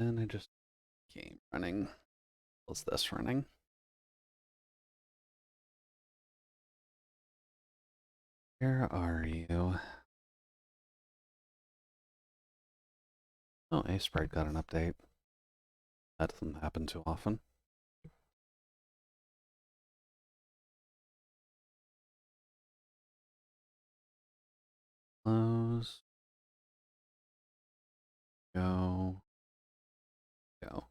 And I just game running. What's this running? Where are you? Oh, A-Sprite got an update. That doesn't happen too often. Close. Go. Go.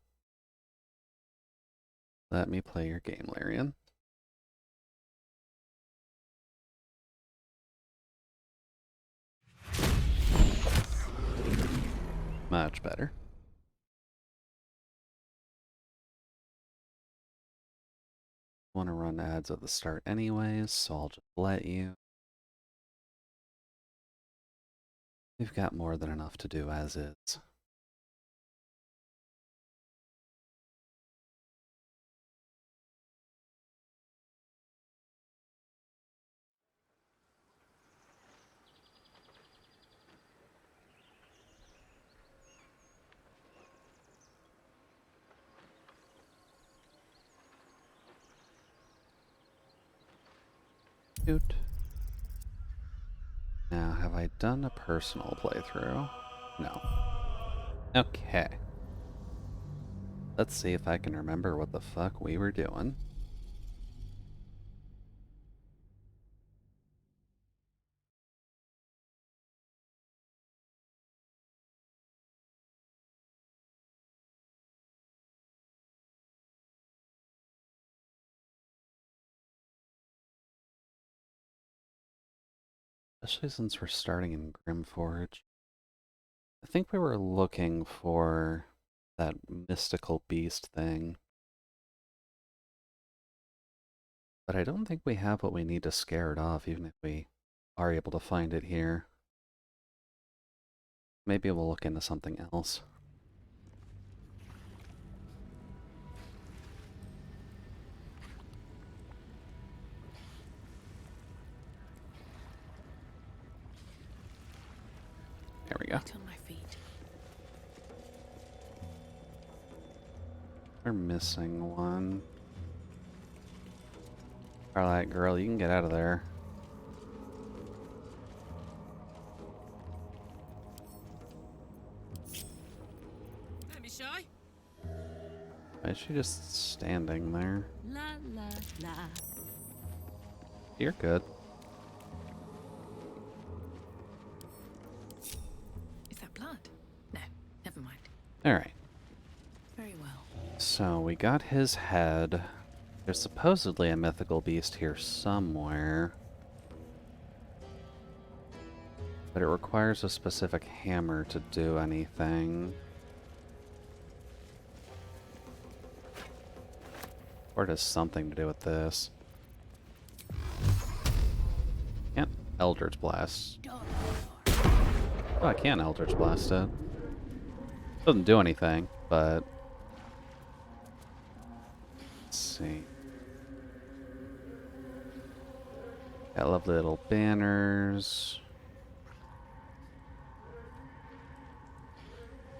Let me play your game, Larian. Much better. Want to run ads at the start anyways, so I'll just let you. We've got more than enough to do as is. Cute. Now, have I done a personal playthrough? No. Okay. Let's see if I can remember what the fuck we were doing. Especially since we're starting in Grimforge. I think we were looking for that mystical beast thing. But I don't think we have what we need to scare it off, even if we are able to find it here. Maybe we'll look into something else. There we go. On my feet. We're missing one. Alright, girl, you can get out of there. Don't be shy. Why is she just standing there? La la la. You're good. Is that blood? No, never mind. Alright. Very well. So we got his head. There's supposedly a mythical beast here somewhere. But it requires a specific hammer to do anything. Or it has something to do with this. Can't Eldritch Blast. Oh, I can Eldritch Blast it. Doesn't do anything, but... Let's see. Got lovely little banners.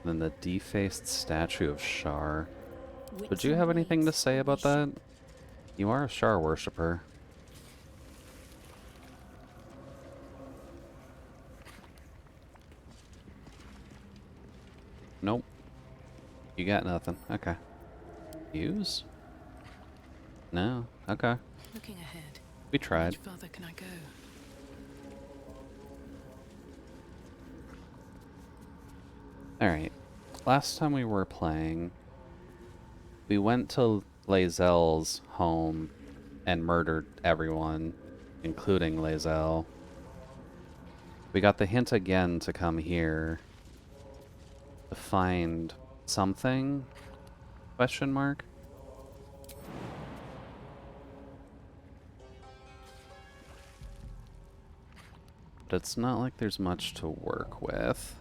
And then the defaced statue of Shar. Would you have anything to say about that? You are a Shar worshipper. Nope. You got nothing. Okay. Use? No. Okay. Looking ahead. We tried. How much further can I go? Alright. Last time we were playing, we went to Lae'zel's home and murdered everyone, including Lae'zel. We got the hint again to come here to find something? Question mark? But it's not like there's much to work with.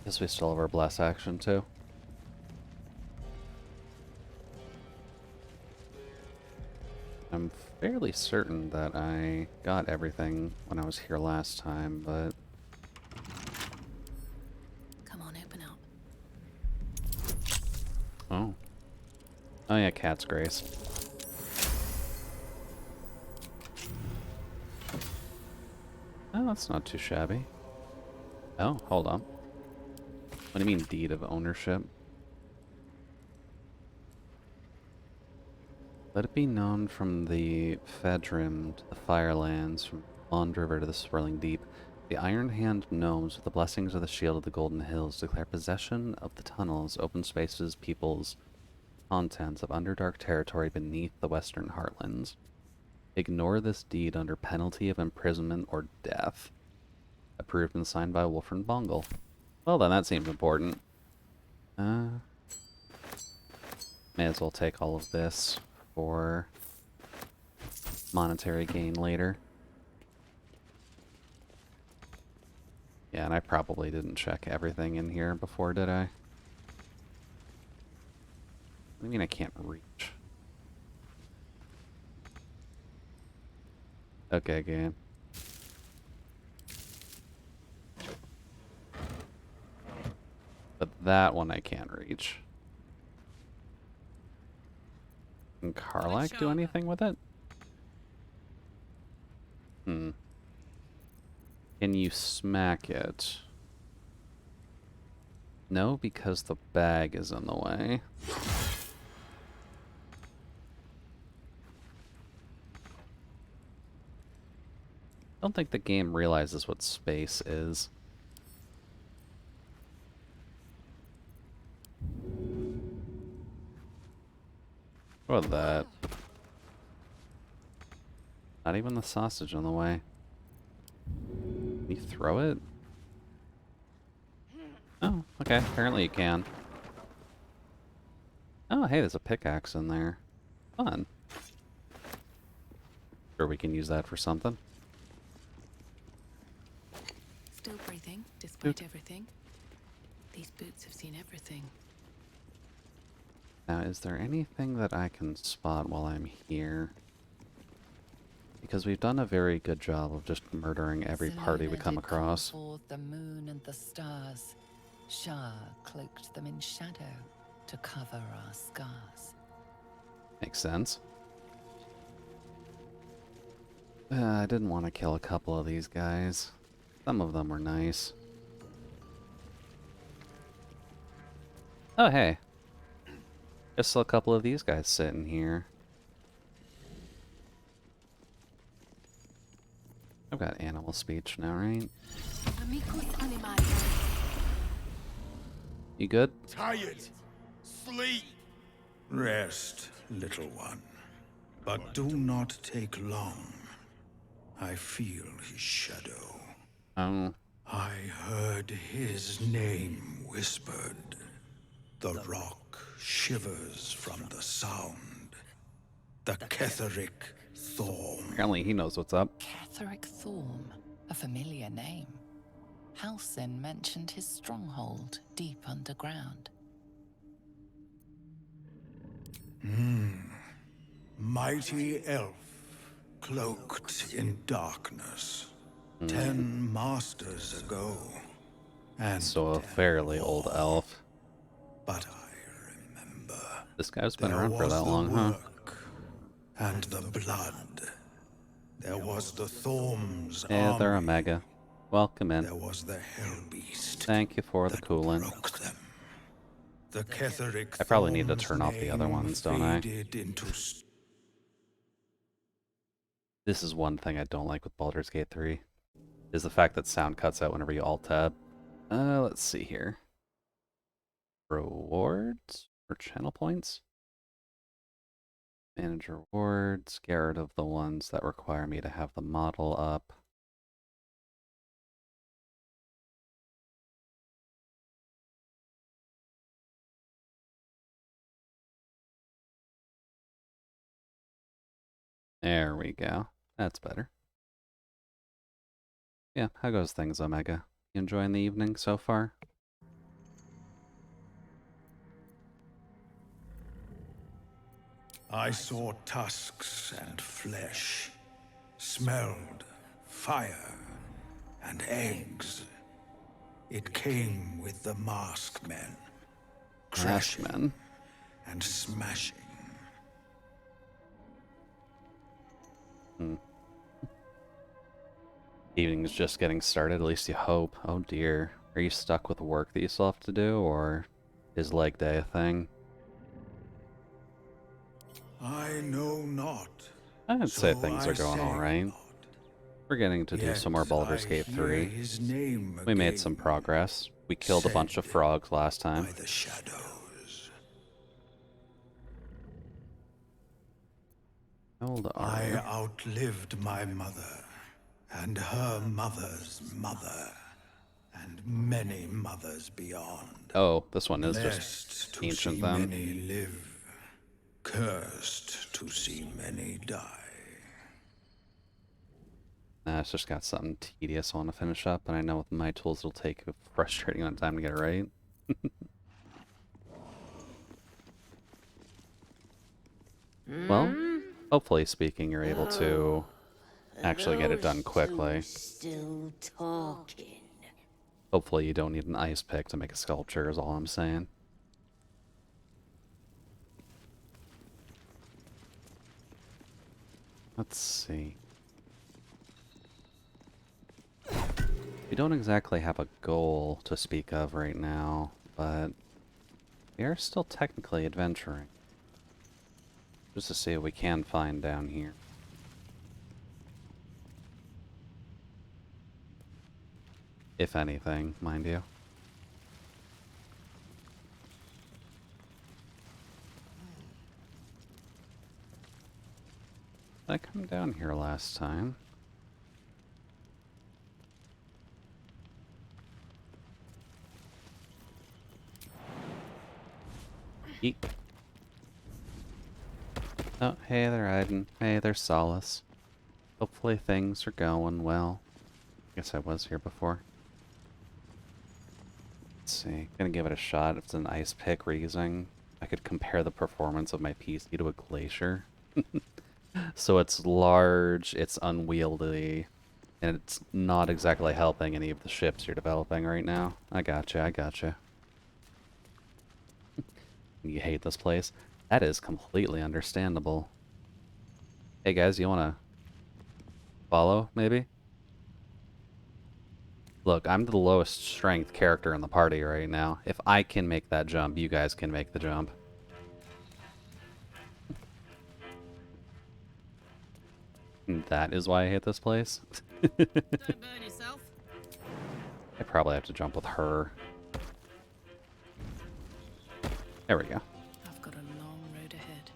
Guess we still have our bless action too. I'm Fairly certain that I got everything when I was here last time, but... Come on, open up. Oh. Oh yeah, Cat's Grace. Oh, that's not too shabby. Oh, hold on. What do you mean, deed of ownership? Let it be known from the Fedrim to the Firelands, from Bond River to the Swirling Deep, the Iron Hand gnomes, with the blessings of the Shield of the Golden Hills, declare possession of the tunnels, open spaces, peoples, contents of Underdark territory beneath the Western Heartlands. Ignore this deed under penalty of imprisonment or death. Approved and signed by Wolfram Bongle. Well then, that seems important. May as well take all of this for monetary gain later. Yeah, and I probably didn't check everything in here before, did I? What do you mean I can't reach? Okay, game. But that one I can't reach. Can Karlach do anything with it? Hmm. Can you smack it? No, because the bag is in the way. I don't think the game realizes what space is. What about that? Not even the sausage in the way. Can you throw it? Oh, okay. Apparently you can. Oh, hey, there's a pickaxe in there. Fun. Sure we can use that for something. Still breathing, despite everything. These boots have seen everything. Now, is there anything that I can spot while I'm here? Because we've done a very good job of just murdering every party we come across. Forth the moon and the stars. Shah cloaked them in shadow to cover our scars. Makes sense. I didn't want to kill a couple of these guys. Some of them were nice. Oh, hey. Just saw a couple of these guys sitting here. I've got animal speech now, right? You good? Tired. Sleep. Rest, little one. But do not take long. I feel his shadow. Oh. I heard his name whispered. The rock shivers from the sound. The Ketheric Thorn. Apparently he knows what's up. Ketheric Thorm, a familiar name. Halsin mentioned his stronghold deep underground. Mighty elf, cloaked in darkness. 10 masters ago. And So a 10 fairly old more. elf. But I remember. This guy's been There around for was that the long, huh? work and the blood. There was the Thorm's Yeah, they're a army. mega. Welcome in. There was the Hell Beast. Thank you for the that coolant. broke them. The Ketheric I probably need to Thorm's turn off the other name ones, don't I? faded into This is one thing I don't like with Baldur's Gate 3, is the fact that sound cuts out whenever you alt-tab. Let's see here. Rewards? Or channel points? Manage rewards, get rid of the ones that require me to have the model up. There we go. That's better. Yeah, how goes things, Omega? You enjoying the evening so far? I saw tusks and flesh, smelled fire and eggs. It came with the masked men, Mask crashing men. and smashing. Evening's just getting started, at least you hope. Oh dear. Are you stuck with work that you still have to do, or is leg day a thing? I know not. I'd say So things I are going say alright. not. We're getting to do some more Yet I Baldur's Gate hear 3. his name We made again, some progress. We killed a bunch of said frogs last time. by the shadows. How old are I you? outlived my mother, and her mother's mother, and many mothers beyond. Oh, this one is just Blessed to ancient see then. many live, cursed to see many die. Nah, it's just got something tedious I want to finish up, and I know with my tools it'll take a frustrating amount of time to get it right. Well, hopefully speaking, you're able to actually get it done quickly. Still talking. Hopefully you don't need an ice pick to make a sculpture is all I'm saying. Let's see. We don't exactly have a goal to speak of right now, but we are still technically adventuring. Just to see what we can find down here. If anything, mind you. Did I come down here last time? Eek. Oh, hey there, Aiden. Hey there, Solace. Hopefully things are going well. Guess I was here before. Let's see. Gonna give it a shot. If it's an ice pick we're using, I could compare the performance of my PC to a glacier. So it's large, it's unwieldy, and it's not exactly helping any of the ships you're developing right now. I gotcha, I gotcha. You hate this place? That is completely understandable. Hey guys, you wanna follow, maybe? Look, I'm the lowest strength character in the party right now. If I can make that jump, you guys can make the jump. And that is why I hate this place. Don't burn yourself. I probably have to jump with her. There we go. I've got a long road ahead.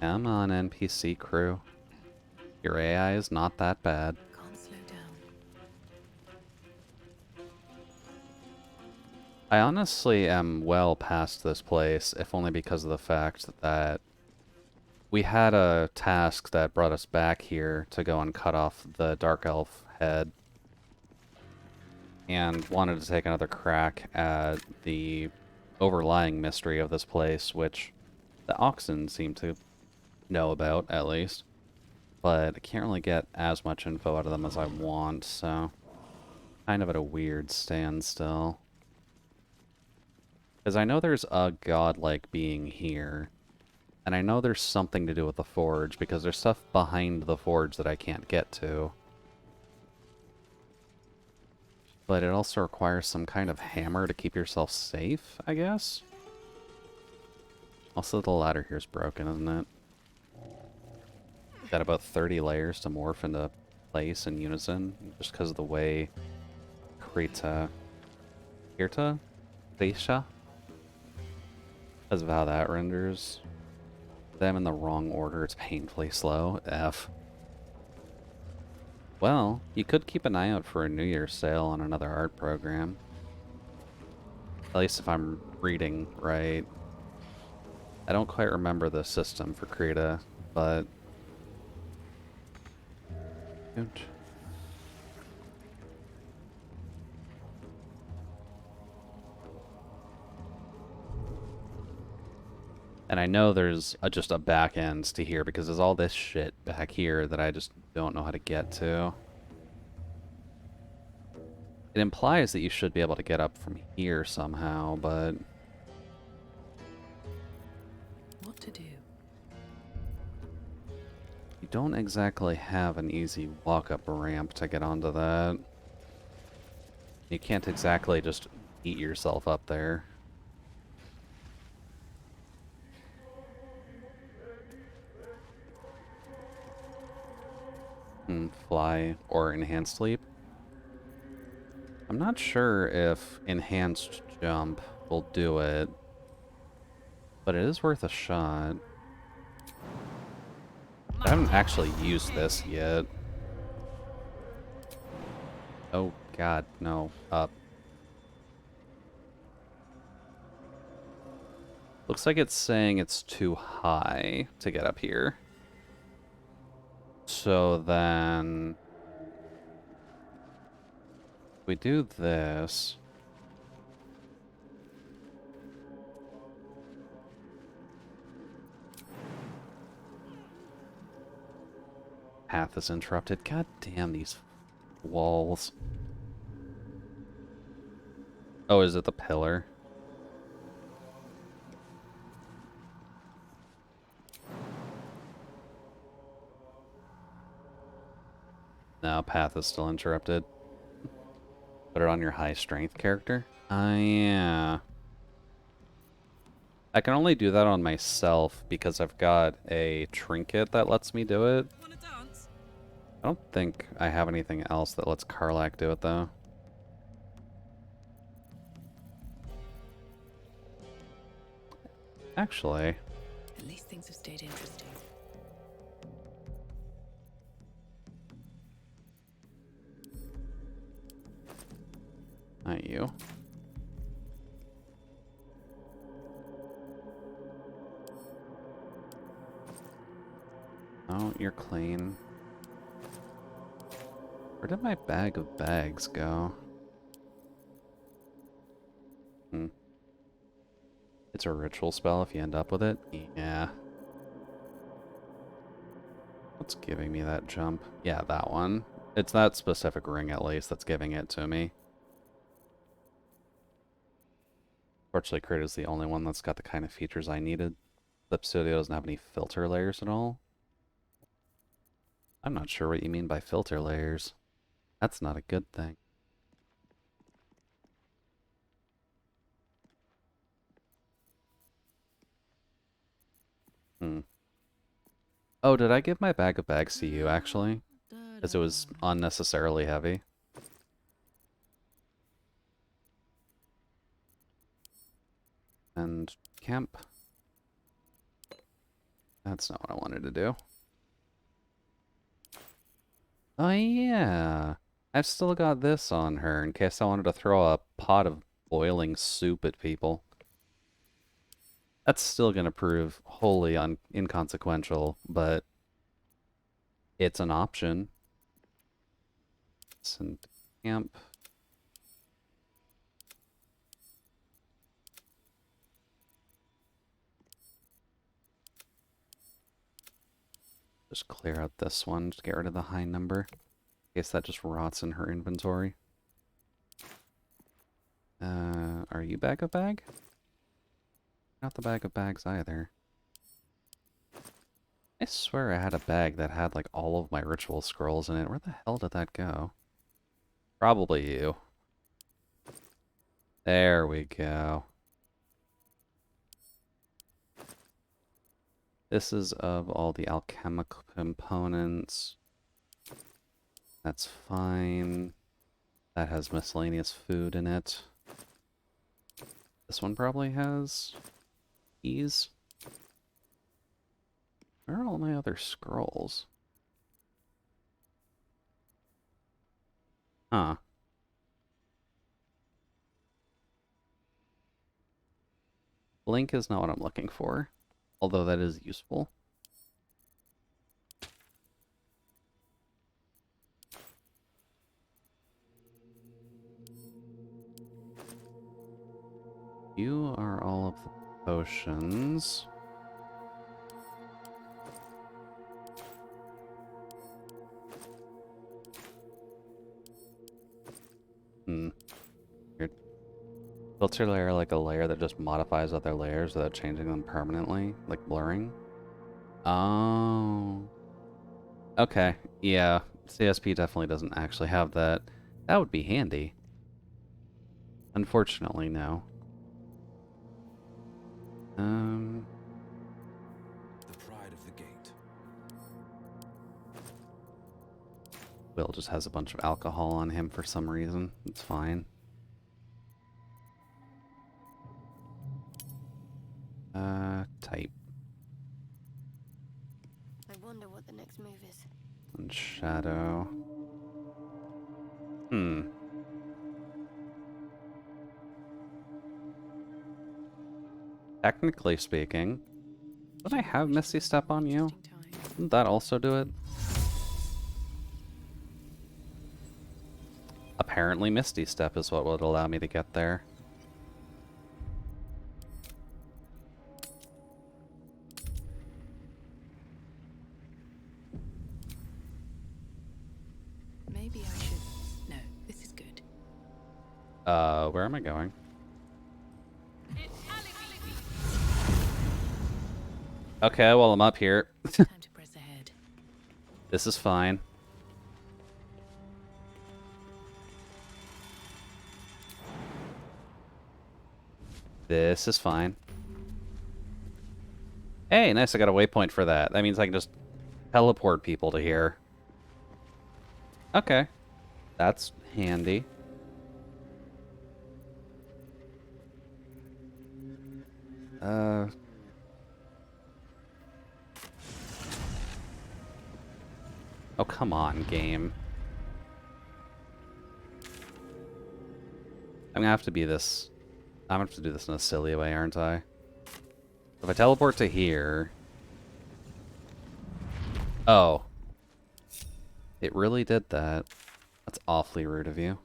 Come on, NPC crew. Your AI is not that bad. Can't slow down. I honestly am well past this place, if only because of the fact that we had a task that brought us back here to go and cut off the Dark Elf head, and wanted to take another crack at the overlying mystery of this place, which the oxen seem to know about, at least. But I can't really get as much info out of them as I want, so kind of at a weird standstill. Because I know there's a godlike being here, and I know there's something to do with the forge, because there's stuff behind the forge that I can't get to. But it also requires some kind of hammer to keep yourself safe, I guess? Also, the ladder here's broken, isn't it? Got about 30 layers to morph into place in unison, just because of the way Krita... Kirta? Krisha? Because of how that renders them in the wrong order, it's painfully slow. F. Well, you could keep an eye out for a New Year's sale on another art program. At least if I'm reading right. I don't quite remember the system for Krita, but... Ouch. And I know there's just a back end to here because there's all this shit back here that I just don't know how to get to. It implies that you should be able to get up from here somehow, but What to do? you don't exactly have an easy walk-up ramp to get onto that. You can't exactly just eat yourself up there. Fly or enhanced leap. I'm not sure if enhanced jump will do it, but it is worth a shot. I haven't actually used this yet. Oh god, no. Up. Looks like it's saying it's too high to get up here. So then we do this. Path is interrupted. God damn these walls. Oh, is it the pillar? No, path is still interrupted. Put it on your high strength character. Yeah. I can only do that on myself because I've got a trinket that lets me do it. Wanna dance? I don't think I have anything else that lets Karlak do it, though. Actually, At least things have stayed interesting. not you. Oh, you're clean. Where did my bag of bags go? It's a ritual spell if you end up with it? Yeah. What's giving me that jump? Yeah, that one. It's that specific ring, at least, that's giving it to me. Fortunately, Crit is the only one that's got the kind of features I needed. Lip Studio doesn't have any filter layers at all. I'm not sure what you mean by filter layers. That's not a good thing. Oh, did I give my bag of bags to you, actually? Because it was unnecessarily heavy. And camp. That's not what I wanted to do. Oh yeah. I've still got this on her in case I wanted to throw a pot of boiling soup at people. That's still going to prove wholly inconsequential, but it's an option. Send camp. Just clear out this one to get rid of the high number. In case that just rots in her inventory. Are you bag of bag? Not the bag of bags either. I swear I had a bag that had like all of my ritual scrolls in it. Where the hell did that go? Probably you. There we go. This is of all the alchemical components. That's fine. That has miscellaneous food in it. This one probably has keys. Where are all my other scrolls? Huh. Blink is not what I'm looking for, although that is useful. You are all of the potions. Hmm. Weird. Filter layer like a layer that just modifies other layers without changing them permanently, like blurring. Oh. Okay. Yeah. CSP definitely doesn't actually have that. That would be handy. Unfortunately, no. The pride of the gate. Will just has a bunch of alcohol on him for some reason. It's fine. Type. I wonder what the next move is. And shadow. Hmm. Technically speaking, would I have Misty Step on you? Interesting time. Wouldn't that also do it? Apparently Misty Step is what would allow me to get there. Maybe I should. No, this is good. Where am I going? Okay, well, I'm up here. Time to press ahead. This is fine. This is fine. Hey, nice, I got a waypoint for that. That means I can just teleport people to here. Okay. That's handy. Oh, come on, game. I'm gonna have to be this... I'm gonna have to do this in a silly way, aren't I? If I teleport to here... Oh. It really did that. That's awfully rude of you.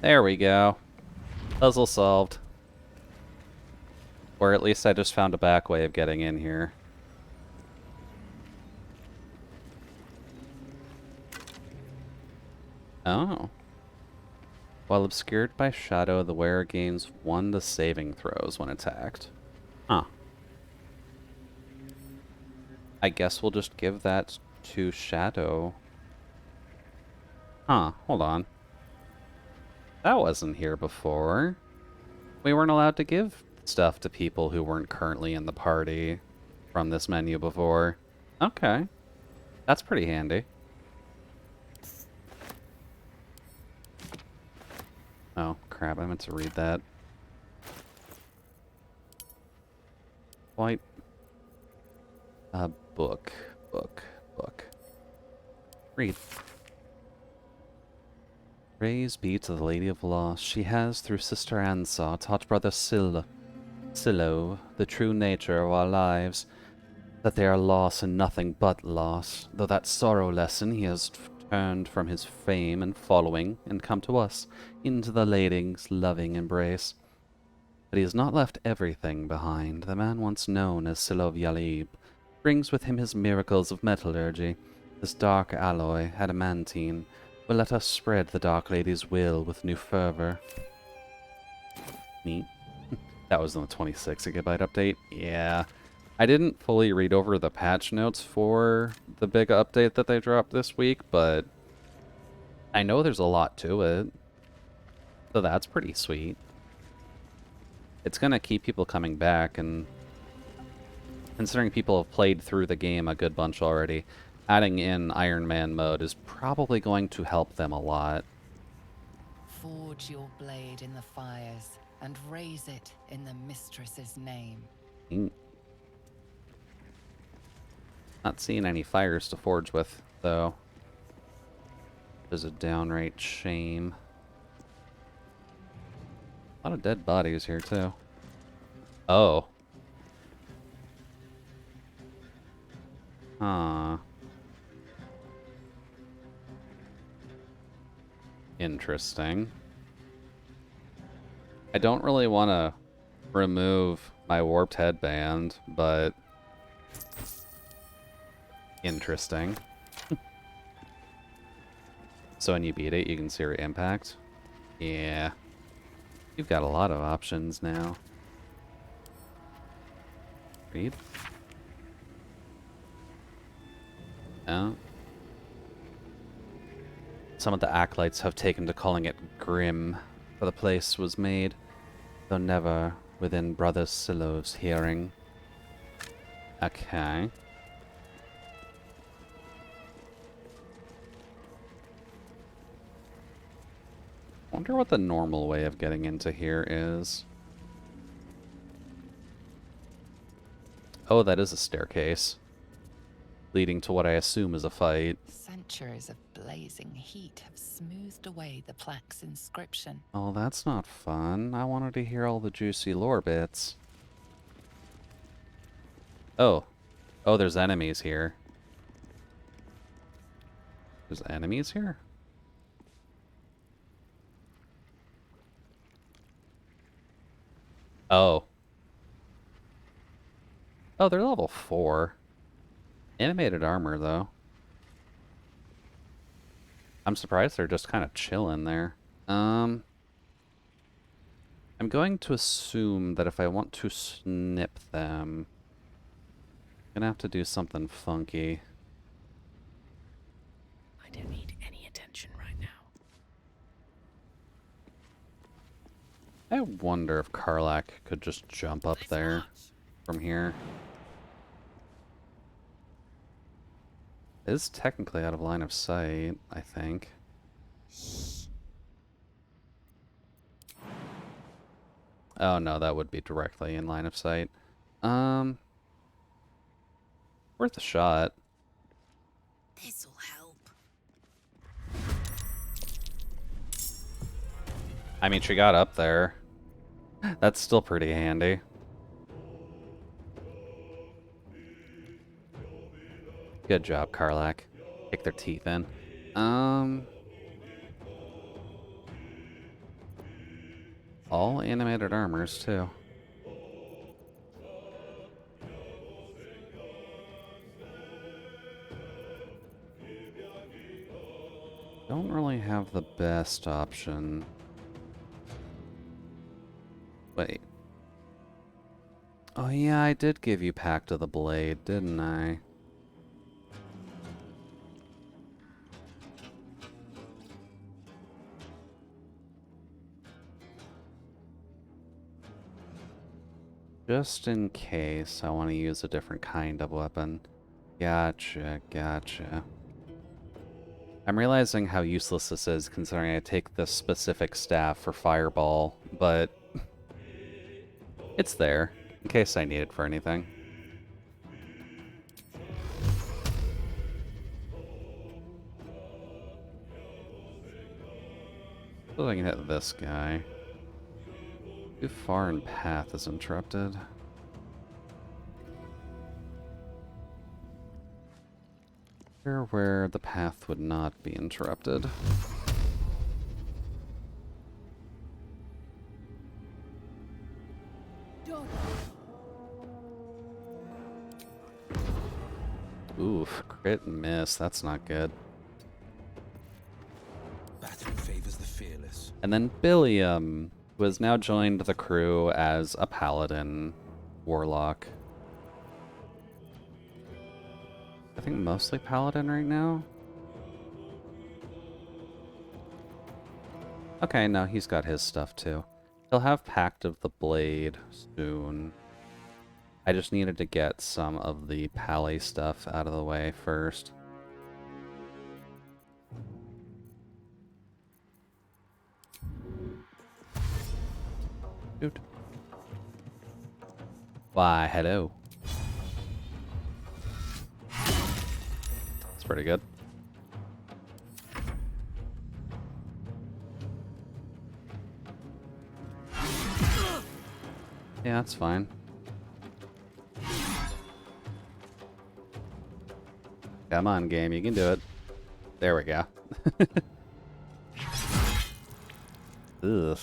There we go. Puzzle solved. Or at least I just found a back way of getting in here. Oh. While obscured by shadow, the wearer gains 1 to saving throws when attacked. Huh. I guess we'll just give that to Shadow. Huh, hold on. That wasn't here before. We weren't allowed to give stuff to people who weren't currently in the party from this menu before. Okay. That's pretty handy. Oh, crap, I meant to read that. Quite... book. Read. Praise be to the Lady of Loss. She has, through Sister Ansar, taught Brother Silo the true nature of our lives, that they are loss and nothing but loss, though that sorrow lesson he has turned from his fame and following and come to us, into the lady's loving embrace. But he has not left everything behind. The man once known as Silov Yalib brings with him his miracles of metallurgy. This dark alloy, adamantine, will let us spread the Dark Lady's will with new fervor. Neat. That was on the 26 GB update. Yeah. I didn't fully read over the patch notes for the big update that they dropped this week, but I know there's a lot to it. So that's pretty sweet. It's gonna keep people coming back, and considering people have played through the game a good bunch already, adding in Iron Man mode is probably going to help them a lot. Forge your blade in the fires and raise it in the mistress's name. Not seeing any fires to forge with, though. There's a downright shame. A lot of dead bodies here, too. Oh. Huh. Interesting. I don't really want to remove my warped headband, but... Interesting. So when you beat it, you can see your impact. Yeah. You've got a lot of options now. Read? Oh. Some of the acolytes have taken to calling it grim, for the place was made, though never within Brother Silo's hearing. Okay. Wonder what the normal way of getting into here is. Oh, that is a staircase. Leading to what I assume is a fight. Centuries of blazing heat have smoothed away the plaque's inscription. Oh, that's not fun. I wanted to hear all the juicy lore bits. Oh. Oh, there's enemies here. There's enemies here? Oh. Oh, they're level 4. Animated armor, though. I'm surprised they're just kind of chilling there. I'm going to assume that if I want to snip them, I'm gonna have to do something funky. I don't need any attention right now. I wonder if Karlach could just jump up there from here. It is technically out of line of sight, I think. Oh no, that would be directly in line of sight. Worth a shot. This'll help. I mean, she got up there. That's still pretty handy. Good job, Karlach. Kick their teeth in. All animated armors, too. Don't really have the best option. Wait. Oh yeah, I did give you Pact of the Blade, didn't I? Just in case I want to use a different kind of weapon. Gotcha, gotcha. I'm realizing how useless this is considering I take this specific staff for Fireball, but it's there in case I need it for anything. So I can hit this guy. Too far and path is interrupted. Here where the path would not be interrupted. Oof, crit miss. That's not good. Battle favors the fearless. And then Billiam, who has now joined the crew as a paladin warlock. I think mostly paladin right now. Okay, no, he's got his stuff too. He'll have Pact of the Blade soon. I just needed to get some of the Pally stuff out of the way first. Dude. Why, hello. That's pretty good. Yeah, that's fine. Come on, game, you can do it. There we go. Ugh.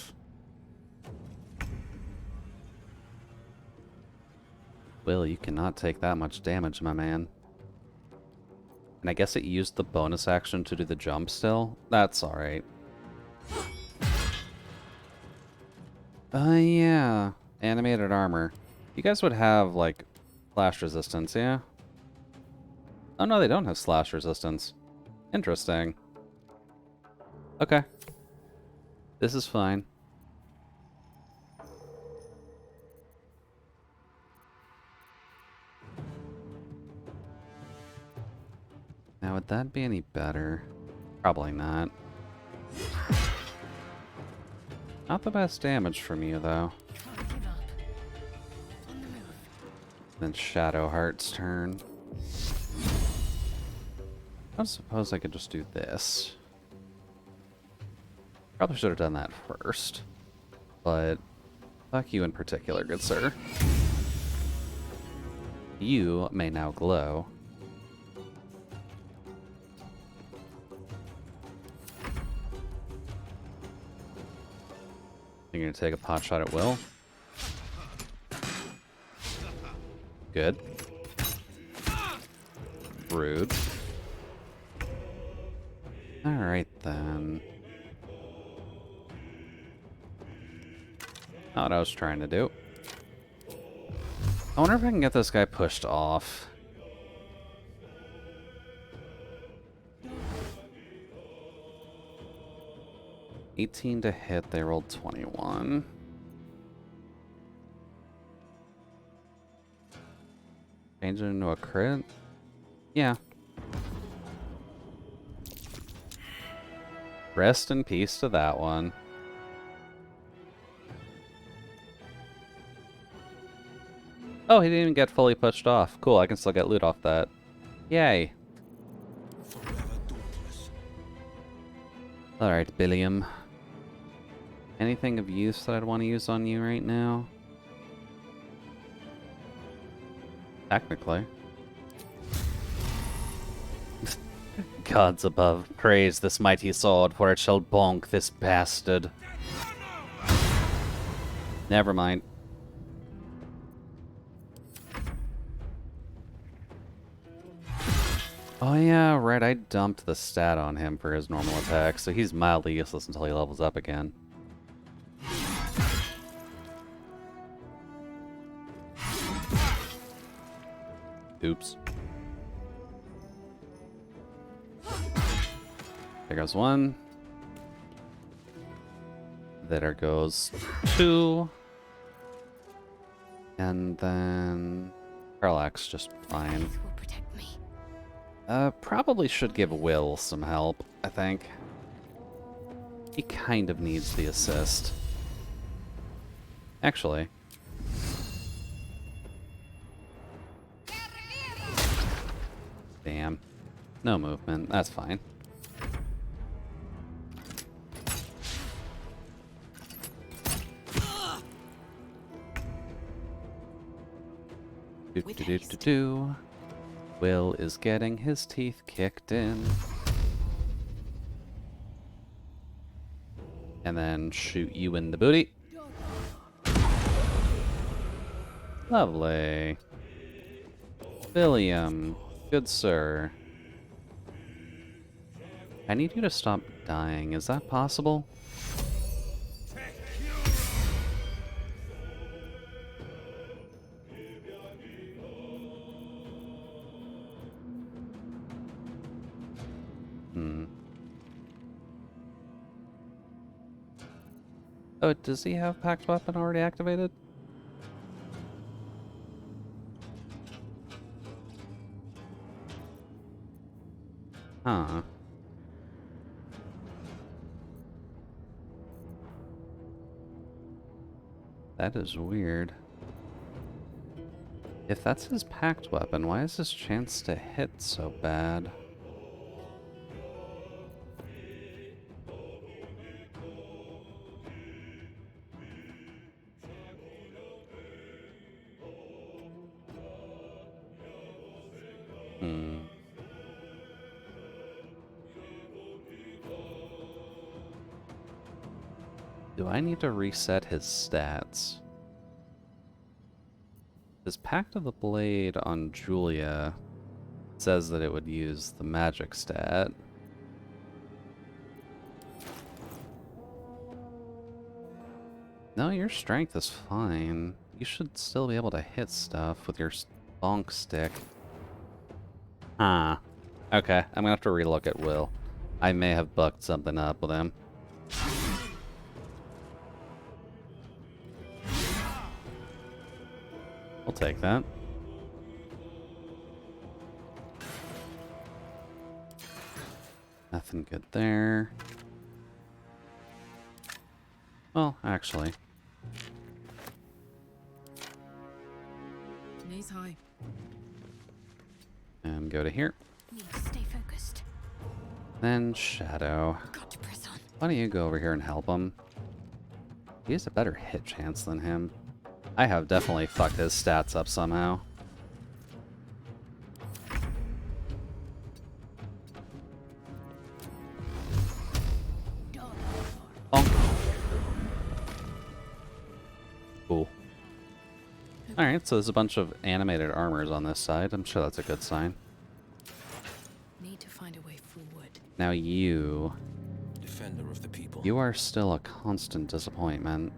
Will, you cannot take that much damage, my man. And I guess it used the bonus action to do the jump still. That's alright. Yeah. Animated armor. You guys would have, like, slash resistance, yeah? Oh no, they don't have slash resistance. Interesting. Okay. This is fine. Now, would that be any better? Probably not. Not the best damage from you, though. Can't give up. On the move. Then Shadowheart's turn. I suppose I could just do this. Probably should have done that first. But fuck you in particular, good sir. You may now glow. You're gonna take a pot shot at will. Good. Rude. Alright then. Not what I was trying to do. I wonder if I can get this guy pushed off. $18 to hit, they rolled 21. Change it into a crit? Yeah. Rest in peace to that one. Oh, he didn't even get fully pushed off. Cool, I can still get loot off that. Yay. Alright, Billiam. Anything of use that I'd want to use on you right now? Technically. Gods above, praise this mighty sword, for it shall bonk this bastard. Never mind. Oh yeah, right, I dumped the stat on him for his normal attack, so he's mildly useless until he levels up again. Oops. There goes one. There goes two. And then Parallax just fine. This will protect me. Probably should give Will some help, I think. He kind of needs the assist. Actually. Damn. No movement. That's fine. Do, do, do, do, do. Will is getting his teeth kicked in. And then shoot you in the booty. Lovely. William, good sir. I need you to stop dying. Is that possible? Oh, does he have Pact Weapon already activated? Huh. That is weird. If that's his Pact Weapon, why is his chance to hit so bad? Do I need to reset his stats? His Pact of the Blade on Julia says that it would use the magic stat. No, your strength is fine. You should still be able to hit stuff with your bonk stick. Huh. Okay, I'm gonna have to relook at Will. I may have bucked something up with him. I'll take that. Nothing good there. Well, actually. Knees high. And go to here. Need to stay focused. Then Shadow. Got to press on. Why don't you go over here and help him? He has a better hit chance than him. I have definitely fucked his stats up somehow. Bonk. Cool. Alright, so there's a bunch of animated armors on this side. I'm sure that's a good sign. Need to find a way forward. Now you... Defender of the people. You are still a constant disappointment.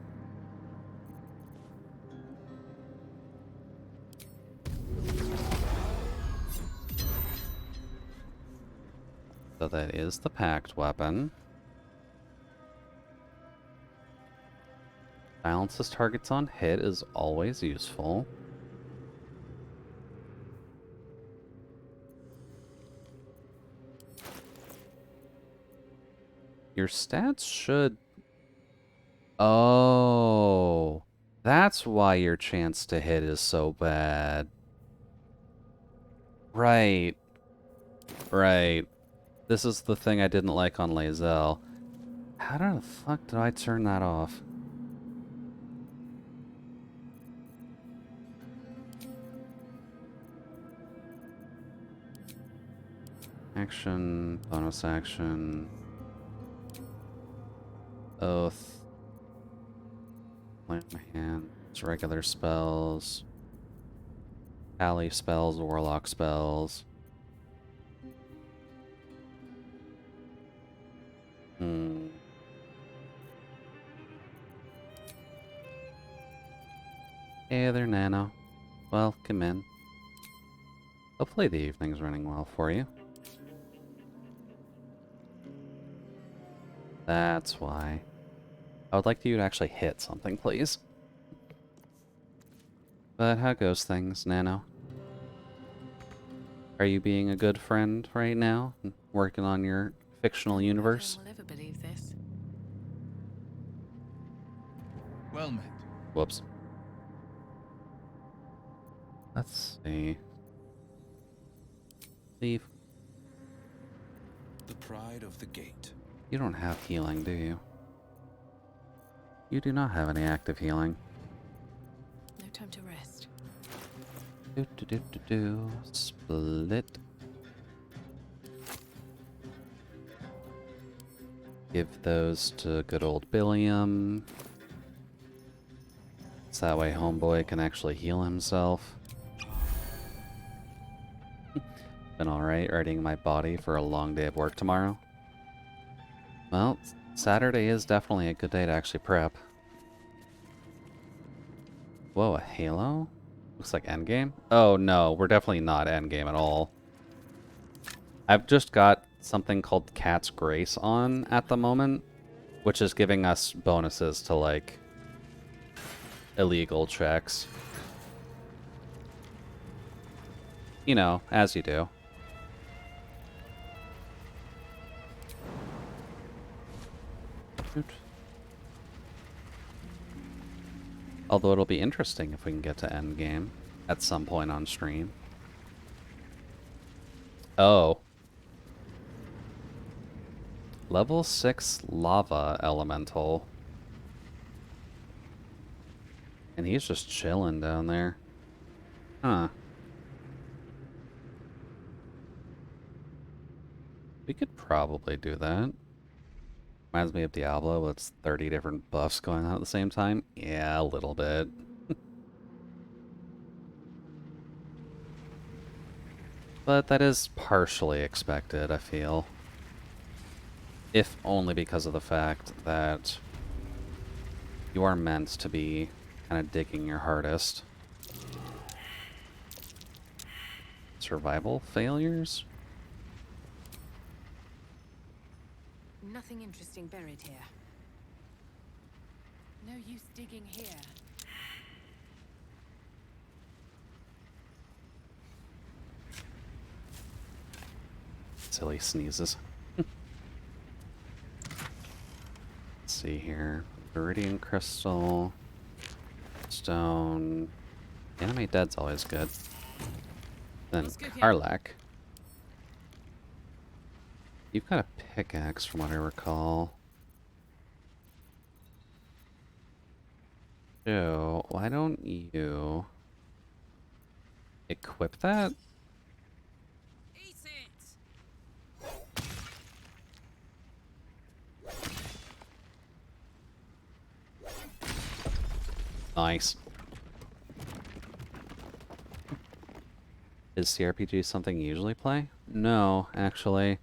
So that is the packed weapon. Balances targets on hit is always useful. Your stats should... Oh, that's why your chance to hit is so bad. Right. Right. This is the thing I didn't like on Lae'zel. How the fuck did I turn that off? Action, bonus action, oath, plant my hand, it's regular spells, ally spells, warlock spells. Hey there, Nano. Welcome in. Hopefully the evening's running well for you. That's why. I would like you to actually hit something, please. But how goes things, Nano? Are you being a good friend right now? Working on your fictional universe? No one will ever believe this. Well met. Whoops. Let's see. Leave. The pride of the gate. You don't have healing, do you? You do not have any active healing. No time to rest. Split. Give those to good old Billiam. So that way homeboy can actually heal himself. Been alright readying my body for a long day of work tomorrow. Well, Saturday is definitely a good day to actually prep. Whoa, a halo? Looks like endgame? Oh no, we're definitely not endgame at all. I've just got something called Cat's Grace on at the moment, which is giving us bonuses to, like, illegal checks. You know, as you do. Although it'll be interesting if we can get to endgame at some point on stream. Oh. Level 6 lava elemental. And he's just chilling down there. Huh. We could probably do that. Reminds me of Diablo, it's 30 different buffs going on at the same time. Yeah, a little bit. But that is partially expected, I feel. If only because of the fact that you are meant to be kind of digging your hardest. Survival failures? Nothing interesting buried here. No use digging here. Silly sneezes. Let's see here. Viridian crystal. Stone. Animate dead's always good. Then Karlach. You've got a pickaxe from what I recall. Joe, why don't you equip that? Eat it! Nice. Is CRPG something you usually play? No, actually.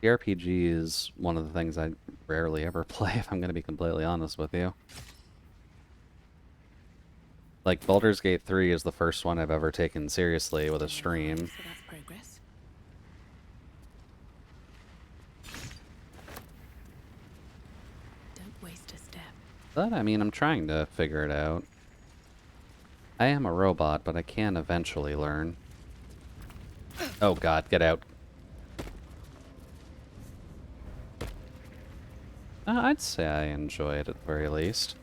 CRPG is one of the things I rarely ever play, if I'm going to be completely honest with you. Like, Baldur's Gate 3 is the first one I've ever taken seriously with a stream. So that's progress. Don't waste a step. But, I mean, I'm trying to figure it out. I am a robot, but I can eventually learn. Oh god, get out. I'd say I enjoy it at the very least.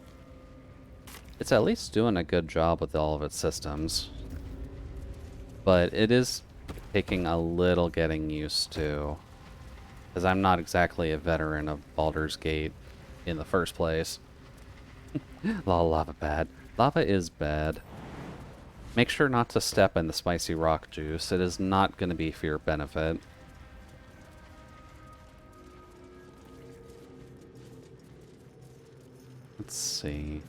It's at least doing a good job with all of its systems. But it is taking a little getting used to. Because I'm not exactly a veteran of Baldur's Gate in the first place. Lava bad. Lava is bad. Make sure not to step in the spicy rock juice. It is not going to be for your benefit. Let's see.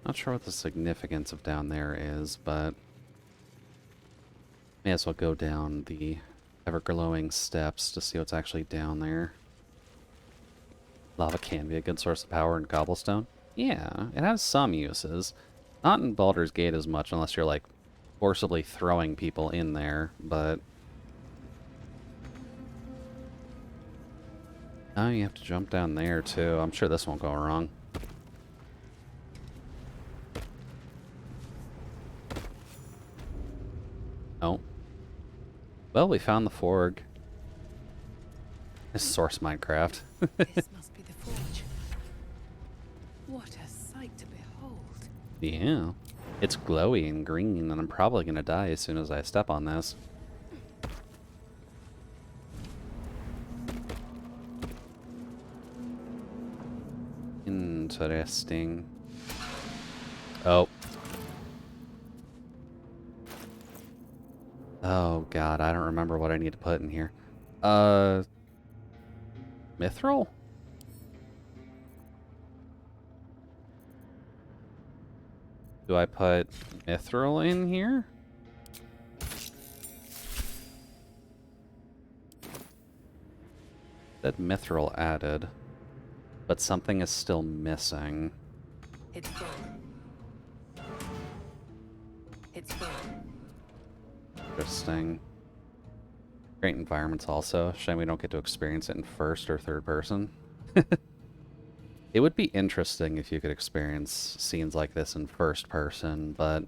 Not sure what the significance of down there is, but may as well go down the ever-glowing steps to see what's actually down there. Lava can be a good source of power in cobblestone. Yeah, it has some uses. Not in Baldur's Gate as much, unless you're, like, forcibly throwing people in there, but... Oh, you have to jump down there, too. I'm sure this won't go wrong. Oh. Well, we found the Forge. This is Source Minecraft. This must be the forge. What a sight to behold. Yeah. It's glowy and green, and I'm probably going to die as soon as I step on this. Interesting. Oh. Oh, God, I don't remember what I need to put in here. Mithril? Do I put mithril in here? That mithril added, but something is still missing. It's full. It's full. Interesting. Great environments also. Shame we don't get to experience it in first or third person. It would be interesting if you could experience scenes like this in first person, but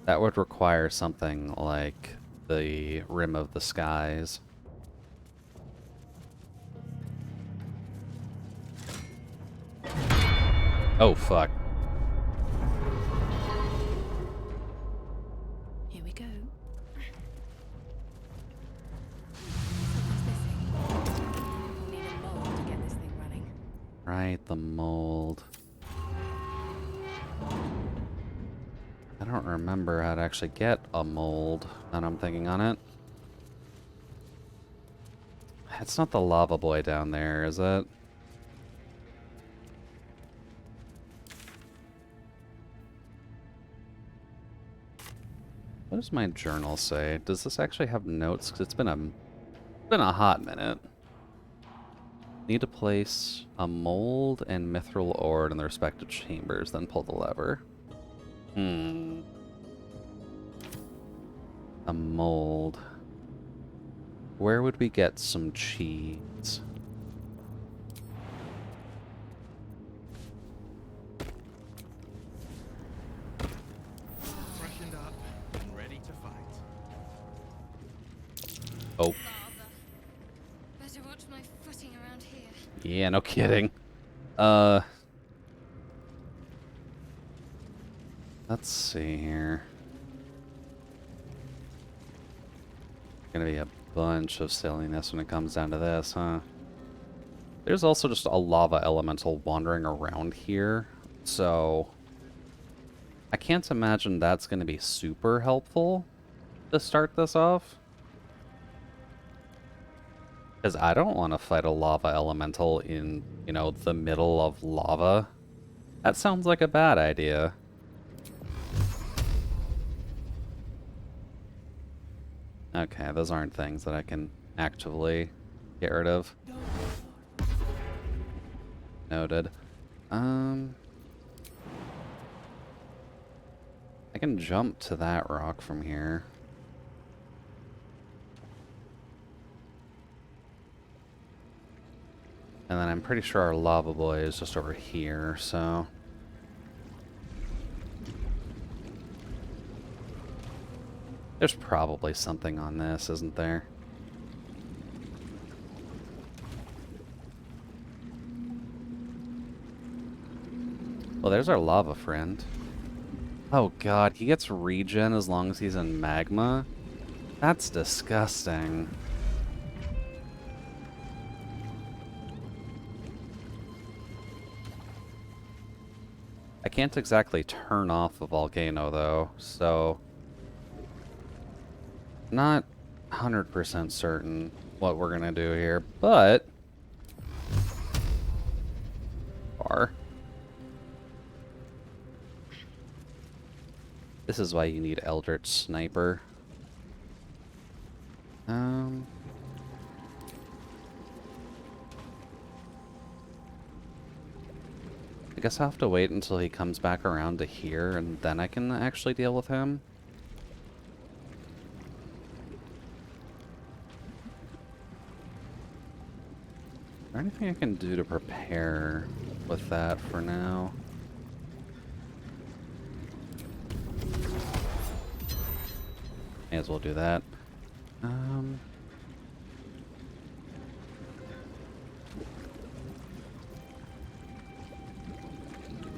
that would require something like the Rim of the Skies. Oh, fuck. Here we go. Something's missing. We'll need a mold to get this thing running. Right, the mold. I don't remember how to actually get a mold, now that I'm thinking on it. It's not the lava boy down there, is it? does my journal say? Does this actually have notes? Because it's been a hot minute. Need to place a mold and mithril ore in the respective chambers, then pull the lever. A mold. Where would we get some cheese? Freshened up and ready to fight. Oh, Lava. Better watch my footing around here. yeah, no kidding. Let's see here. Gonna be a bunch of silliness when it comes down to this, huh? There's also just a lava elemental wandering around here, so I can't imagine that's gonna be super helpful to start this off. Because I don't want to fight a lava elemental in, you know, the middle of lava. That sounds like a bad idea. Okay, those aren't things that I can actively get rid of. Noted. I can jump to that rock from here. And then I'm pretty sure our lava boy is just over here, so... There's probably something on this, isn't there? Well, there's our lava friend. Oh god, he gets regen as long as he's in magma? That's disgusting. I can't exactly turn off a volcano, though, so... Not 100% certain what we're gonna do here, but... This is why you need Eldritch Sniper. I guess I'll have to wait until he comes back around to here, and then I can actually deal with him. Is there anything I can do to prepare with that for now? May as well do that.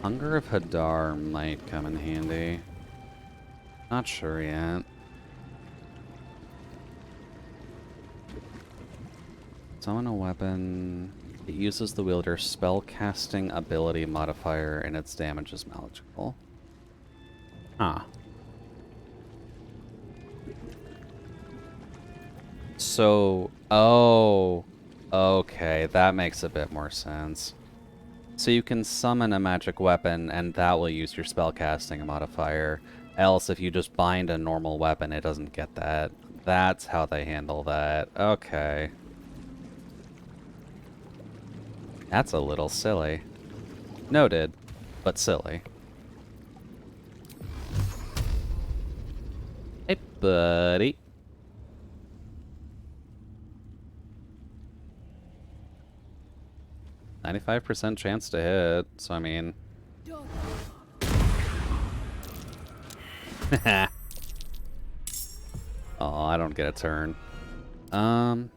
Hunger of Hadar might come in handy. Not sure yet. Summon a weapon. It uses the wielder's spell-casting ability modifier and its damage is magical. Huh. So, oh, okay, that makes a bit more sense. So you can summon a magic weapon, and that will use your spellcasting modifier. Else, if you just bind a normal weapon, it doesn't get that. That's how they handle that. Okay. That's a little silly. Noted, but silly. Hey, buddy. %95 chance to hit, so I mean... Oh, I don't get a turn. Can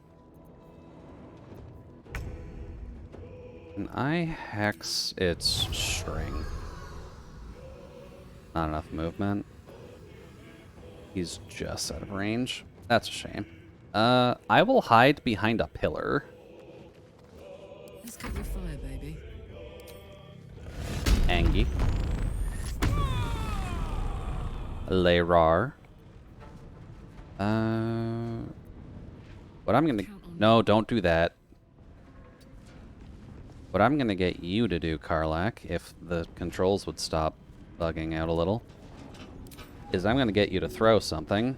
I hex its string? Not enough movement. He's just out of range. That's a shame. I will hide behind a pillar. Let's cover fire, baby. Angie. Leirar. What I'm gonna... No, don't do that. What I'm gonna get you to do, Karlak, if the controls would stop bugging out a little. is I'm gonna get you to throw something.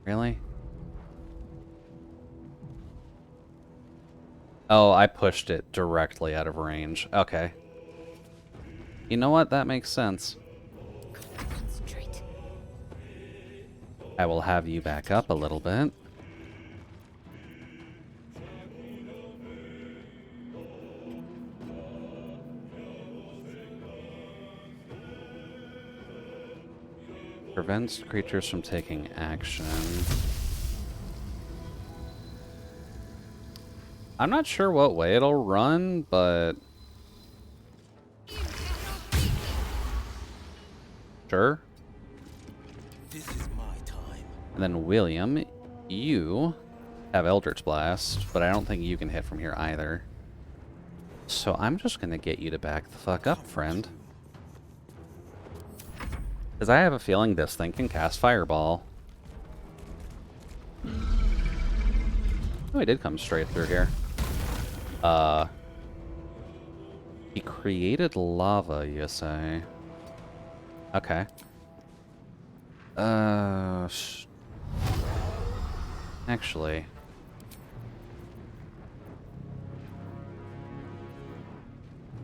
Really? Oh, I pushed it directly out of range. Okay. You know what? That makes sense. Concentrate. I will have you back up a little bit. Prevents creatures from taking action. I'm not sure what way it'll run, but... Sure. This is my time. And then William, you have Eldritch Blast, but I don't think you can hit from here either. So I'm just gonna get you to back the fuck up, friend. Because I have a feeling this thing can cast Fireball. Oh, he did come straight through here. He created lava, you say? Okay. Actually...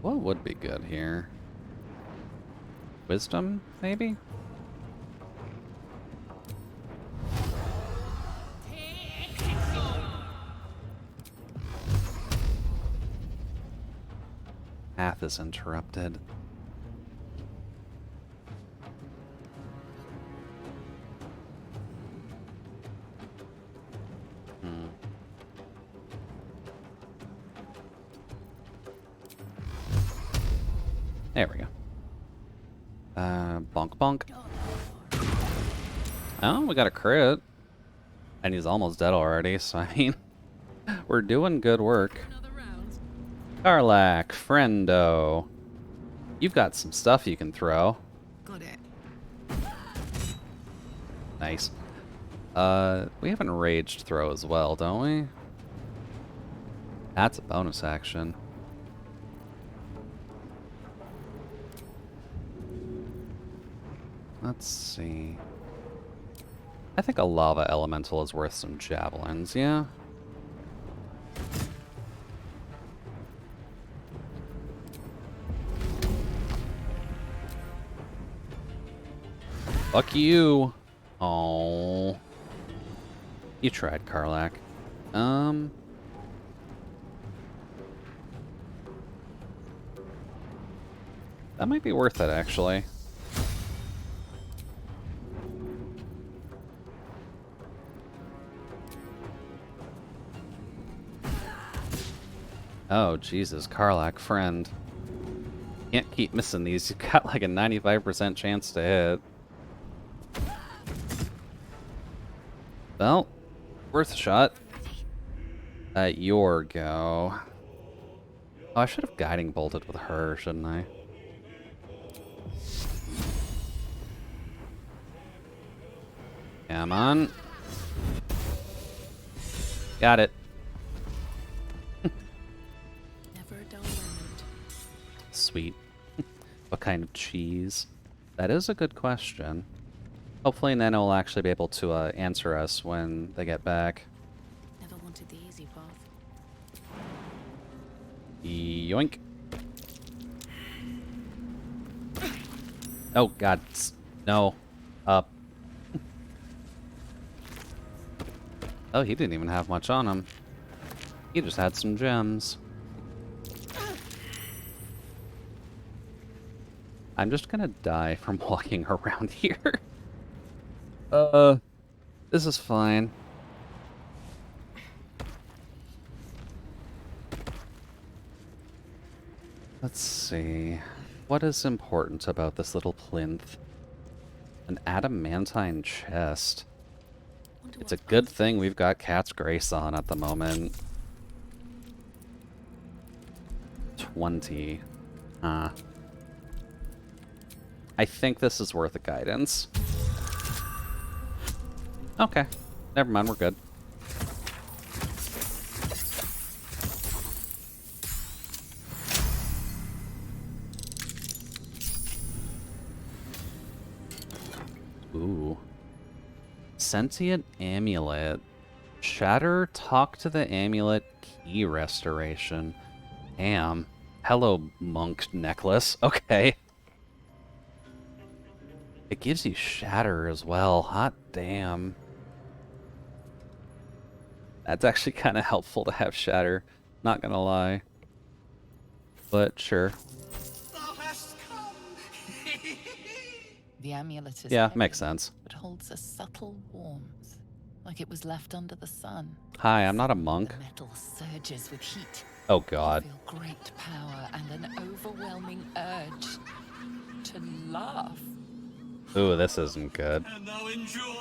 What would be good here? Wisdom, maybe? Path is interrupted. There we go. Bonk bonk. Oh, we got a crit. And he's almost dead already, so I mean, we're doing good work. Karlak, friendo. You've got some stuff you can throw. Got it. Nice. We have an enraged throw as well, don't we? That's a bonus action. Let's see. I think a lava elemental is worth some javelins, yeah? Fuck you! Oh, you tried, Karlak. That might be worth it, actually. Oh, Jesus, Karlak, friend. Can't keep missing these. You've got like a 95% chance to hit. Well, worth a shot. Your go. Oh, I should have guiding bolted with her, shouldn't I? Come on. Got it. Never a dull moment. Sweet. What kind of cheese? That is a good question. Hopefully Nano will actually be able to answer us when they get back. Never wanted the easy path. Yoink. Oh, God. No. Up. Oh, he didn't even have much on him. He just had some gems. I'm just gonna die from walking around here. This is fine. Let's see. What is important about this little plinth? An adamantine chest. It's a good thing we've got Cat's Grace on at the moment. 20. I think this is worth a guidance. Okay. Never mind, we're good. Sentient amulet. Shatter, talk to the amulet, key restoration. Damn. Hello, monk necklace. Okay. It gives you shatter as well. Hot damn. That's actually kind of helpful to have shatter. Not gonna lie. But sure. Thou hast come. The amulet is Yeah, heavy, makes sense. but holds a subtle warmth, like it was left under the sun. Hi, I'm not a monk. The metal surges with heat. Oh god. You feel great power and an overwhelming urge to laugh. Ooh, this isn't good. And thou endure?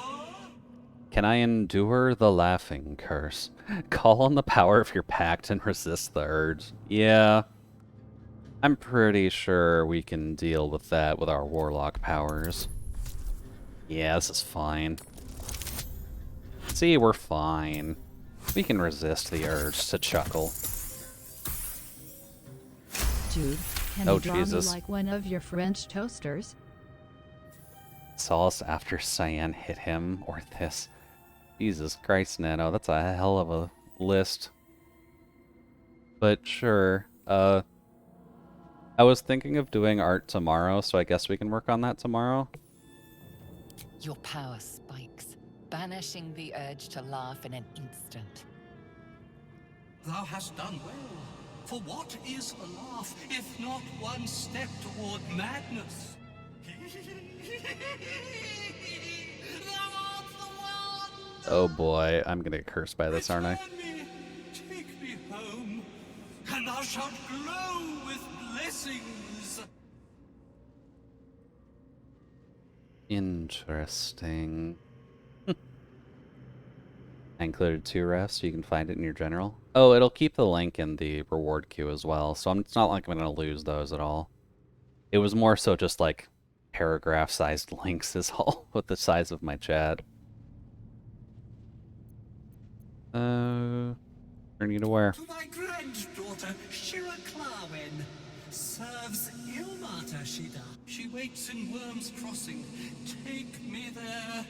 Can I endure the laughing curse? Call on the power of your pact and resist the urge. Yeah. I'm pretty sure we can deal with that with our warlock powers. Yeah, this is fine. See, we're fine. We can resist the urge to chuckle. Jude, can Oh, you draw Jesus. me like one of your French toasters? Solace after Cyan hit him, or this. Jesus Christ, Nano, that's a hell of a list. But sure, I was thinking of doing art tomorrow, so I guess we can work on that tomorrow. Your power spikes, banishing the urge to laugh in an instant. Thou hast done well. For what is a laugh, if not one step toward madness? Thou art the one! Oh boy, I'm gonna get cursed by this, aren't I? Return me, take me home, and thou shalt glow with blessings. Interesting. I included 2 refs, so you can find it in your general. Oh, it'll keep the link in the reward queue as well, so it's not like I'm going to lose those at all. It was more so just like paragraph-sized links is all with the size of my chat. Turning you to where? To thy granddaughter, Shira Clarwen, serves Ilmata Shida. She waits in Worm's Crossing. Take me there,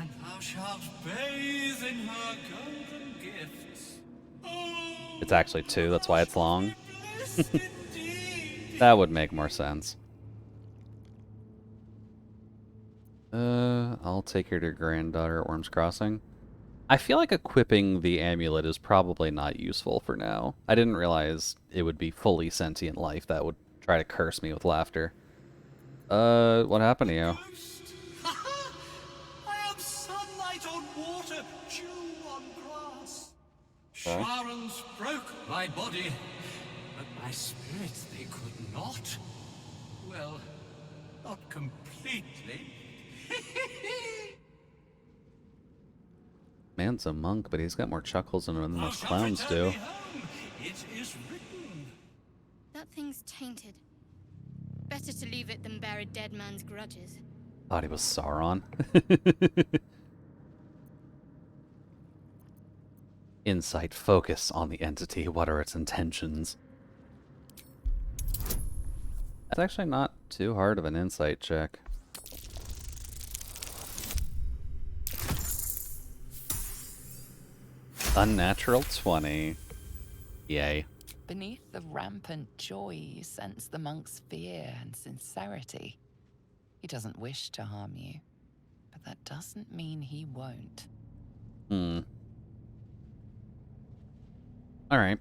and thou shalt bathe in her golden gifts. Oh, It's actually 2, that's why it's long. blessed indeed. That would make more sense. I'll take her to your granddaughter at Worm's Crossing. I feel like equipping the amulet is probably not useful for now. I didn't realize it would be fully sentient life that would try to curse me with laughter. What happened to you? Ghost. I am sunlight on water, dew on grass. Sharons broke my body, but my spirit they could not. Well, not completely. Man's a monk, but he's got more chuckles in him than Thou most shalt clowns return do. me home. It is written. That thing's tainted. Better to leave it than bear a dead man's grudges. Thought he was Sauron. Insight, focus on the entity. What are its intentions? That's actually not too hard of an insight check. Unnatural 20. Yay. Beneath the rampant joy, you sense the monk's fear and sincerity. He doesn't wish to harm you, but that doesn't mean he won't. Alright.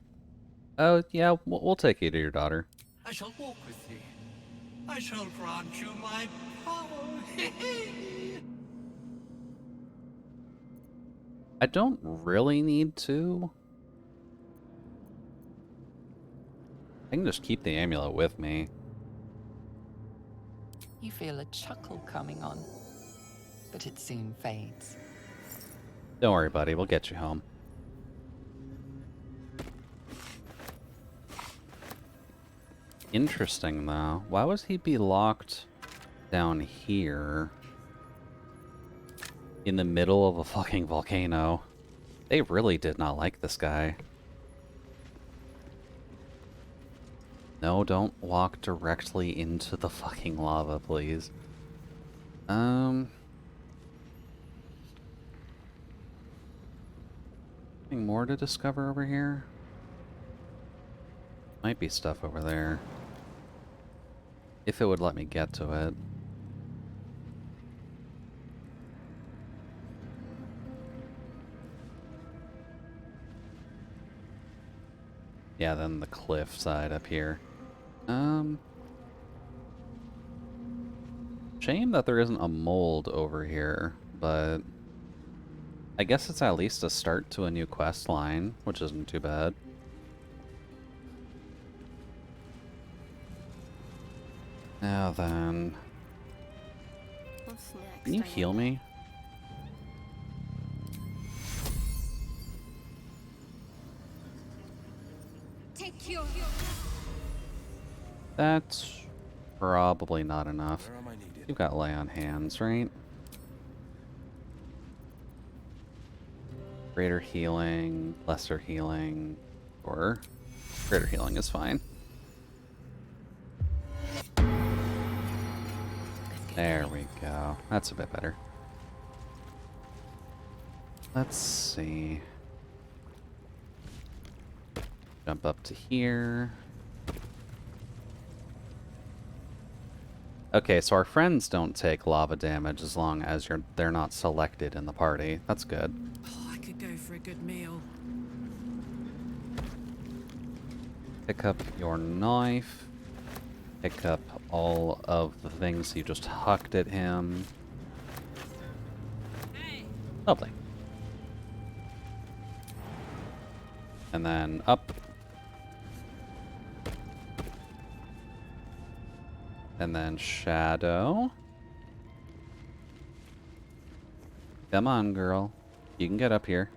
Oh, yeah, we'll take you to your daughter. I shall walk with thee. I shall grant you my power. I don't really need to. I can just keep the amulet with me. You feel a chuckle coming on, but it soon fades. Don't worry, buddy. We'll get you home. Interesting, though. Why would he be locked down here in the middle of a fucking volcano? They really did not like this guy. No, don't walk directly into the fucking lava, please. Anything more to discover over here? Might be stuff over there. If it would let me get to it. Yeah, then the cliff side up here. Shame that there isn't a mold over here, but I guess it's at least a start to a new quest line, which isn't too bad. Now then, What's next? can you I heal wonder? me? Take your. That's probably not enough. Where am I needed? You've got lay on hands, right? Greater healing, lesser healing, or greater healing is fine. There we go. That's a bit better. Let's see. Jump up to here. Okay, so our friends don't take lava damage as long as they're not selected in the party. That's good. Oh, I could go for a good meal. Pick up your knife. Pick up all of the things you just hucked at him. Lovely. And then up. And then shadow. Come on, girl. You can get up here.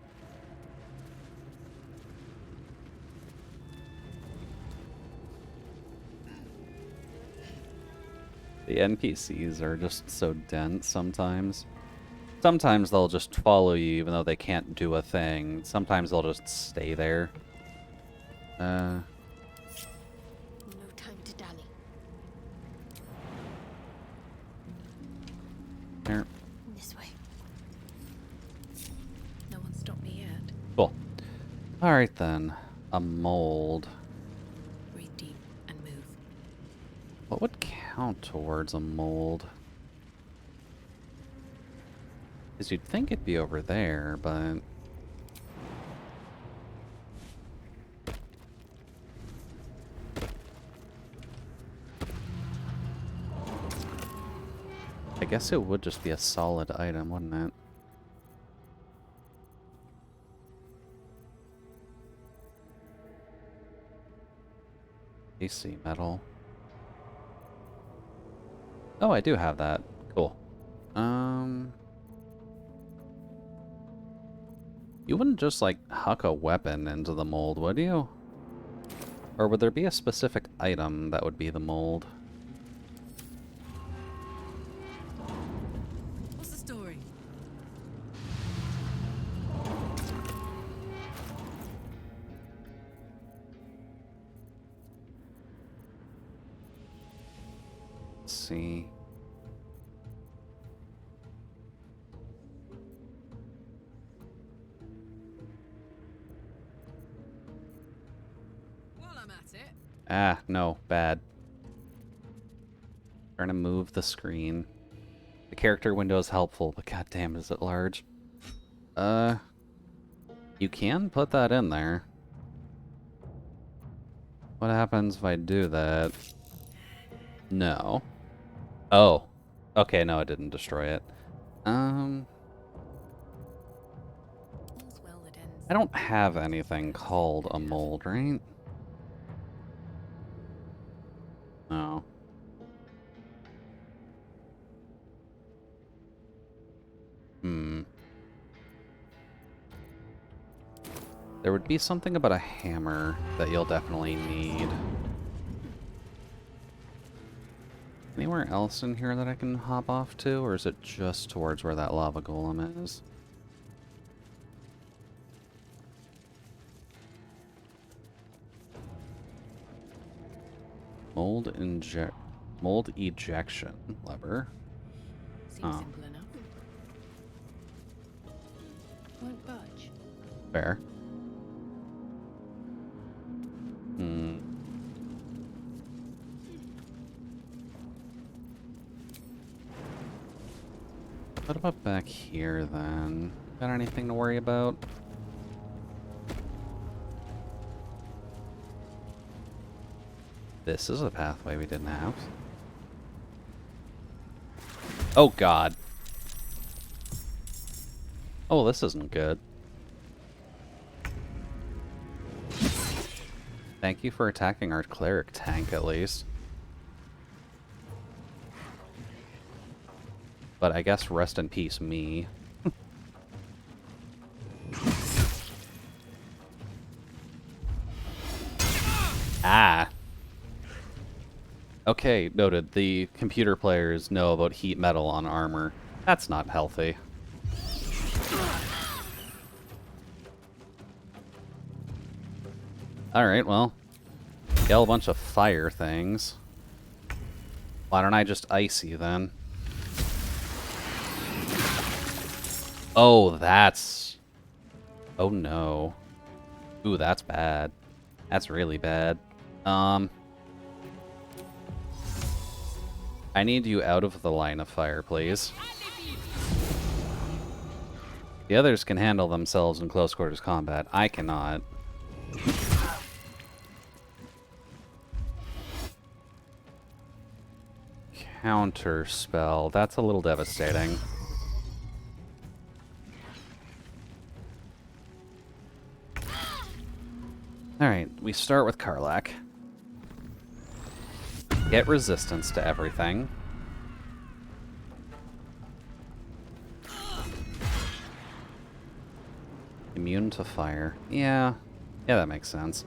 The NPCs are just so dense sometimes. Sometimes they'll just follow you even though they can't do a thing. Sometimes they'll just stay there. No time to dally. There. This way. No one stopped me yet. Cool. Alright then. A mold. Breathe deep and move. What would count towards a mold? Because you'd think it'd be over there, but... I guess it would just be a solid item, wouldn't it? AC metal. Oh, I do have that. Cool. You wouldn't just, like, huck a weapon into the mold, would you? Or would there be a specific item that would be the mold? What's the story? Let's see. While I'm at it. Ah, no, bad. Trying to move the screen. The character window is helpful, but goddamn, is it large? You can put that in there. What happens if I do that? No. Oh. Okay, no, it didn't destroy it. All's well that ends. I don't have anything called a mold, right? No. There would be something about a hammer that you'll definitely need. Anywhere else in here that I can hop off to, or is it just towards where that lava golem is? Mold ejection lever. Seems Oh. simple enough. Won't budge. Fair. What about back here then? Got anything to worry about? This is a pathway we didn't have. Oh god. Oh, this isn't good. Thank you for attacking our cleric tank, at least. But I guess rest in peace, me. Ah! Okay, noted. The computer players know about heat metal on armor. That's not healthy. Alright, well. Kill a bunch of fire things. Why don't I just icy then? Oh, that's... Oh no. Ooh, that's bad. That's really bad. I need you out of the line of fire, please. The others can handle themselves in close quarters combat. I cannot. Counter spell. That's a little devastating. Alright, we start with Karlach. Get resistance to everything. Immune to fire. Yeah, that makes sense.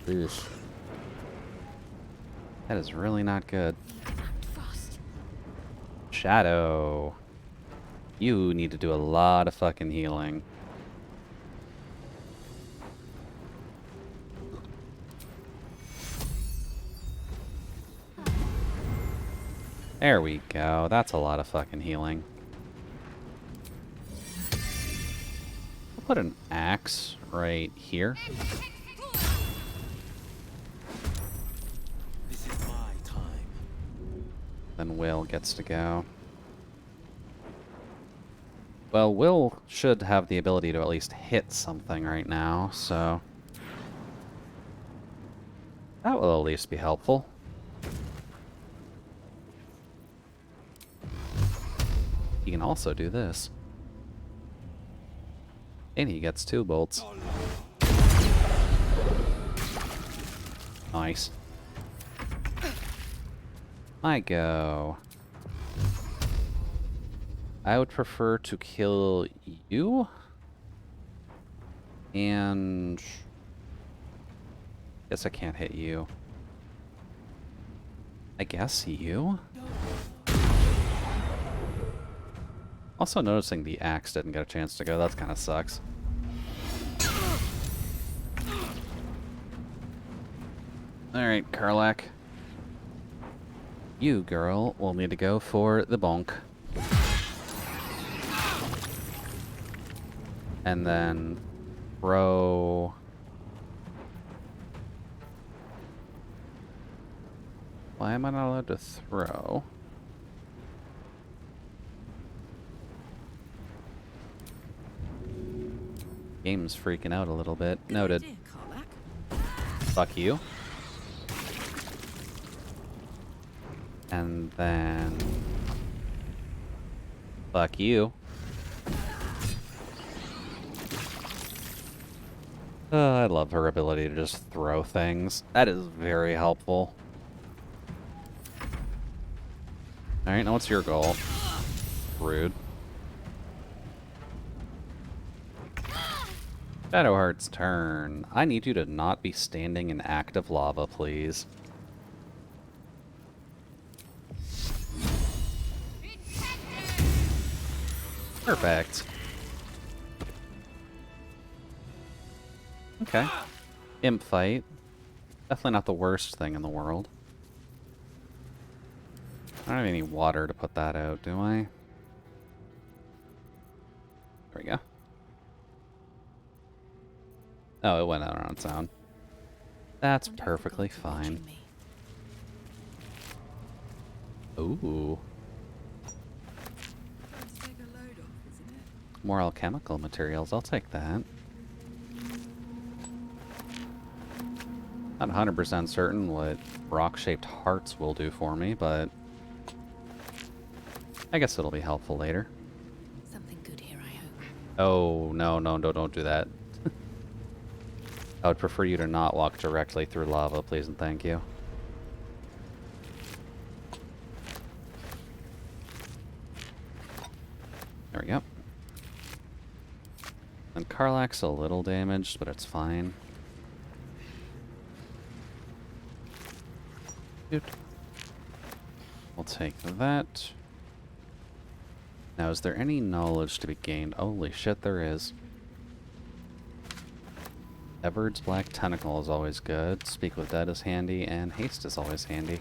Ugh. That is really not good. Shadow. You need to do a lot of fucking healing. There we go. That's a lot of fucking healing. I'll put an axe right here. This is my time. Then Will gets to go. Well, Will should have the ability to at least hit something right now, so... that will at least be helpful. He can also do this. And he gets 2 bolts. Nice. I go. I would prefer to kill you. And... guess I can't hit you. I guess you? Also noticing the axe didn't get a chance to go. That kind of sucks. Alright, Karlach. You, girl, will need to go for the bonk. And then throw... why am I not allowed to throw? Game's freaking out a little bit. Noted. Fuck you. And then... fuck you. I love her ability to just throw things. That is very helpful. Alright, now what's your goal? Rude. Shadowheart's turn. I need you to not be standing in active lava, please. Perfect. Okay. Imp fight. Definitely not the worst thing in the world. I don't have any water to put that out, do I? There we go. Oh, it went out on its own. That's perfectly fine. Ooh. More alchemical materials. I'll take that. Not 100% certain what rock-shaped hearts will do for me, but I guess it'll be helpful later. Something good here, I hope. Oh, no, don't do that. I would prefer you to not walk directly through lava, please and thank you. There we go. And Karlach's a little damaged, but it's fine. Good. We'll take that. Now, is there any knowledge to be gained? Holy shit, there is. Everard's Black Tentacle is always good. Speak with Dead is handy, and Haste is always handy.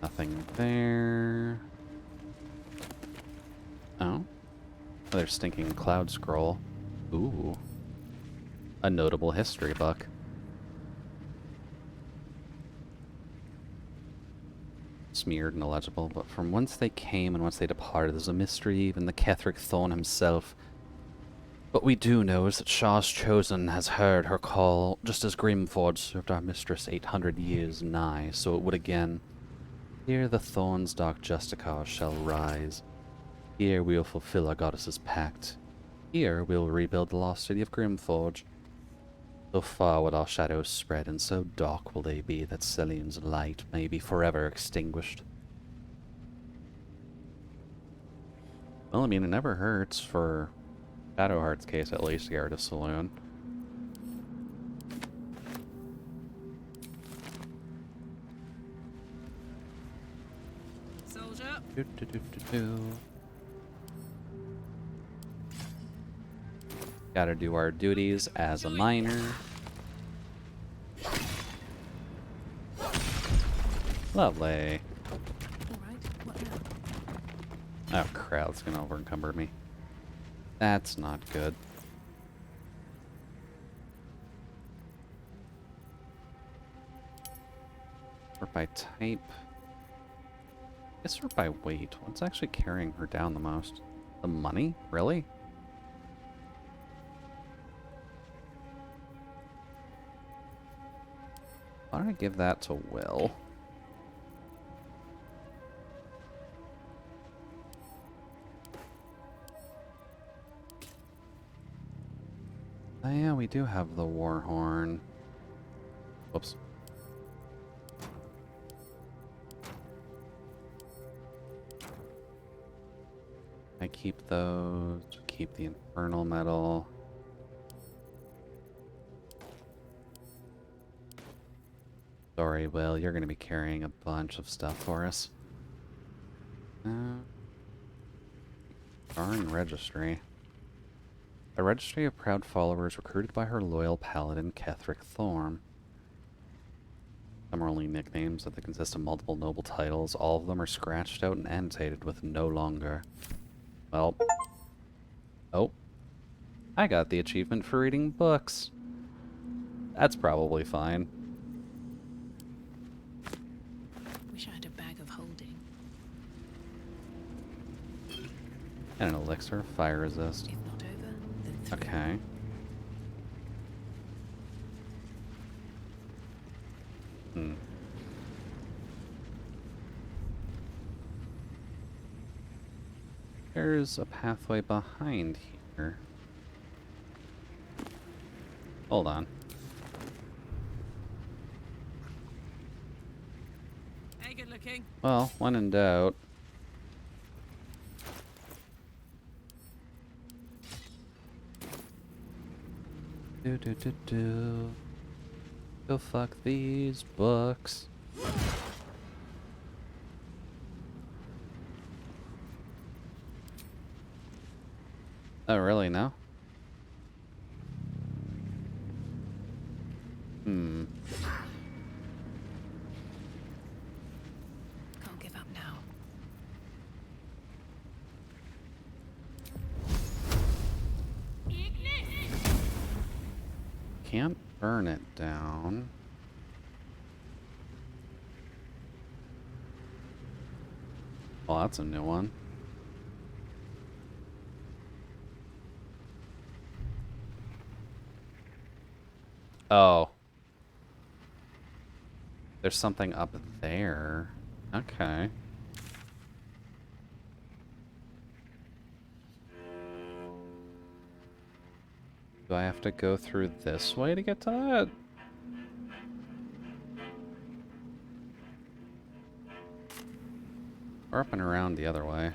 Nothing there. Oh. Another stinking cloud scroll. Ooh. A notable history book. Smeared and illegible, but from whence they came and whence they departed is a mystery, even the Ketheric Thorn himself. What we do know is that Shah's Chosen has heard her call, just as Grimford served our mistress 800 years nigh, so it would again. Here the Thorn's dark Justicar shall rise. Here we will fulfill our goddess's pact. Here we will rebuild the lost city of Grimforge. So far would our shadows spread, and so dark will they be that Celine's light may be forever extinguished. Well, I mean, it never hurts for Shadowheart's case, at least, to get rid of Saloon. Soldier. Gotta do our duties as a miner. Lovely. Alright, what now? Oh crap, it's gonna over-encumber me. That's not good. Sort by type. Guess sort by weight. What's actually carrying her down the most? The money? Really? Why don't I give that to Will? Oh yeah, we do have the war horn. Whoops. I keep those. Keep the infernal metal. Sorry, Will, you're going to be carrying a bunch of stuff for us. Darn registry. A registry of proud followers recruited by her loyal paladin, Ketheric Thorn. Some are only nicknames that consist of multiple noble titles. All of them are scratched out and annotated with no longer. Well. Oh. I got the achievement for reading books. That's probably fine. Wish I had a bag of holding. And an elixir, fire resist. If not over, then through. Okay. There's a pathway behind here. Hold on. Hey, good looking. Well, when in doubt. Go fuck these books. Oh, really? No? Can't give up now. Can't burn it down. Oh, that's a new one. Oh. There's something up there. Okay. Do I have to go through this way to get to that? Or up and around the other way?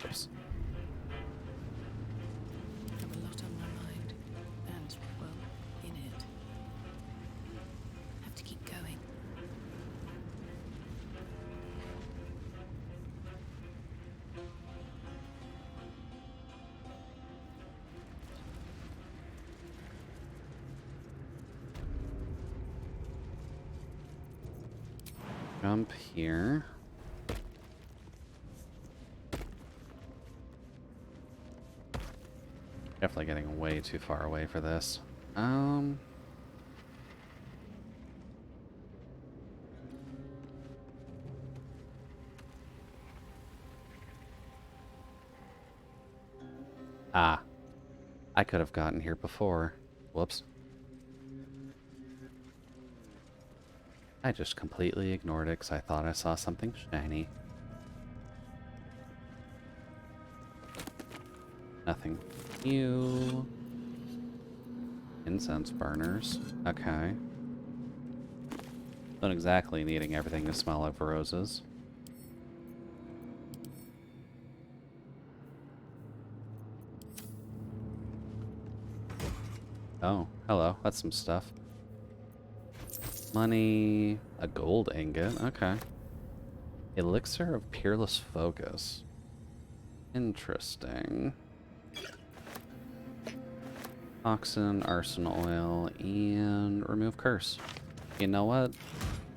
Oops. I have a lot on my mind. And, well, in it. Have to keep going. Jump here. Definitely getting way too far away for this. Ah. I could have gotten here before. Whoops. I just completely ignored it because I thought I saw something shiny. Nothing new. Incense burners. Okay. Not exactly needing everything to smell like roses. Oh, hello. That's some stuff. Money. A gold ingot. Okay. Elixir of Peerless Focus. Interesting. Toxin, arsenal oil, and remove curse. You know what?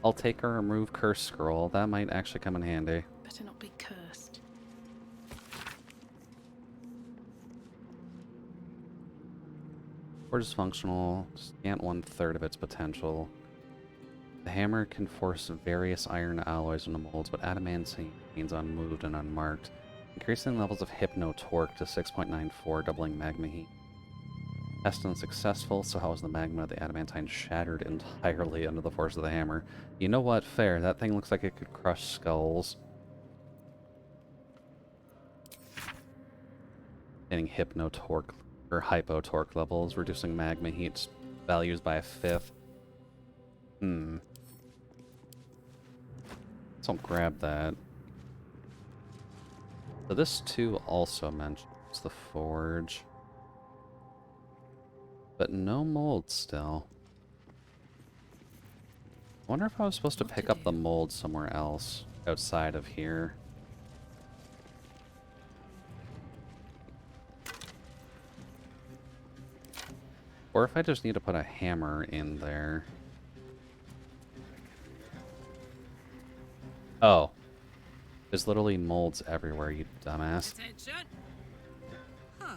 I'll take a remove curse scroll. That might actually come in handy. Better not be cursed. Or dysfunctional. Scant 1/3 of its potential. The hammer can force various iron alloys into molds, but adamantine remains unmoved and unmarked. Increasing levels of hypno torque to 6.94, doubling magma heat. Test unsuccessful, so how was the magma of the adamantine shattered entirely under the force of the hammer? You know what? Fair. That thing looks like it could crush skulls. Getting hypno torque or hypo torque levels, reducing magma heat values by 1/5. So I'll grab that. So this too also mentions the forge. But no mold still. I wonder if I was supposed to pick up the mold somewhere else outside of here. Or if I just need to put a hammer in there. Oh. There's literally molds everywhere, you dumbass. Attention! Huh.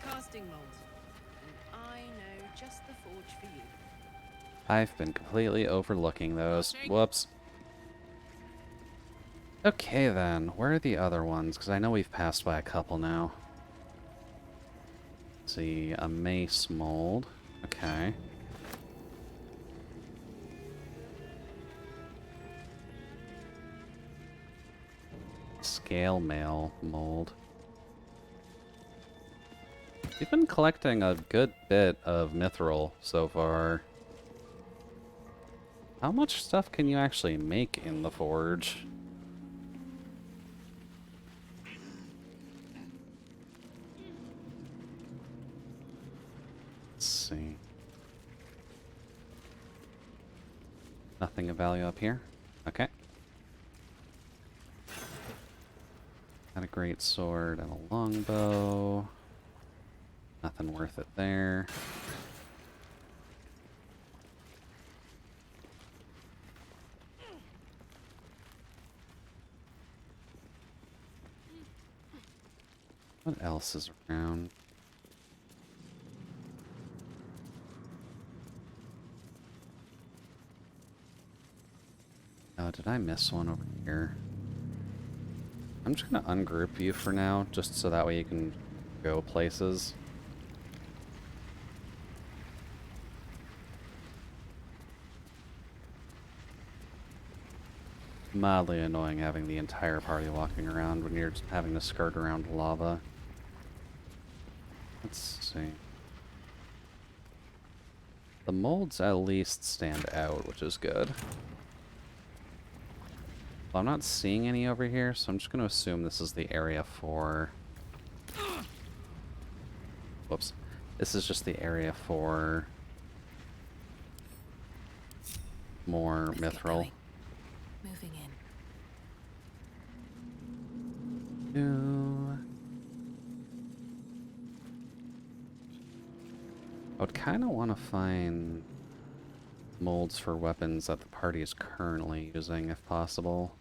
Casting molds. And I know just the forge for you. I've been completely overlooking those. Whoops. Okay then, where are the other ones? Because I know we've passed by a couple now. Let's see, a mace mold. Okay. Scale mail mold. We've been collecting a good bit of mithril so far. How much stuff can you actually make in the forge? Let's see. Nothing of value up here? Okay. Got a great sword and a longbow. Nothing worth it there. What else is around? Oh, did I miss one over here? I'm just gonna ungroup you for now, just so that way you can go places. Mildly annoying having the entire party walking around when you're just having to skirt around lava. Let's see. The molds at least stand out, which is good. Well, I'm not seeing any over here, so I'm just going to assume this is the area for... Whoops. This is just the area for... more Let's get mithril. going. Moving in. I would kind of want to find molds for weapons that the party is currently using, if possible.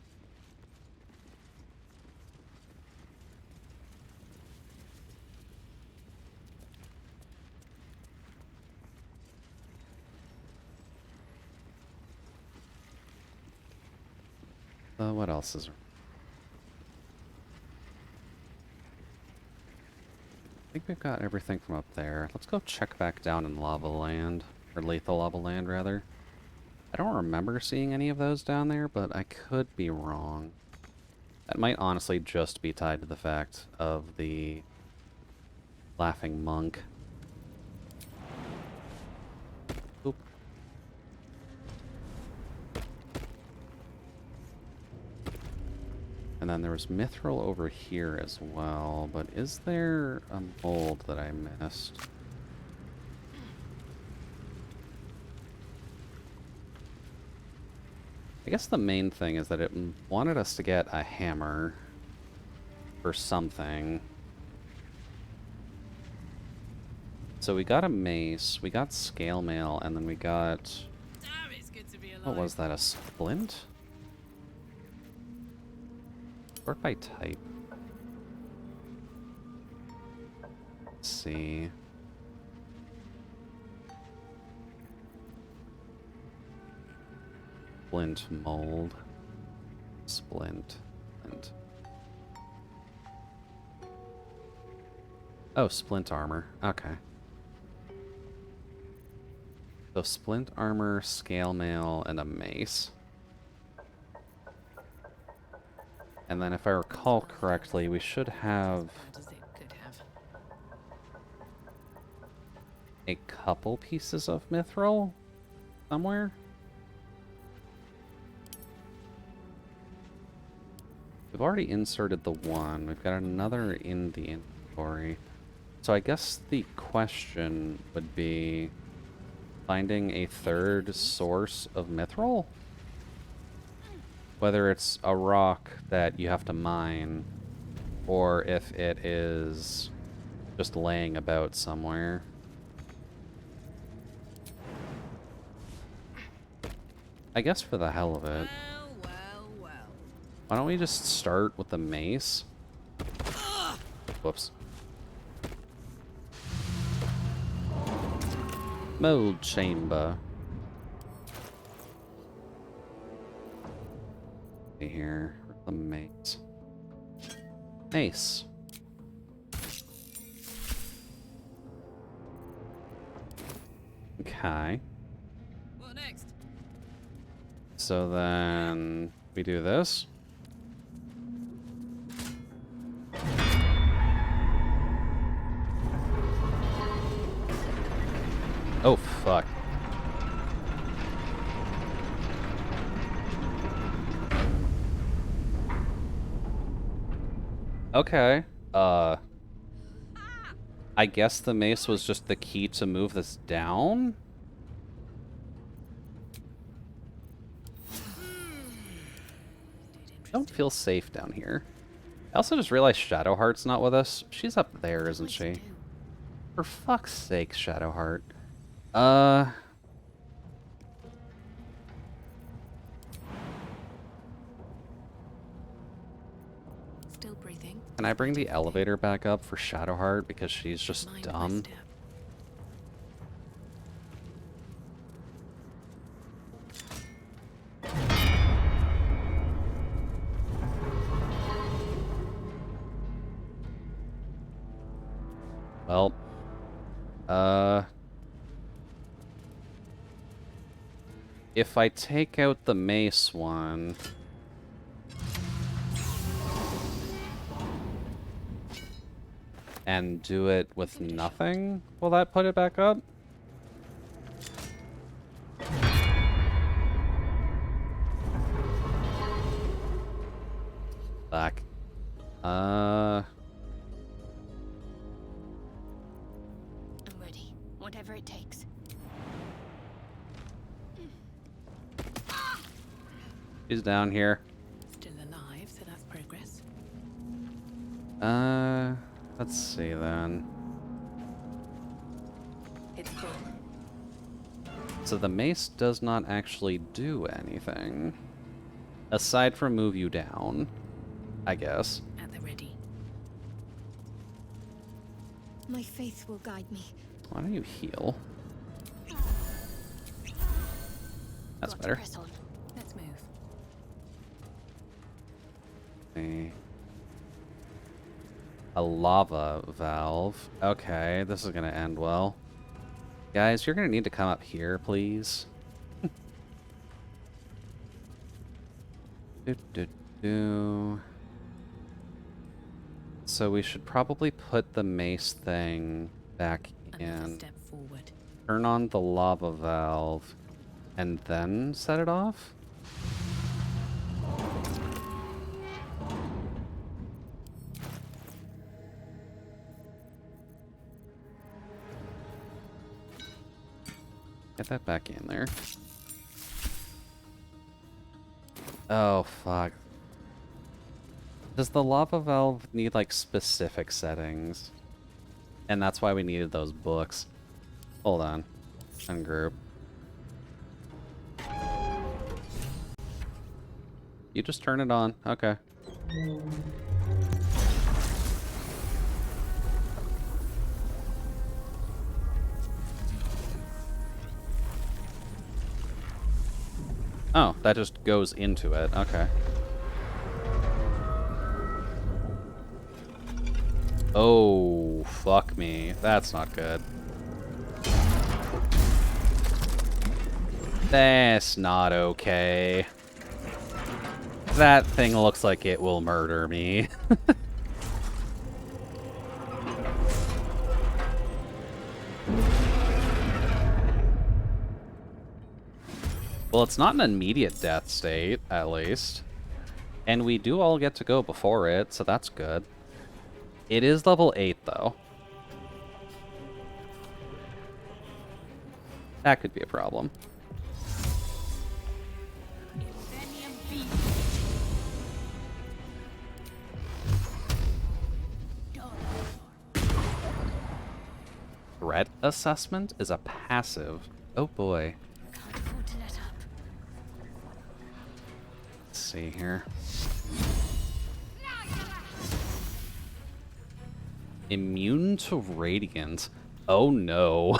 What else is... I think we've got everything from up there. Let's go check back down in Lava Land. Or Lethal Lava Land, rather. I don't remember seeing any of those down there, but I could be wrong. That might honestly just be tied to the fact of the Laughing Monk. Oop. And then there was mithril over here as well, but is there a mold that I missed? I guess the main thing is that it wanted us to get a hammer for something. So we got a mace, we got scale mail, and then we got... Damn, it's good to be alive. What was that, a splint? Sort by type. Let's see. Splint mold. Splint. And oh, splint armor. Okay. So splint armor, scale mail, and a mace. And then if I recall correctly, we should have Bad as it could have. a couple pieces of mithril somewhere. We've already inserted the one. We've got another in the inventory. So I guess the question would be finding a third source of mithril? Whether it's a rock that you have to mine, or if it is just laying about somewhere. I guess for the hell of it. Well. Why don't we just start with the mace? Whoops. Mold chamber. Here, the mace. Mace. Okay. What next? So then we do this. Oh, fuck. Okay. I guess the mace was just the key to move this down? Don't feel safe down here. I also just realized Shadowheart's not with us. She's up there, isn't What'd you she? do? For fuck's sake, Shadowheart. Still breathing. Can I bring the elevator back up for Shadowheart because she's just Mind my dumb? step. If I take out the mace one... and do it with nothing, will that put it back up? Fuck. I'm ready. Whatever it takes. She's down here. Still alive, so that's progress. Let's see then. It's full. So the mace does not actually do anything. Aside from move you down, I guess. At the ready. My faith will guide me. Why don't you heal? That's Got to better. press on. Let's move. A lava valve. Okay, this is gonna end well. Guys, you're gonna need to come up here, please. Do. So we should probably put the mace thing back Another in. step forward. Turn on the lava valve, and then set it off? Get that back in there. Oh, fuck. Does the lava valve need, like, specific settings? And that's why we needed those books. Hold on. Ungroup. You just turn it on. Okay. Oh, that just goes into it. Okay. Oh, fuck me. That's not good. That's not okay. That thing looks like it will murder me. Well, it's not an immediate death state, at least. And we do all get to go before it, so that's good. It is level 8, though. That could be a problem. Threat assessment is a passive. Oh boy. Can't afford to let up. Let's see here. Immune to radiant. Oh no.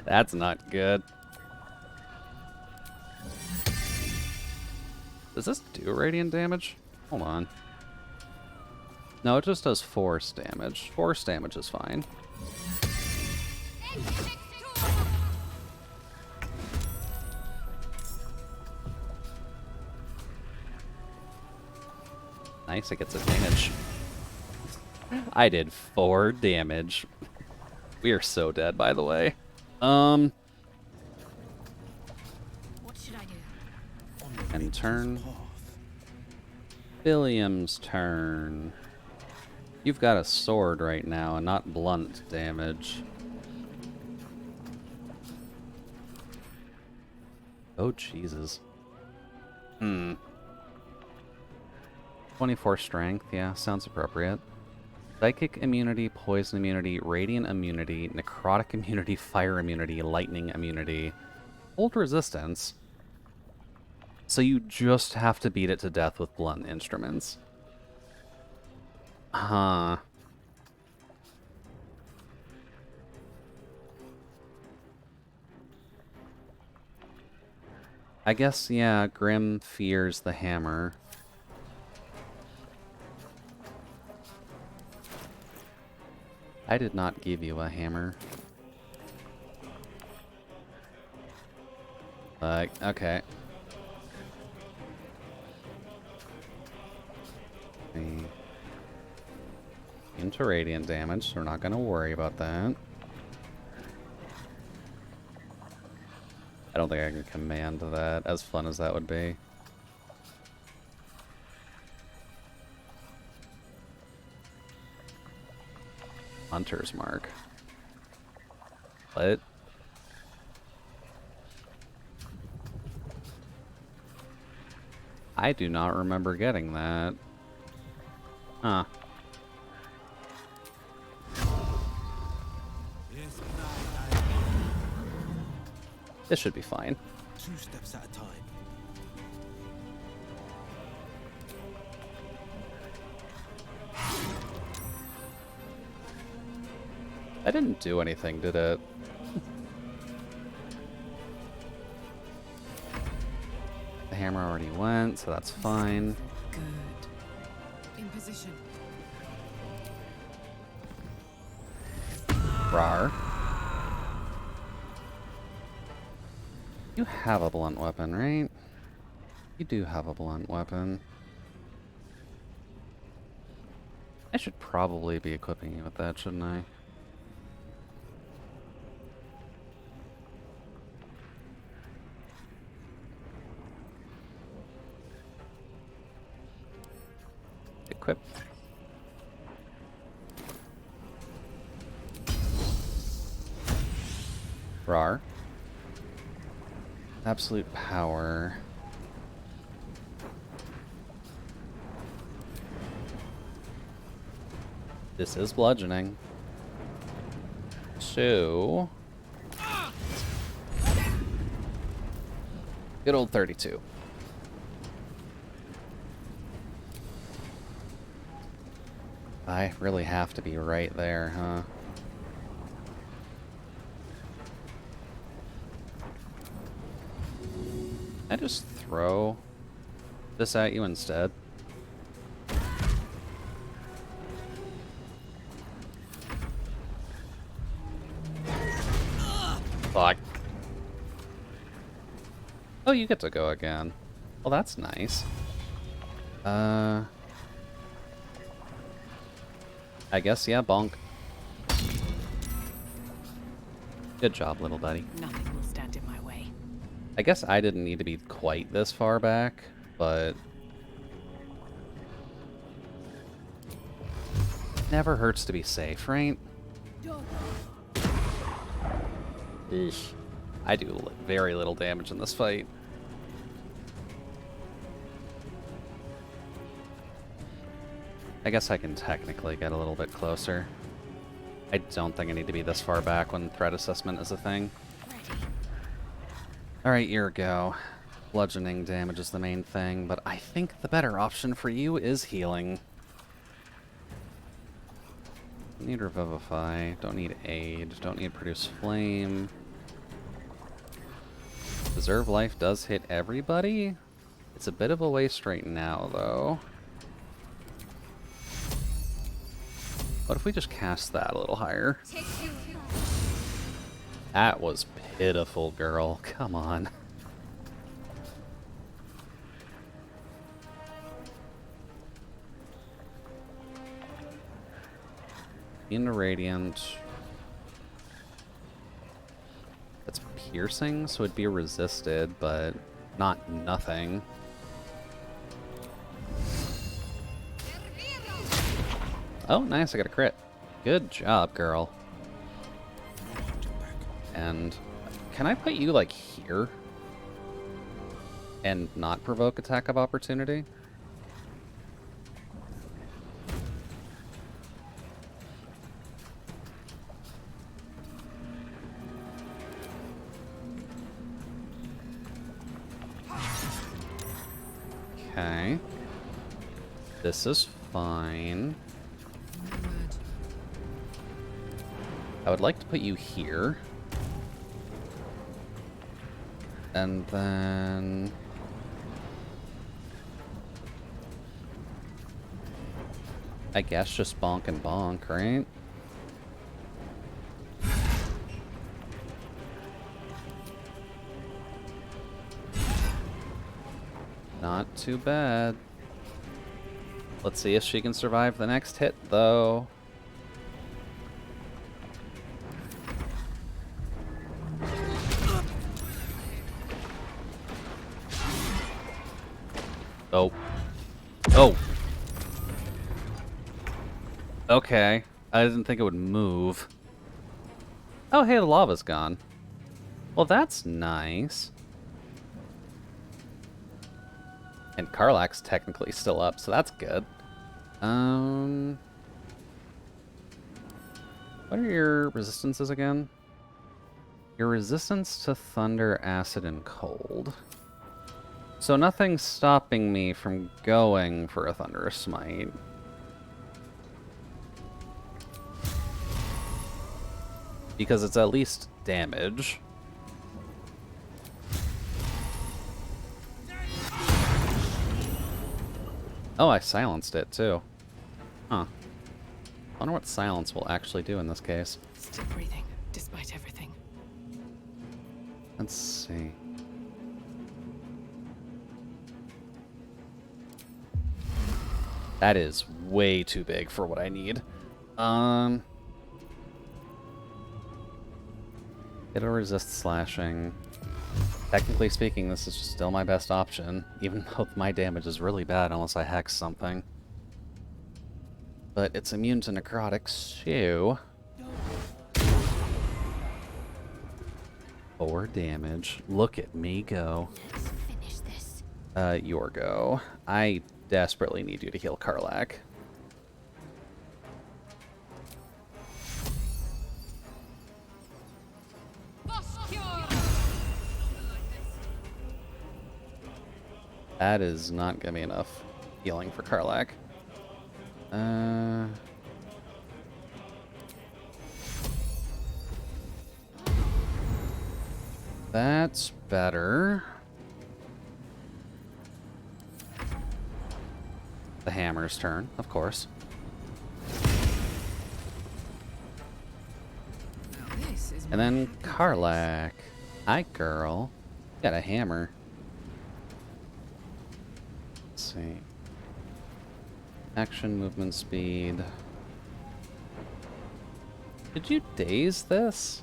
That's not good. Does this do radiant damage? Hold on. No, it just does force damage. Force damage is fine. Nice, it gets advantage. I did 4 damage. We are so dead, by the way. What should I do? And turn. William's turn. You've got a sword right now and not blunt damage. Oh, Jesus. 24 strength, yeah, sounds appropriate. Psychic immunity, poison immunity, radiant immunity, necrotic immunity, fire immunity, lightning immunity. Hold resistance. So you just have to beat it to death with blunt instruments. Huh. I guess, yeah, Grim fears the hammer. I did not give you a hammer. Okay. Into radiant damage, so we're not going to worry about that. I don't think I can command that, as fun as that would be. Hunter's Mark. What? I do not remember getting that. Huh. This should be fine. 2 steps at a time. I didn't do anything, did it? The hammer already went, so that's fine. Good. In position. Rar. You have a blunt weapon, right? You do have a blunt weapon. I should probably be equipping you with that, shouldn't I? Equip. Rar. Absolute power. This is bludgeoning. So... good old 32. I really have to be right there, huh? I just throw this at you instead. Fuck. Oh, you get to go again. Well, that's nice. I guess, yeah, bonk. Good job, little buddy. Nothing will stand in my way. I guess I didn't need to be quite this far back, but... never hurts to be safe, right? Eesh. I do very little damage in this fight. I guess I can technically get a little bit closer. I don't think I need to be this far back when threat assessment is a thing. Alright, here go. Bludgeoning damage is the main thing, but I think the better option for you is healing. Don't need Revivify, don't need Aid, don't need Produce Flame. Preserve Life does hit everybody. It's a bit of a waste right now, though. What if we just cast that a little higher? That was pitiful, girl. Come on. Into Radiant. That's piercing, so it'd be resisted, but not nothing. Oh, nice, I got a crit. Good job, girl. And can I put you, like, here? And not provoke attack of opportunity? Okay. This is fine. I would like to put you here. And then... I guess just bonk and bonk, right? Not too bad. Let's see if she can survive the next hit, though. Oh. Oh! Okay. I didn't think it would move. Oh, hey, the lava's gone. Well, that's nice. And Karlak's technically still up, so that's good. What are your resistances again? Your resistance to thunder, acid, and cold. So nothing's stopping me from going for a Thunderous Smite. Because it's at least damage. Oh, I silenced it too. Huh. I wonder what silence will actually do in this case. Still breathing, despite everything. Let's see. That is way too big for what I need. It'll resist slashing. Technically speaking, this is still my best option, even though my damage is really bad unless I hex something. But it's immune to necrotics, too. 4 damage. Look at me go. Let's finish this. Your go. I desperately need you to heal Karlak. That is not gonna be enough healing for Karlak. That's better. The hammer's turn, of course. And then Karlak. Hi, girl. Got a hammer. Let's see. Action, movement speed. Did you daze this?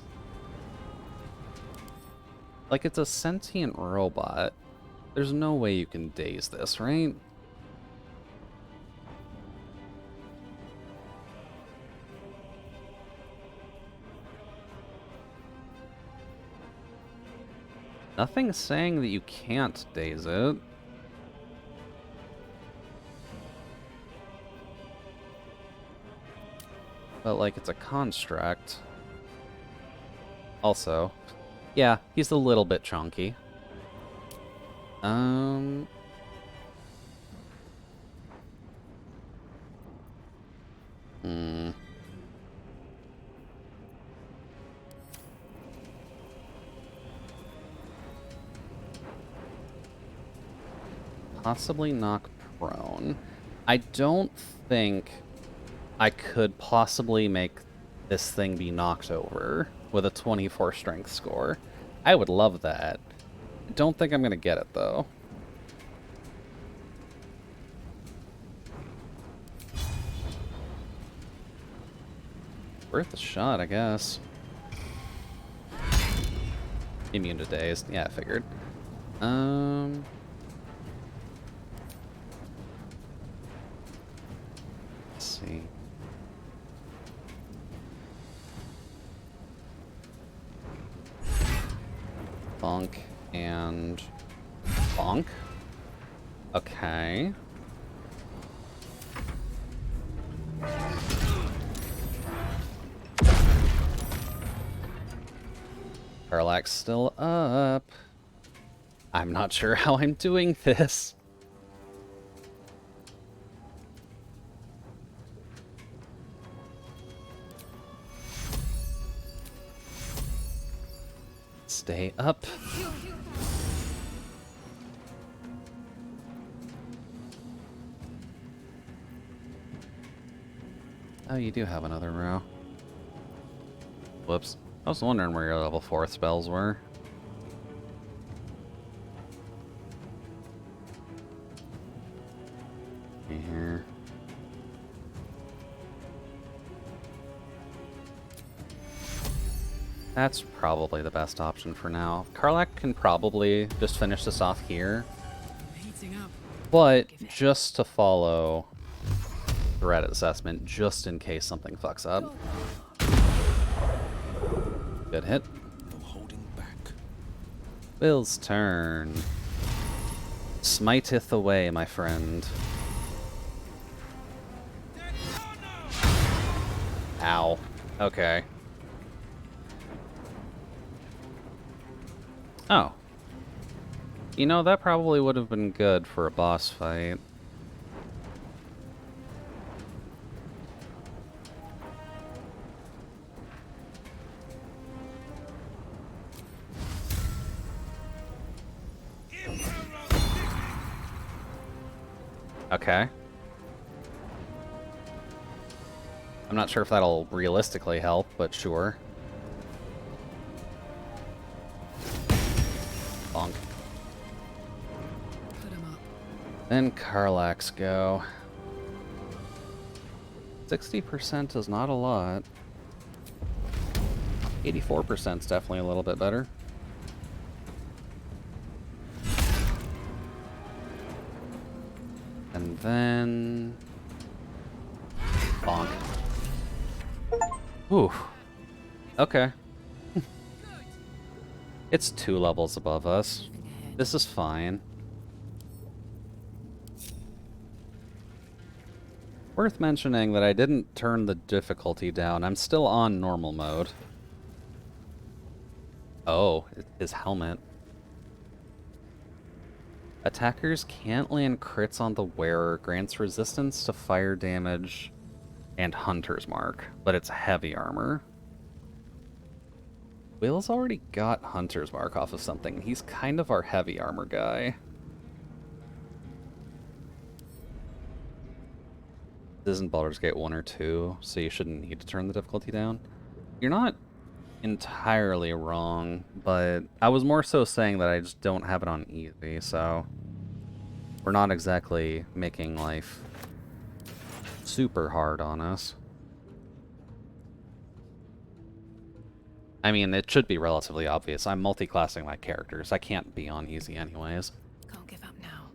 Like, it's a sentient robot. There's no way you can daze this, right? Nothing's saying that you can't daze it. But, like, it's a construct. Also, yeah, he's a little bit chunky. Possibly knock prone. I don't think I could possibly make this thing be knocked over with a 24 strength score. I would love that. I don't think I'm gonna get it, though. Worth a shot, I guess. Immune to dazed. Yeah, I figured. Let's see. Bonk and bonk. Okay. Karlak's still up. I'm not sure how I'm doing this. Stay up. Oh, you do have another row. Whoops. I was wondering where your level 4 spells were. me here. That's probably the best option for now. Karlak can probably just finish this off here. I'm heating up. But just to follow threat assessment, just in case something fucks up. Good hit. No holding back. Will's turn. Smiteth away, my friend. Ow. Okay. Oh. You know, that probably would have been good for a boss fight. Okay. I'm not sure if that'll realistically help, but sure. Bonk. Put him up. Then Karlak's go. 60% is not a lot. 84% is definitely a little bit better. And then... bonk. Ooh. Okay. It's 2 levels above us. This is fine. Worth mentioning that I didn't turn the difficulty down. I'm still on normal mode. Oh, his helmet. Attackers can't land crits on the wearer. Grants resistance to fire damage and Hunter's Mark, but it's heavy armor. Will's already got Hunter's Mark off of something. He's kind of our heavy armor guy. This isn't Baldur's Gate 1 or 2, so you shouldn't need to turn the difficulty down. You're not entirely wrong, but I was more so saying that I just don't have it on easy, so we're not exactly making life super hard on us. I mean, it should be relatively obvious. I'm multi-classing my characters. I can't be on easy anyways. Can't give up now.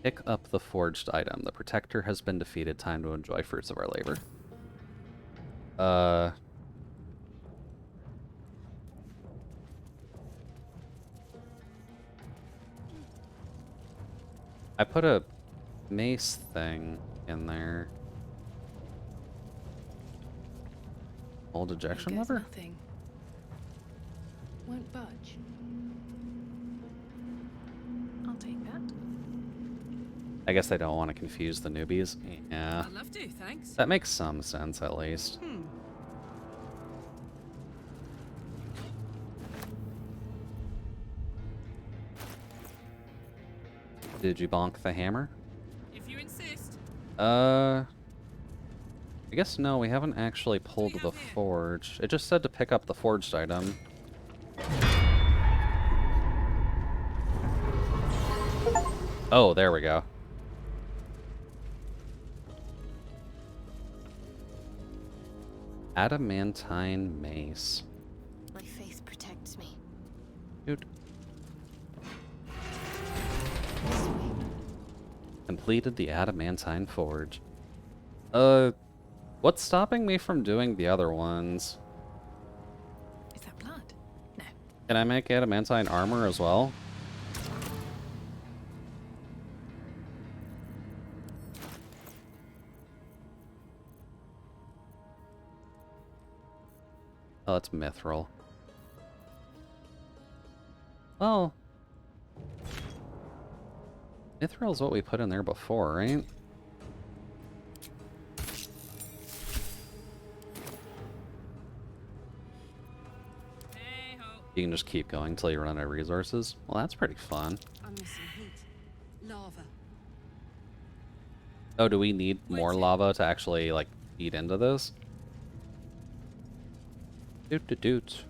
Pick up the forged item. The protector has been defeated. Time to enjoy fruits of our labor. I put a mace thing in there. Old ejection There goes lever? nothing. Won't budge. I'll take that. I guess they don't want to confuse the newbies. Yeah. I'd love to, thanks. That makes some sense, at least. Did you bonk the hammer? If you insist. I guess no, we haven't actually pulled the forge. It just said to pick up the forged item. Oh, there we go. Adamantine mace. My faith protects me. Dude. Completed the adamantine forge. What's stopping me from doing the other ones? Is that blood? No. Can I make adamantine armor as well? Oh, that's mithril. Well, mithril is what we put in there before, right? You can just keep going until you run out of resources. Well, that's pretty fun. I'm missing heat. Lava. Oh, do we need more lava to actually, like, feed into this? Doot doot doot.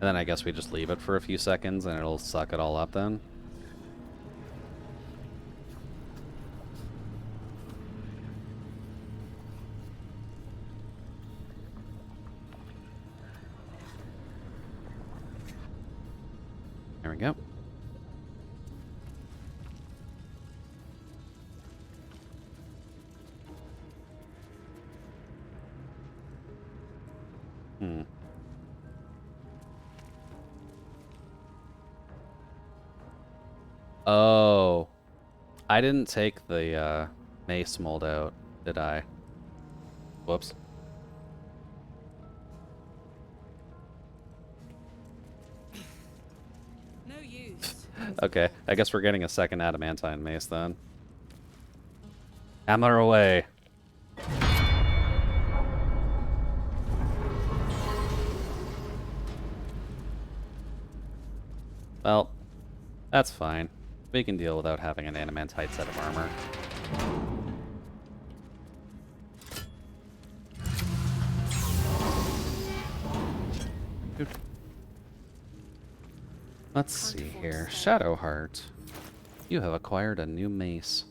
And then I guess we just leave it for a few seconds and it'll suck it all up then. There we go. Oh, I didn't take the mace mold out, did I? Whoops. No use. Okay, I guess we're getting a second adamantine mace then. Hammer away. Well, that's fine. We can deal without having an adamantite set of armor. Dude. Let's see here. Shadowheart. You have acquired a new mace.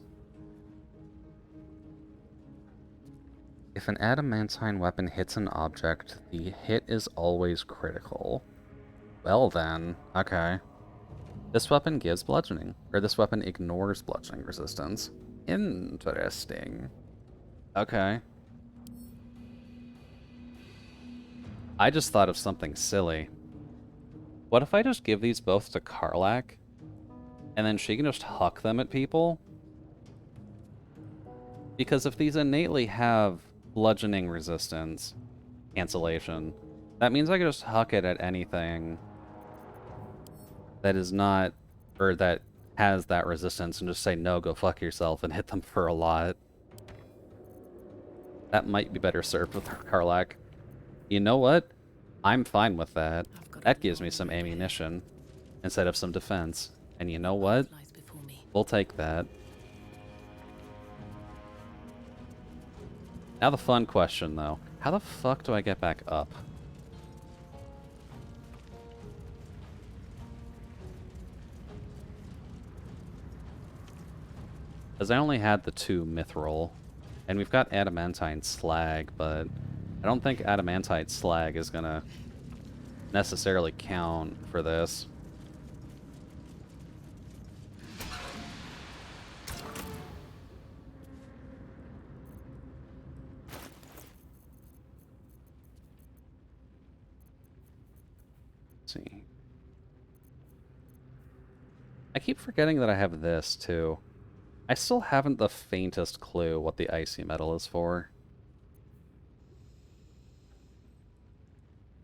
If an adamantine weapon hits an object, the hit is always critical. Well then, okay. This weapon gives bludgeoning, or this weapon ignores bludgeoning resistance. Interesting. Okay. I just thought of something silly. What if I just give these both to Karlach, and then she can just huck them at people? Because if these innately have bludgeoning resistance, cancellation, that means I can just huck it at anything that is not, or that has that resistance, and just say, no, go fuck yourself, and hit them for a lot. That might be better served with Karlach. You know what? I'm fine with that. That gives me some ammunition instead of some defense. And you know what? Lies before me. We'll take that. Now the fun question, though. How the fuck do I get back up? Because I only had the 2 mithril. And we've got adamantine slag, but I don't think adamantite slag is gonna necessarily count for this. Let's see. I keep forgetting that I have this, too. I still haven't the faintest clue what the icy metal is for.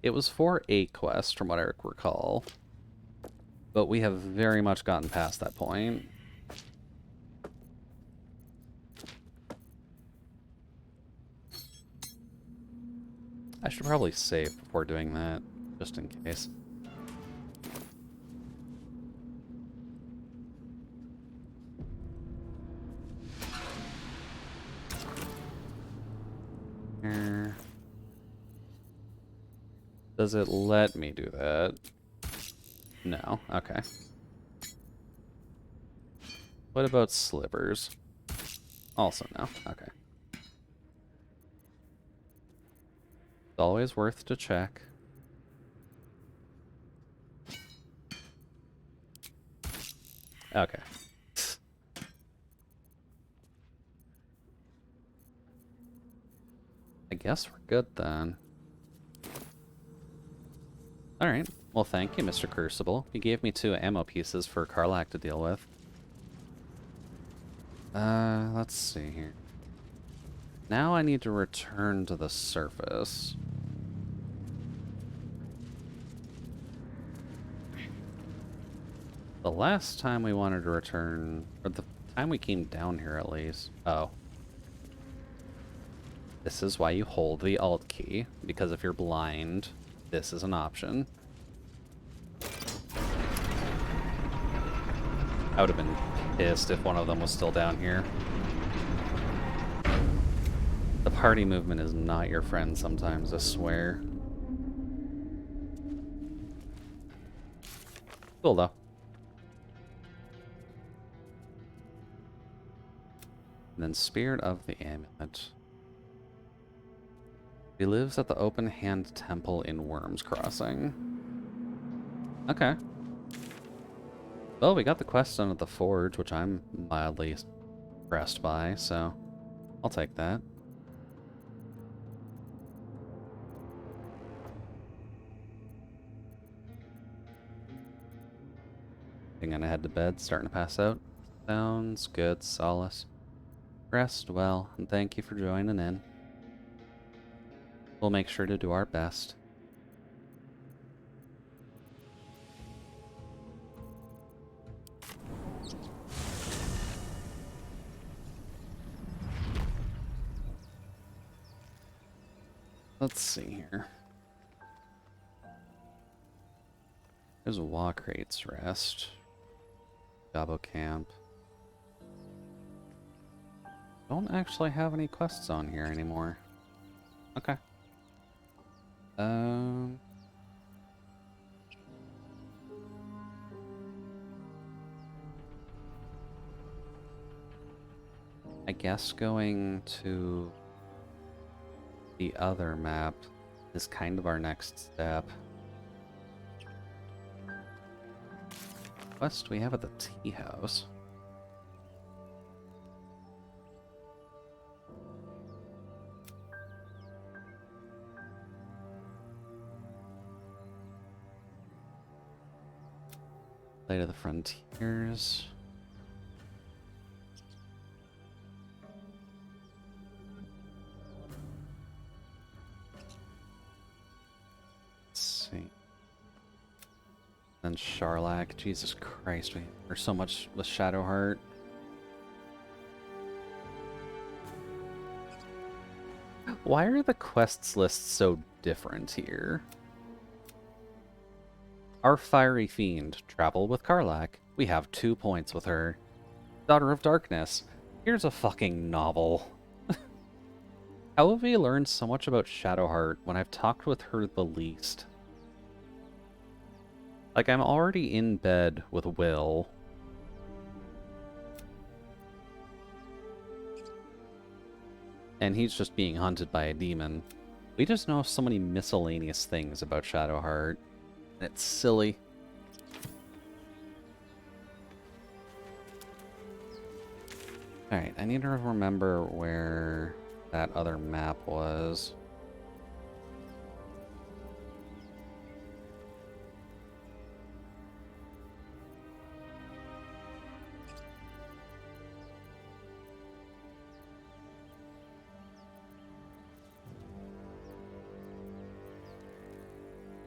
It was for a quest, from what I recall. But we have very much gotten past that point. I should probably save before doing that, just in case. Here. Does it let me do that? No. Okay. What about slippers? Also no. Okay. It's always worth to check. Okay. I guess we're good then. Alright. Well, thank you, Mr. Crucible. You gave me 2 ammo pieces for Karlach to deal with. Let's see here. Now I need to return to the surface. The last time we wanted to return, or the time we came down here at least. Oh. This is why you hold the Alt key, because if you're blind, this is an option. I would have been pissed if one of them was still down here. The party movement is not your friend sometimes, I swear. Cool, though. And then Spirit of the Amulet. He lives at the Open Hand Temple in Worms Crossing. Okay. Well, we got the quest done at the Forge, which I'm mildly impressed by, so I'll take that. I'm gonna head to bed, starting to pass out. Sounds good, Solace. Rest well, and thank you for joining in. We'll make sure to do our best. Let's see here. There's a walk rates rest. Gabo camp. Don't actually have any quests on here anymore. Okay. I guess going to the other map is kind of our next step. Quest we have at the tea house. Light of the Frontiers. Let's see. Then Charlac. Jesus Christ, there's so much with Shadowheart. Why are the quests lists so different here? Our Fiery Fiend. Travel with Karlach. We have 2 points with her. Daughter of Darkness. Here's a fucking novel. How have we learned so much about Shadowheart when I've talked with her the least? Like, I'm already in bed with Will. And he's just being hunted by a demon. We just know so many miscellaneous things about Shadowheart. It's silly. Alright, I need to remember where that other map was.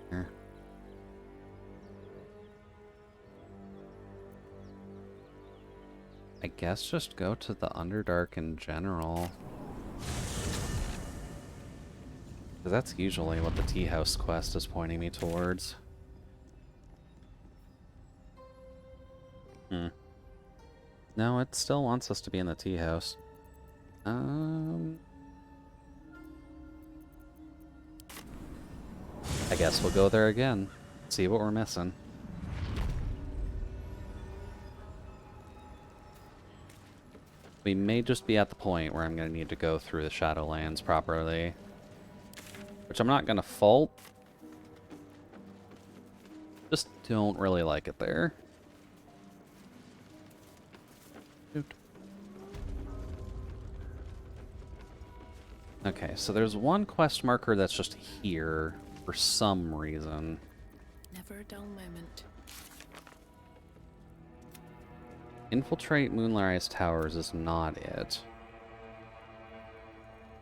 Here. I guess just go to the Underdark in general. Because that's usually what the tea house quest is pointing me towards. No, it still wants us to be in the tea house. I guess we'll go there again. See what we're missing. We may just be at the point where I'm going to need to go through the Shadowlands properly. Which I'm not going to fault. Just don't really like it there. Okay, so there's one quest marker that's just here for some reason. Never a dull moment. Infiltrate Moonrise Towers is not it.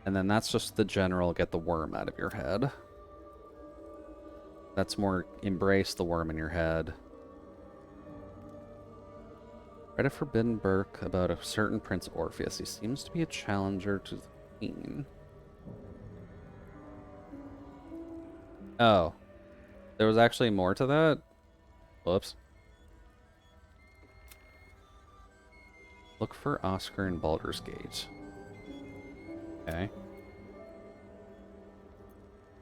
And then that's just the general get the worm out of your head. That's more embrace the worm in your head. Read a forbidden book about a certain Prince Orpheus. He seems to be a challenger to the queen. Oh. There was actually more to that? Whoops. Look for Oscar in Baldur's Gate. Okay.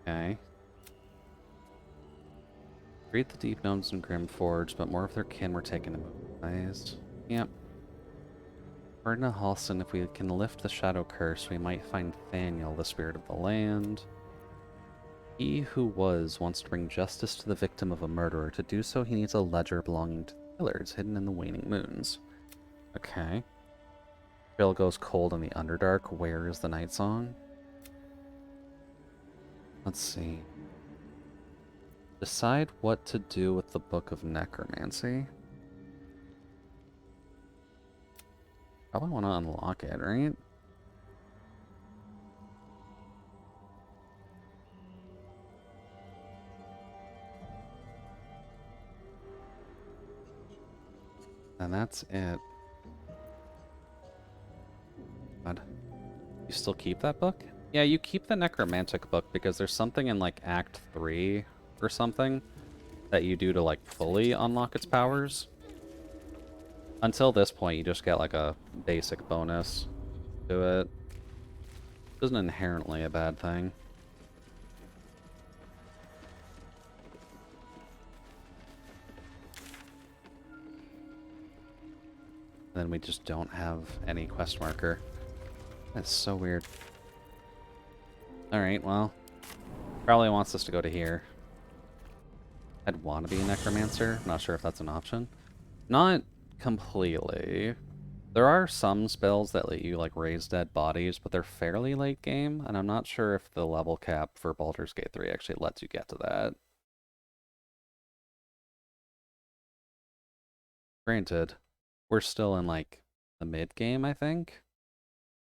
Okay. Greet the deep gnomes in Grimforge, but more of their kin were taken to moonrise. Yep. According to Halson, if we can lift the shadow curse, we might find Thaniel, the spirit of the land. He who wants to bring justice to the victim of a murderer. To do so, he needs a ledger belonging to the killers, hidden in the waning moons. Okay. Trail goes cold in the Underdark. Where is the night song? Let's see. Decide what to do with the Book of Necromancy. Probably want to unlock it, right? And that's it. God. You still keep that book? Yeah, you keep the Necromantic book because there's something in like Act 3 or something that you do to like fully unlock its powers. Until this point, you just get like a basic bonus to it. Isn't inherently a bad thing. Then we just don't have any quest marker. That's so weird. Alright, well. Probably wants us to go to here. I'd want to be a necromancer. Not sure if that's an option. Not completely. There are some spells that let you like raise dead bodies, but they're fairly late game, and I'm not sure if the level cap for Baldur's Gate 3 actually lets you get to that. Granted, we're still in like the mid game, I think.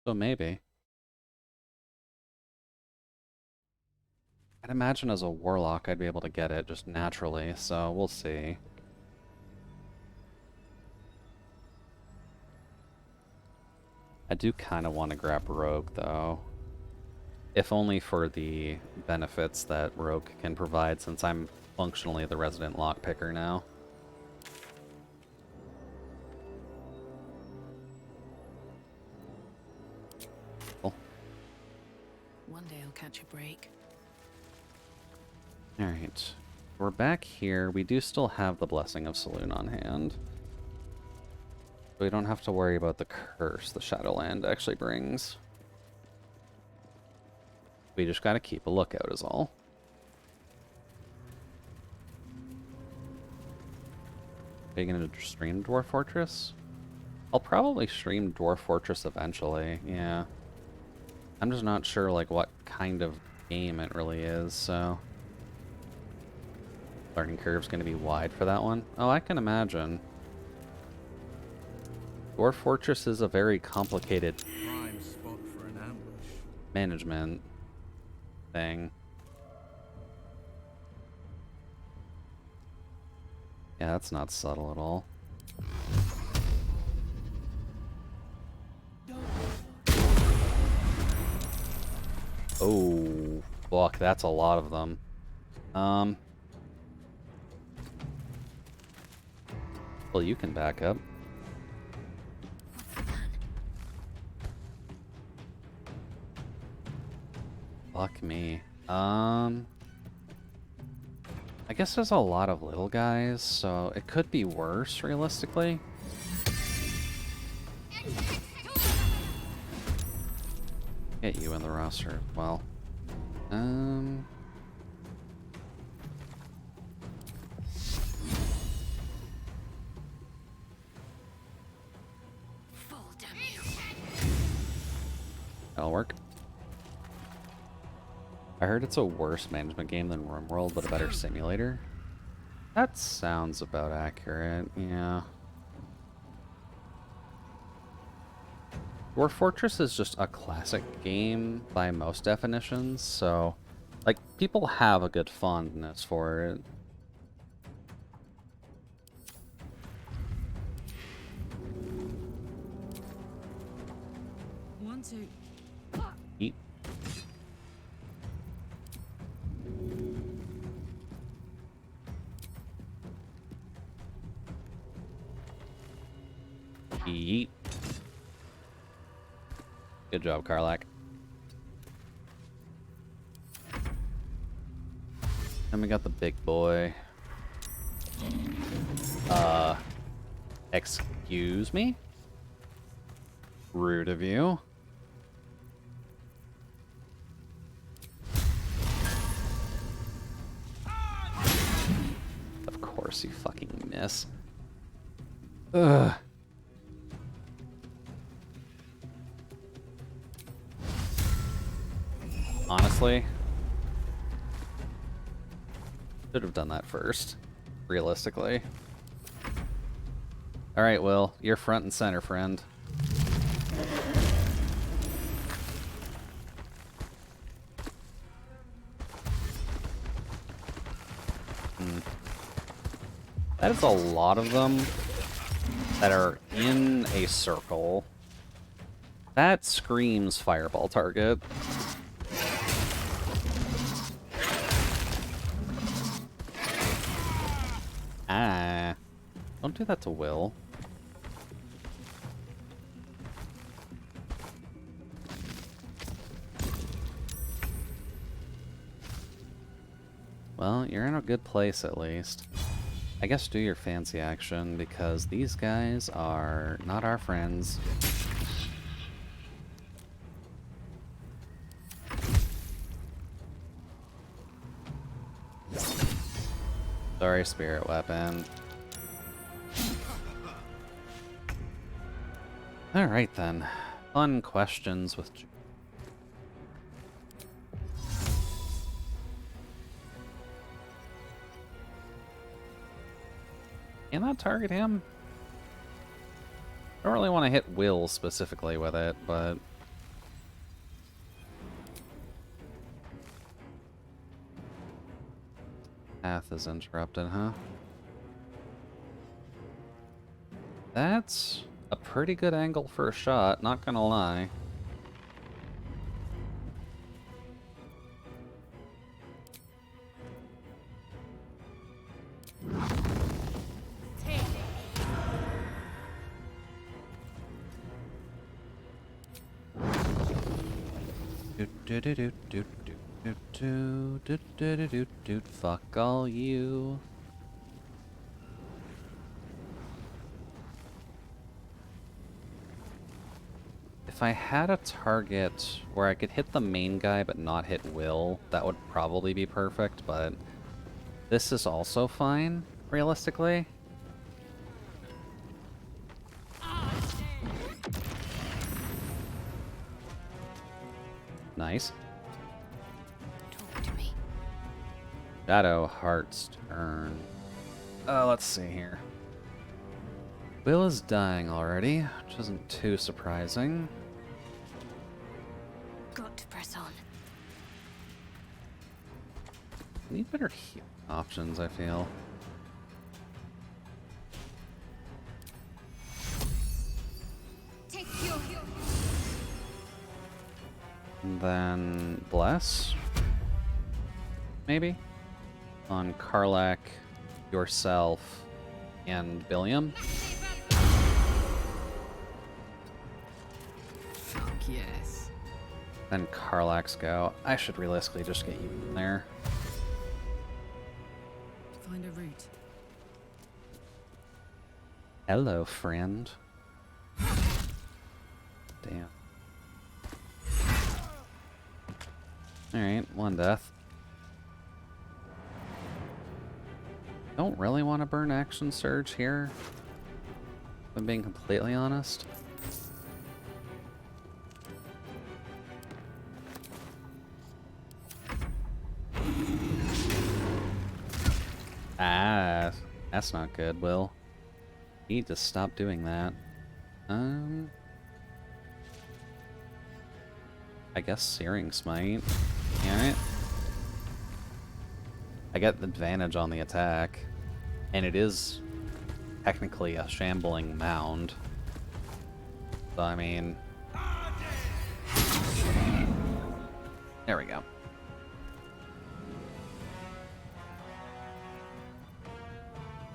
So maybe. I'd imagine as a warlock I'd be able to get it just naturally, so we'll see. I do kind of want to grab Rogue, though. If only for the benefits that Rogue can provide, since I'm functionally the resident lockpicker now. Cool. One day I'll catch a break. Alright. We're back here. We do still have the Blessing of Saloon on hand. We don't have to worry about the curse the Shadowland actually brings. We just gotta keep a lookout is all. Are you gonna stream Dwarf Fortress? I'll probably stream Dwarf Fortress eventually, yeah. I'm just not sure like what kind of game it really is, so... Learning curve's gonna be wide for that one. Oh, I can imagine. Dwarf Fortress is a very complicated Prime spot for an ambush. management thing. Yeah, that's not subtle at all. Oh, fuck, that's a lot of them. Well, you can back up. Fuck me. I guess there's a lot of little guys, so it could be worse, realistically. Get you in the roster as well. Fall, damn you. That'll work. I heard it's a worse management game than RimWorld, but a better simulator. That sounds about accurate, yeah. Dwarf Fortress is just a classic game by most definitions, so, like, people have a good fondness for it. One, two. Eat. Yeet. Good job, Karlak. And we got the big boy. Excuse me? Rude of you. Of course you fucking miss. Ugh. Honestly, should have done that first, realistically. Alright, Will, you're front and center, friend. That is a lot of them that are in a circle. That screams fireball target. Ah. Don't do that to Will. Well, you're in a good place at least. I guess do your fancy action because these guys are not our friends. Sorry, spirit weapon. Alright then. Fun questions with... Can that target him? I don't really want to hit Will specifically with it, but... Path is interrupted, huh? That's a pretty good angle for a shot, not gonna lie. Fuck all you. If I had a target where I could hit the main guy but not hit Will, that would probably be perfect, but this is also fine, realistically. Nice. Talk to me. Shadow Heart's turn. Let's see here. Will is dying already, which isn't too surprising. Got to press on. Need better heal options, I feel. Take your And then Bless? Maybe? On Karlak, yourself, and Billiam? Fuck yes. Then Karlak's go. I should realistically just get you in there. Find a route. Hello, friend. Damn. Alright, one death. Don't really want to burn Action Surge here, if I'm being completely honest. Ah, that's not good, Will. You need to stop doing that. I guess Searing Smite. Alright. I get the advantage on the attack, and it is technically a shambling mound. So, I mean... There we go.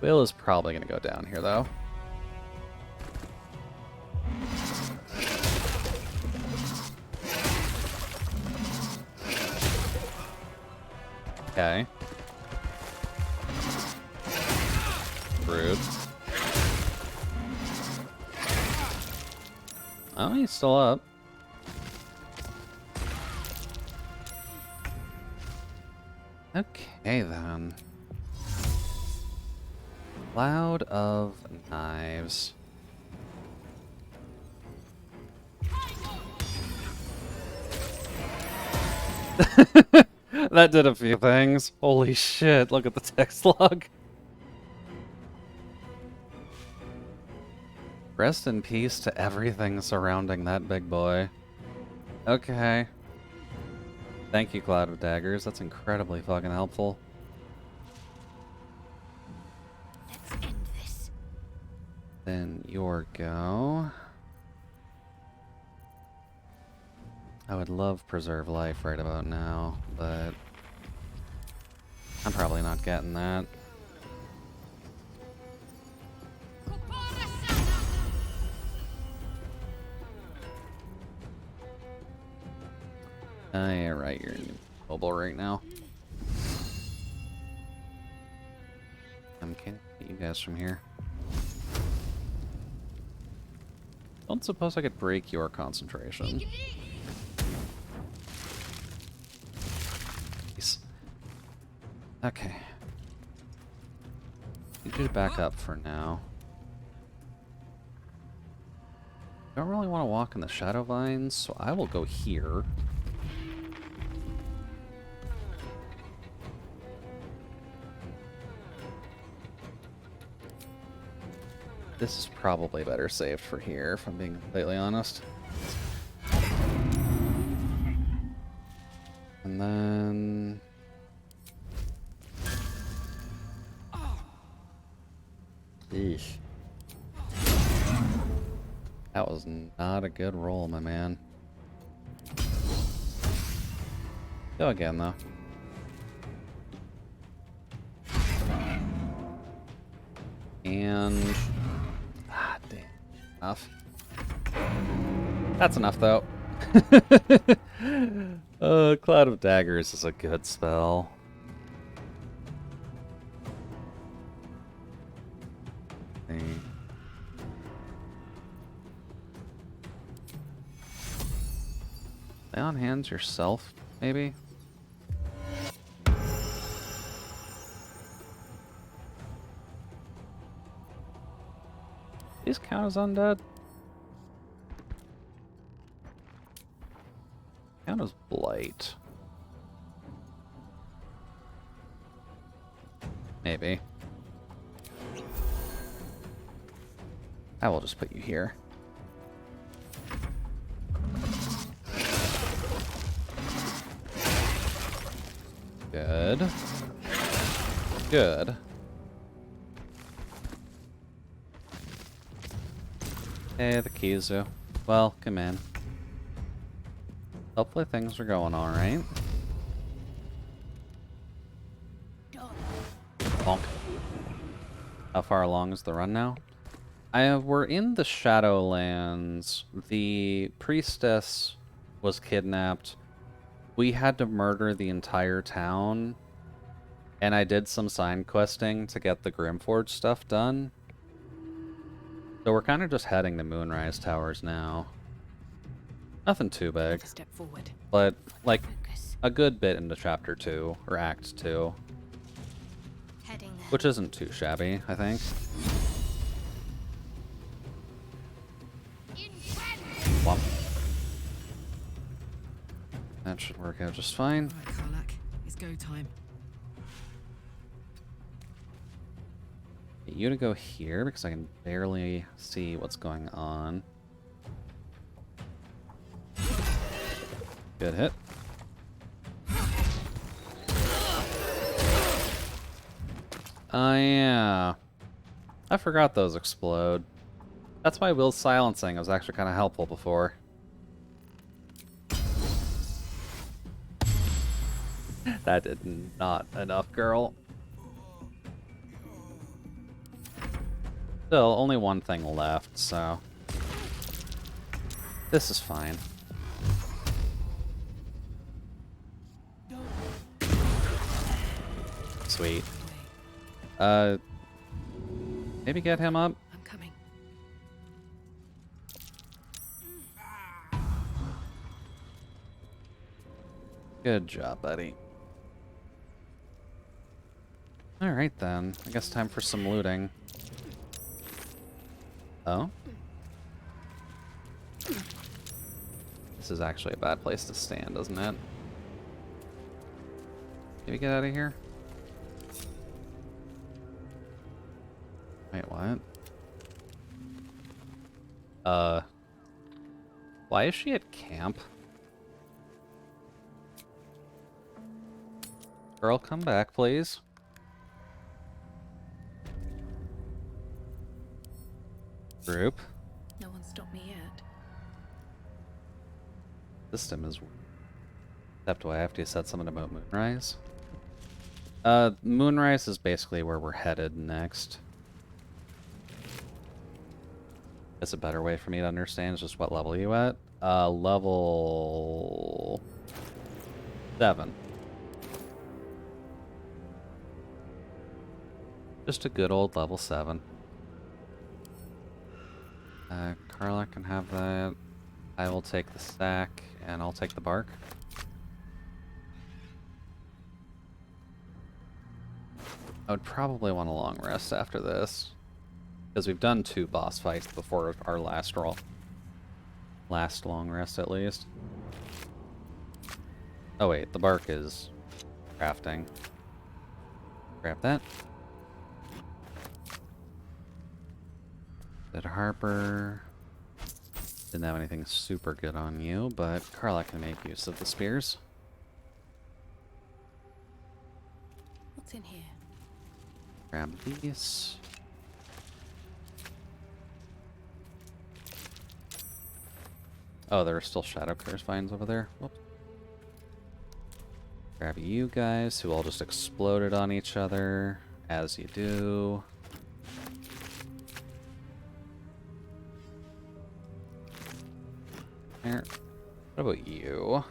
Will is probably going to go down here, though. Okay. rude. Oh, he's still up. Okay, then. Cloud of Knives. That did a few things. Holy shit, look at the text log. Rest in peace to everything surrounding that big boy. Okay. Thank you, Cloud of Daggers. That's incredibly fucking helpful. Let's end this. Then your go. I would love Preserve Life right about now, but I'm probably not getting that. Yeah, right, you're mobile right now. Can't get you guys from here. Don't suppose I could break your concentration. Nice. Okay. Need you to back up for now. Don't really want to walk in the Shadow Vines, so I will go here. This is probably better saved for here, if I'm being completely honest. And then... Eesh. That was not a good roll, my man. Go again, though. And... Ah, damn. Enough. That's enough, though. Cloud of Daggers is a good spell. Okay. Lay on hands yourself, maybe? These count as undead? Count as blight. Maybe. I will just put you here. Good. Good. Hey, the Kizu. Welcome in. Hopefully things are going alright. Bonk. How far along is the run now? We're in the Shadowlands. The priestess was kidnapped. We had to murder the entire town. And I did some side questing to get the Grimforge stuff done. So we're kind of just heading to Moonrise Towers now. Nothing too big. Step forward. But, like, Focus. a good bit into Chapter 2, or Act 2. Heading there. Which isn't too shabby, I think. Womp. That should work out just fine. Right, Karlak. It's go time. Get you to go here, because I can barely see what's going on. Good hit. Yeah. I forgot those explode. That's why Will's silencing was actually kind of helpful before. That did not enough, girl. Still, only one thing left, so... This is fine. Sweet. Maybe get him up. I'm coming. Good job, buddy. Alright then. I guess time for some looting. Oh? This is actually a bad place to stand, isn't it? Can we get out of here? Wait, what? Why is she at camp? Girl, come back, please. Group. No one stopped me yet. System is... Except do I have to set something about Moonrise? Moonrise is basically where we're headed next. That's a better way for me to understand is just what level are you at? Level... 7. Just a good old level 7. Carla can have that. I will take the stack, and I'll take the bark. I would probably want a long rest after this. Because we've done 2 boss fights before our last roll. Last long rest, at least. Oh wait, the bark is crafting. Grab that. Did Harper... Didn't have anything super good on you, but Carla can make use of the spears. What's in here? Grab these. Oh, there are still Shadow Curse vines over there. Whoops. Grab you guys, who all just exploded on each other, as you do. There. What about you?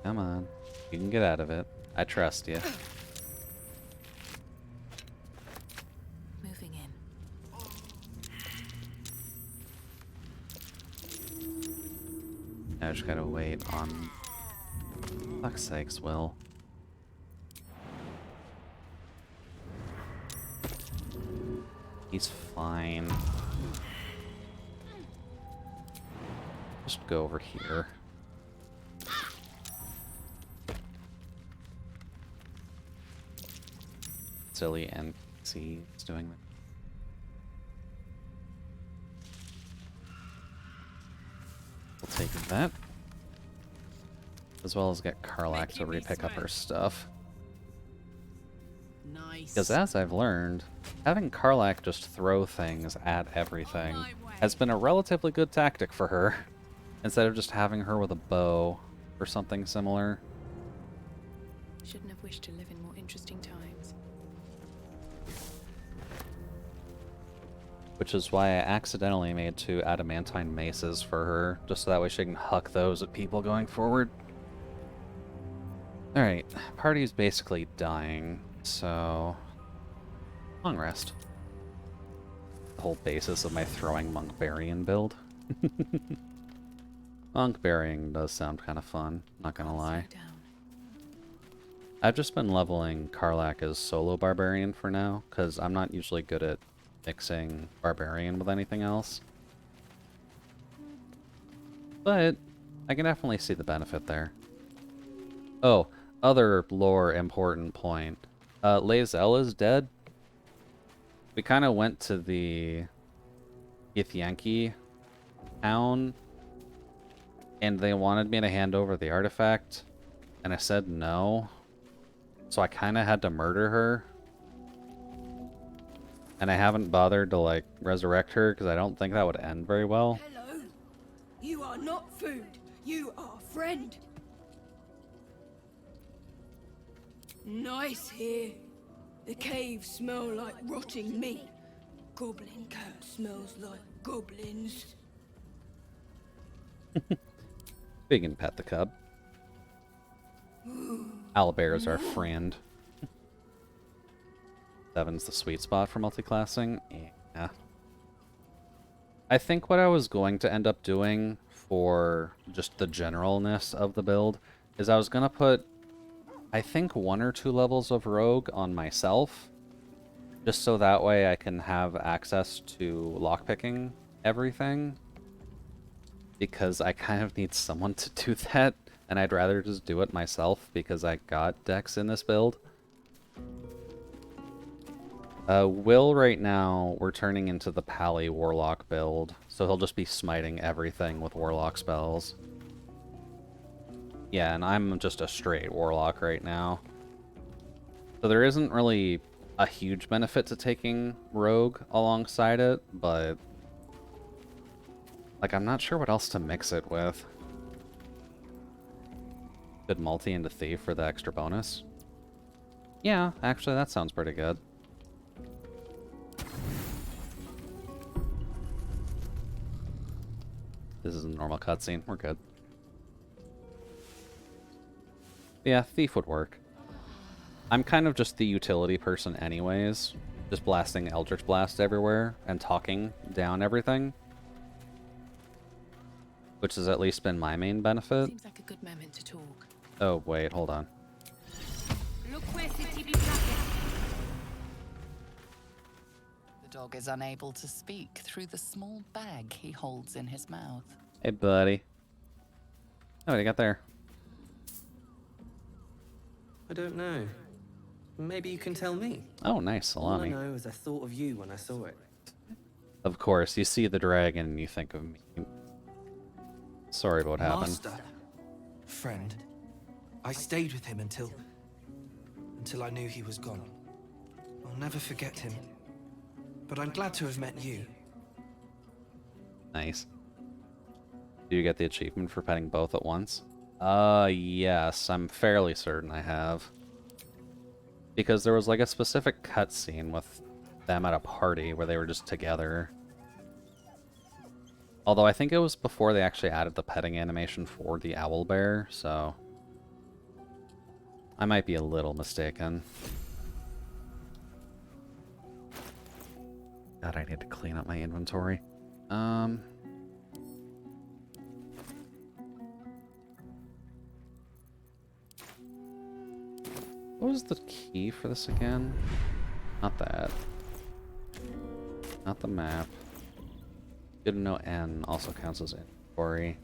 Come on. You can get out of it. I trust you. Moving in. Now I just gotta wait on... Fuck's sakes, Will. He's fine. Just go over here. Silly NPC is doing that. We'll take that. As well as get Karlak to repick up her stuff. Nice. Because as I've learned, having Karlak just throw things at everything has been a relatively good tactic for her. Instead of just having her with a bow or something similar. Shouldn't have wished to live in more interesting times. Which is why I accidentally made 2 adamantine maces for her, just so that way she can huck those at people going forward. Alright, party's basically dying, so... long rest. The whole basis of my throwing monk burying build. Monk burying does sound kind of fun, not gonna lie. Slow down. I've just been leveling Karlak as solo barbarian for now, because I'm not usually good at mixing barbarian with anything else. But I can definitely see the benefit there. Oh, other lore important point. Lae'zel is dead. We kind of went to the Githyanki town, and they wanted me to hand over the artifact, and I said no. So I kind of had to murder her. And I haven't bothered to, like, resurrect her, because I don't think that would end very well. Hello. You are not food. You are friend. Nice here. The caves smell like rotting meat. Goblin coat smells like goblins. We can pet the cub. Owlbear is our friend. 7's the sweet spot for multiclassing. Yeah. I think what I was going to end up doing for just the generalness of the build is I was going to put, I think, 1 or 2 levels of rogue on myself, just so that way I can have access to lockpicking everything, because I kind of need someone to do that, and I'd rather just do it myself because I got Dex in this build. Will right now, we're turning into the Pally Warlock build, so he'll just be smiting everything with Warlock spells. Yeah, and I'm just a straight Warlock right now. So there isn't really a huge benefit to taking Rogue alongside it, but like, I'm not sure what else to mix it with. Could multi into Thief for the extra bonus. Yeah, actually that sounds pretty good. This is a normal cutscene. We're good. Yeah, Thief would work. I'm kind of just the utility person anyways. Just blasting Eldritch Blast everywhere and talking down everything. Which has at least been my main benefit. Seems like a good moment to talk. Oh, wait, hold on. The dog is unable to speak through the small bag he holds in his mouth. Hey, buddy. Oh, what do you got there? I don't know. Maybe you can tell me. Oh, nice salami. All I know is I thought of you when I saw it. Of course, you see the dragon and you think of me. Sorry about what happened. Master, friend, I stayed with him until I knew he was gone. I'll never forget him. But I'm glad to have met you. Nice. Do you get the achievement for petting both at once? Yes, I'm fairly certain I have. Because there was like a specific cutscene with them at a party where they were just together. Although I think it was before they actually added the petting animation for the owlbear, so I might be a little mistaken. God, I need to clean up my inventory. What was the key for this again? Not that. Not the map. Good to know N also counts as inventory.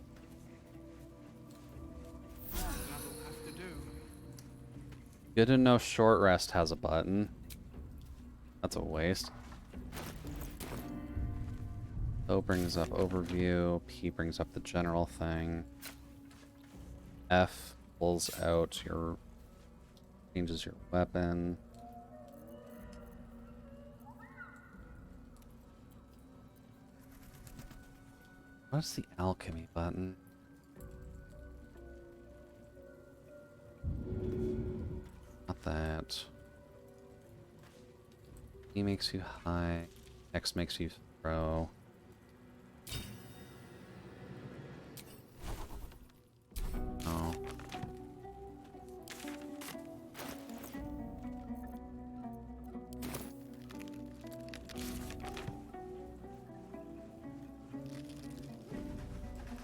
Good to know short rest has a button. That's a waste. O brings up overview. P brings up the general thing. F pulls out your... changes your weapon. What's the alchemy button? Not that. E makes you high. X makes you throw. Oh.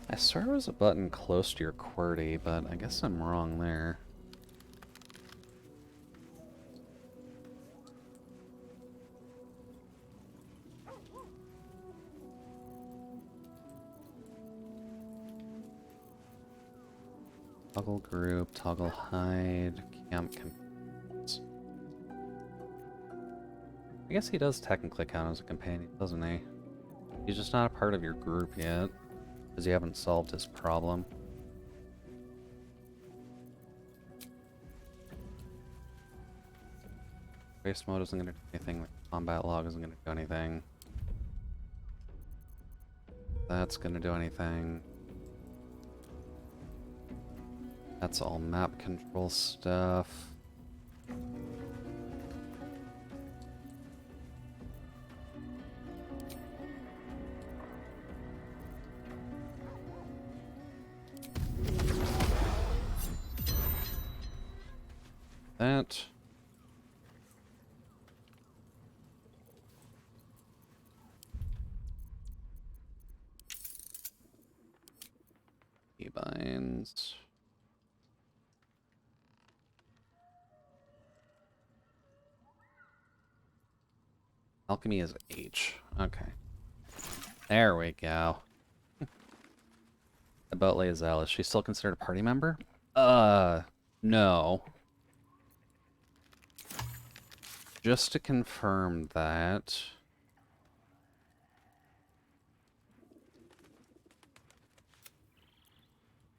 I swear there was a button close to your QWERTY, but I guess I'm wrong there. Toggle group, toggle hide, camp companions. I guess he does technically count as a companion, doesn't he? He's just not a part of your group yet, because you haven't solved his problem. Race mode isn't going to do anything, like combat log isn't going to do anything. That's going to do anything. That's all map control stuff. That. Keybinds. Alchemy is H. Okay. There we go. About Lae'zel, is she still considered a party member? No. Just to confirm that...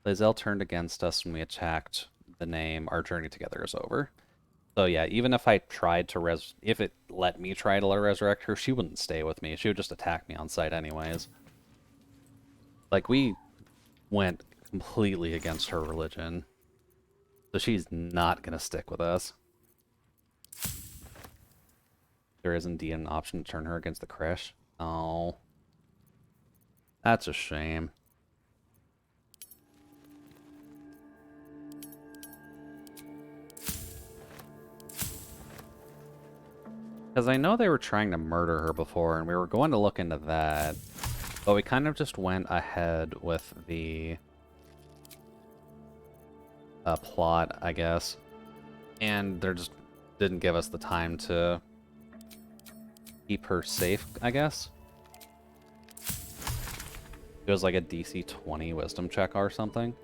Lae'zel turned against us when we attacked the name Our Journey Together is Over. So yeah, even if I tried to if it let me try to resurrect her, she wouldn't stay with me. She would just attack me on sight anyways. Like, we went completely against her religion. So she's not gonna stick with us. There is indeed an option to turn her against the Krish. Oh. That's a shame. Because I know they were trying to murder her before, and we were going to look into that. But we kind of just went ahead with the plot, I guess. And they just didn't give us the time to keep her safe, I guess. It was like a DC 20 wisdom check or something.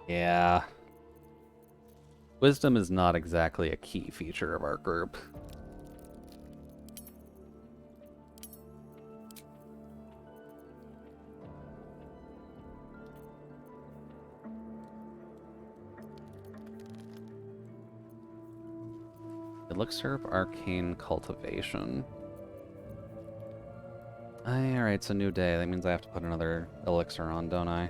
Yeah. Wisdom is not exactly a key feature of our group. Elixir of Arcane Cultivation. Alright, it's a new day. That means I have to put another elixir on, don't I?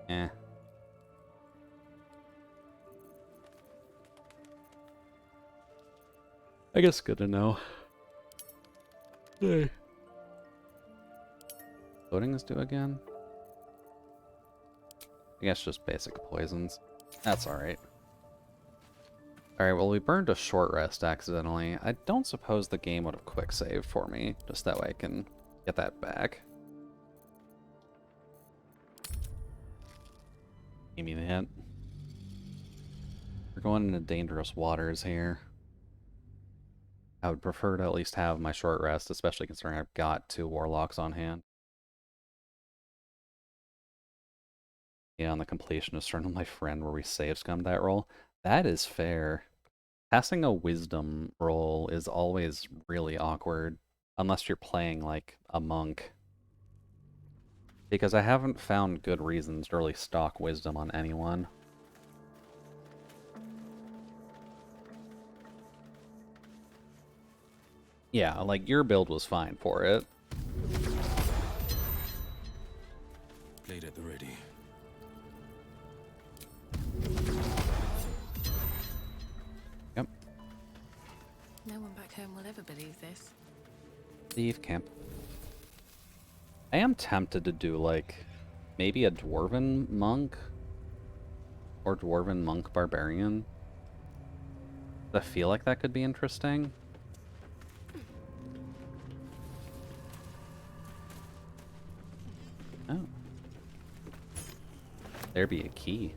Eh. I guess good to know. Hey. Loading is due again? I guess just basic poisons. That's alright. Alright, well, we burned a short rest accidentally. I don't suppose the game would have quick saved for me, just that way I can get that back. Give me that. We're going into dangerous waters here. I would prefer to at least have my short rest, especially considering I've got 2 warlocks on hand. Yeah, on the completion of Stern My Friend where we save scummed that roll. That is fair. Passing a wisdom roll is always really awkward, unless you're playing like a monk. Because I haven't found good reasons to really stock wisdom on anyone. Yeah, like your build was fine for it. Blade at the ready. Yep. No one back home will ever believe this. Thief camp. I am tempted to do, like, maybe a Dwarven monk? Or Dwarven monk barbarian. I feel like that could be interesting. Oh. There be a key.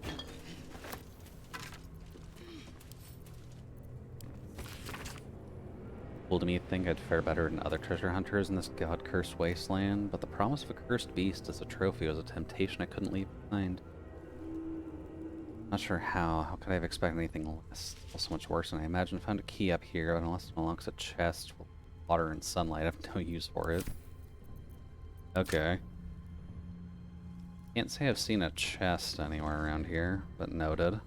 Well, to me, think I'd fare better than other treasure hunters in this god-cursed wasteland, but the promise of a cursed beast as a trophy was a temptation I couldn't leave behind. Not sure how. How could I have expected anything less? So much worse than I imagined. Found a key up here, but unless it unlocks a chest with water and sunlight, I have no use for it. Okay. Can't say I've seen a chest anywhere around here, but noted.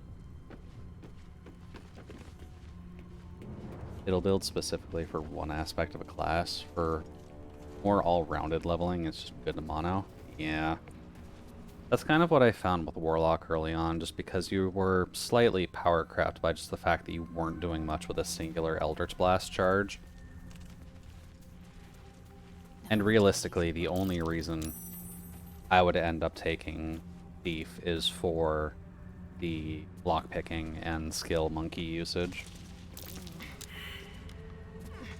It'll build specifically for one aspect of a class. For more all-rounded leveling, it's just good to mono. Yeah. That's kind of what I found with Warlock early on, just because you were slightly power-crept by just the fact that you weren't doing much with a singular Eldritch Blast charge. And realistically, the only reason I would end up taking Thief is for the lockpicking and skill monkey usage.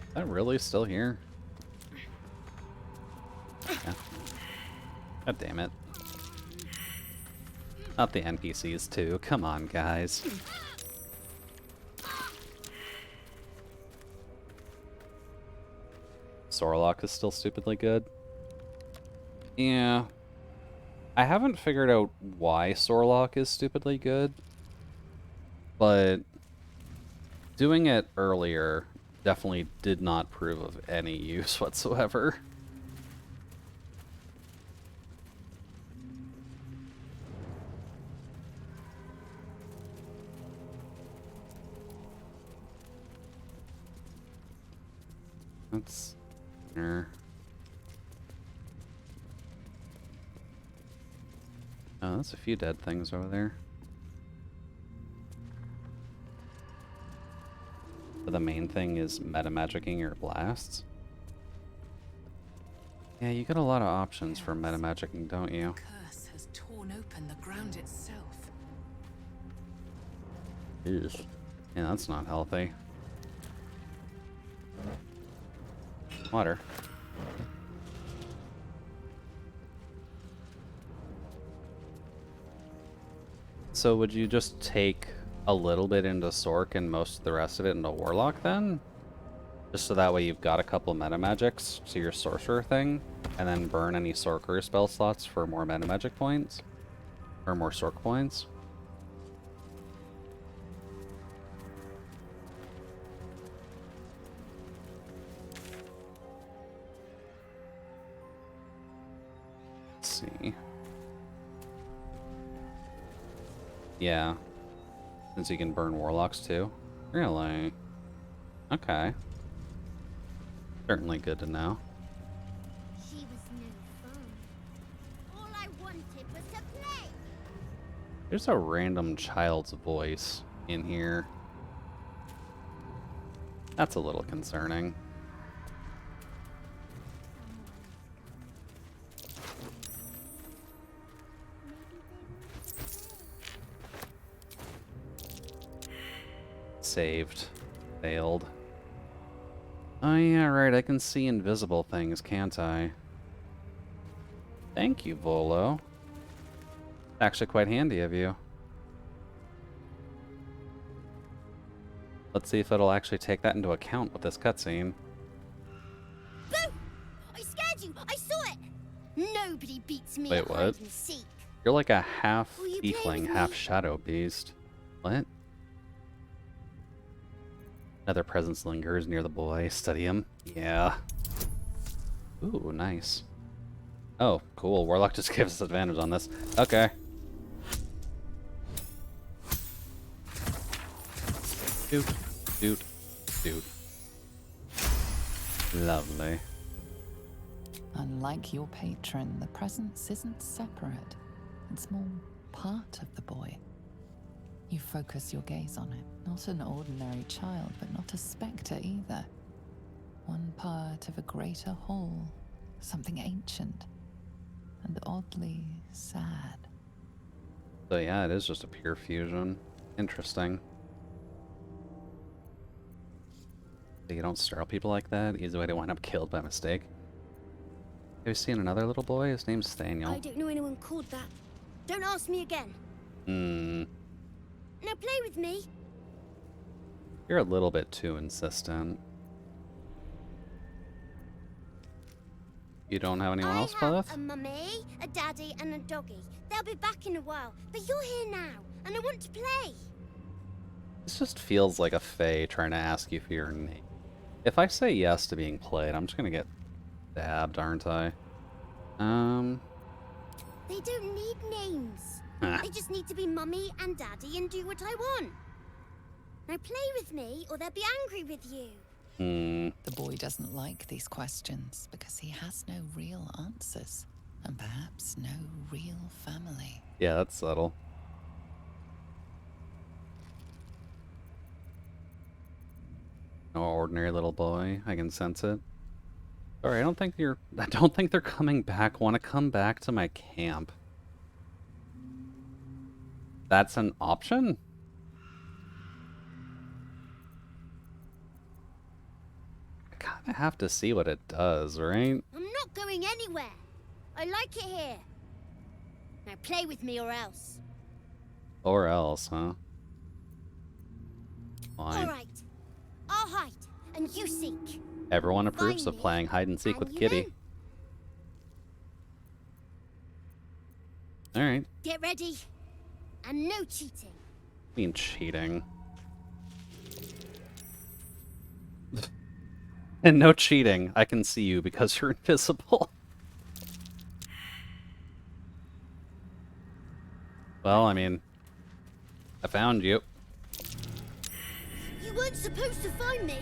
Is that really still here? Yeah. God damn it. Not the NPCs too. Come on, guys. Sorlock is still stupidly good. Yeah. I haven't figured out why Sorlock is stupidly good, but doing it earlier definitely did not prove of any use whatsoever. That's... Oh, that's a few dead things over there. But the main thing is meta-magicking your blasts. Yeah, you get a lot of options for meta-magicking, don't you? Curse has torn open the ground itself. Ew. Yeah, that's not healthy. Water. So would you just take a little bit into Sork and most of the rest of it into Warlock then? Just so that way you've got a couple meta magics to your sorcerer thing, and then burn any sorcerer spell slots for more meta magic points? Or more Sork points? Let's see. Yeah. Since you can burn warlocks too? Really? Okay. Certainly good to know. She was no fun. All I wanted was to play. There's a random child's voice in here. That's a little concerning. Saved. Failed. Oh yeah, right, I can see invisible things, can't I? Thank you, Volo. Actually quite handy of you. Let's see if it'll actually take that into account with this cutscene. Boo! I scared you! I saw it! Nobody beats me Wait, at what? hide and seek. You're like a half Will you play tiefling, with half me? shadow beast. What? Another presence lingers near the boy. Study him. Yeah. Ooh, nice. Oh, cool. Warlock just gives us advantage on this. Okay. Doot, doot, doot. Lovely. Unlike your patron, the presence isn't separate. It's more part of the boy. You focus your gaze on it. Not an ordinary child, but not a spectre either. One part of a greater whole. Something ancient. And oddly sad. So yeah, it is just a pure fusion. Interesting. You don't startle people like that. Easy way to wind up killed by mistake. Have you seen another little boy? His name's Thaniel. I don't know anyone called that. Don't ask me again. Now play with me. You're a little bit too insistent. You don't have anyone else to play I with? have a mummy, a daddy, and a doggy. They'll be back in a while, but you're here now, and I want to play. This just feels like a fae trying to ask you for your name. If I say yes to being played, I'm just gonna get stabbed, aren't I? They don't need names. Ah. They just need to be mummy and daddy and do what I want. Now play with me, or they'll be angry with you. The boy doesn't like these questions because he has no real answers. And perhaps no real family. Yeah, that's subtle. No ordinary little boy. I can sense it. Sorry, I don't think they're coming back. Want to come back to my camp? That's an option? I kind of have to see what it does, right? I'm not going anywhere. I like it here. Now play with me or else. Or else, huh? Fine. Alright. I'll hide, and you seek. Everyone approves Find of me, playing hide and seek and with you Kitty. win. Alright. Get ready. And no cheating. I mean cheating. And no cheating. I can see you because you're invisible. Well, I mean, I found you. You weren't supposed to find me.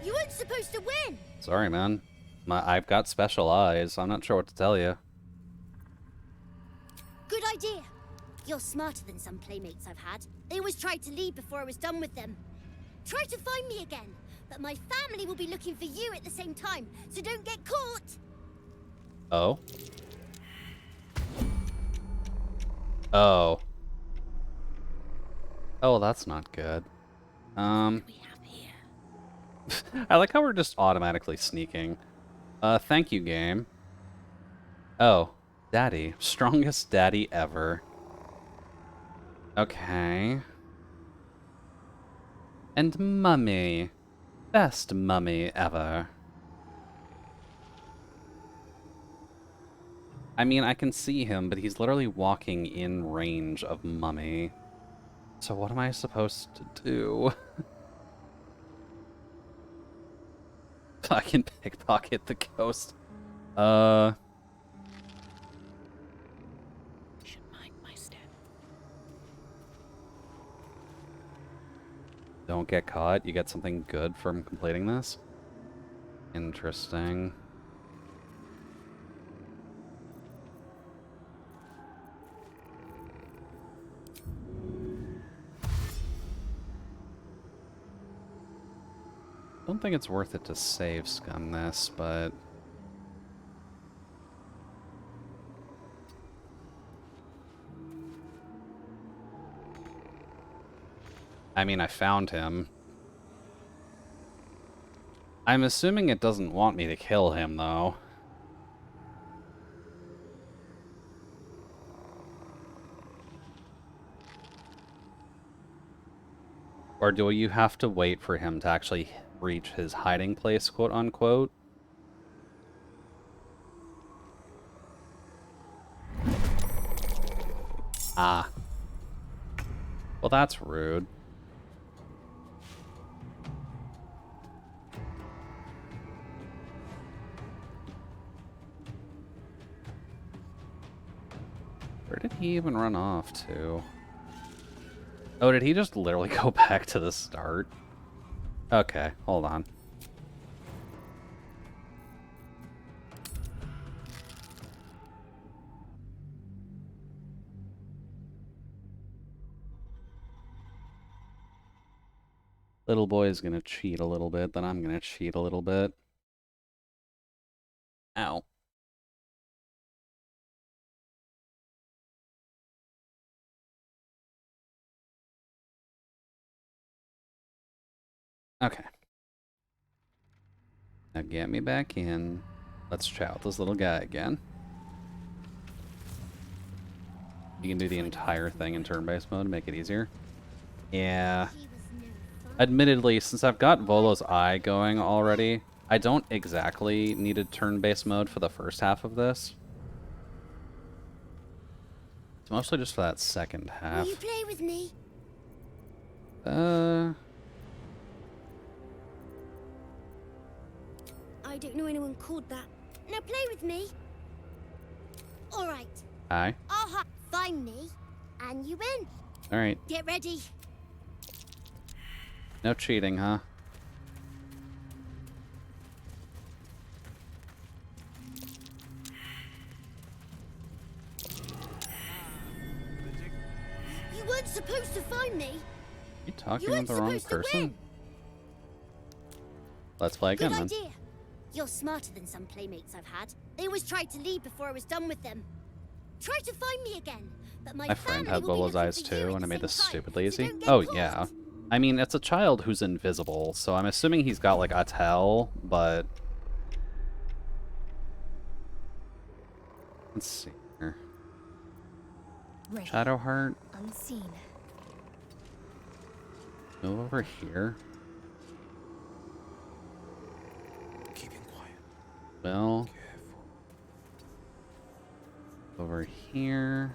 You weren't supposed to win. Sorry, man. I've got special eyes. I'm not sure what to tell you. Good idea. You're smarter than some playmates I've had. They always tried to leave before I was done with them. Try to find me again, but my family will be looking for you at the same time, so don't get caught. Oh? Oh. Oh, that's not good. We have here. I like how we're just automatically sneaking. Thank you, game. Oh, daddy. Strongest daddy ever. Okay. And mummy. Best mummy ever. I mean, I can see him, but he's literally walking in range of mummy. So what am I supposed to do? I can pickpocket the ghost. Should mind my step. Don't get caught. You get something good from completing this? Interesting. Don't think it's worth it to save scum this, but... I mean, I found him. I'm assuming it doesn't want me to kill him, though. Or do you have to wait for him to actually reach his hiding place, quote-unquote? Ah. Well, that's rude. Where did he even run off to? Oh, did he just literally go back to the start? Okay, hold on. Little boy's gonna cheat a little bit, then I'm gonna cheat a little bit. Ow. Okay. Now get me back in. Let's chat with this little guy again. You can do the entire thing in turn-based mode to make it easier. Yeah. He was no fun. Admittedly, since I've got Volo's Eye going already, I don't exactly need a turn-based mode for the first half of this. It's mostly just for that second Will half. you play with me? I don't know anyone called that. Now play with me. All right. Hi. I'll find me, and you win. Alright. Get ready. No cheating, huh? You weren't supposed to find me. You talking You with weren't the wrong supposed to person? win. Let's play again Good then. idea. You're smarter than some playmates I've had. They always tried to leave before I was done with them. Try to find me again, but my friend family had will be Volo's looking eyes for you too, at and I the made this same time, stupidly so easy. don't get Oh, caught. yeah. I mean, it's a child who's invisible, so I'm assuming he's got, like, a tell, but... Let's see here. Ready. Shadowheart, Unseen. move over here. Keeping quiet. Well, Careful. over here.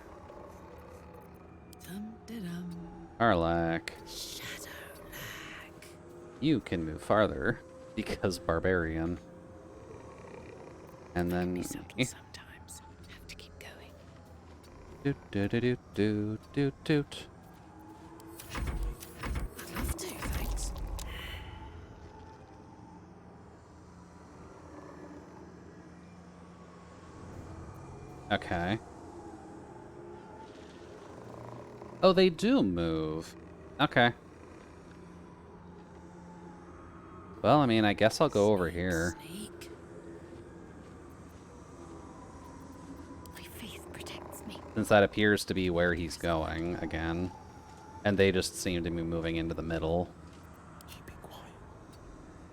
Dum-de-dum. Arlak, Shadow lag. you can move farther because barbarian. And Be then subtle me. sometimes. Have to keep going. Doot doot doot doot doot doot. I'd love to, thanks. Okay. Oh, they do move. Okay. Well, I mean, I guess I'll go over here. Sneak. My faith protects me. Since that appears to be where he's going again. And they just seem to be moving into the middle. Keeping quiet.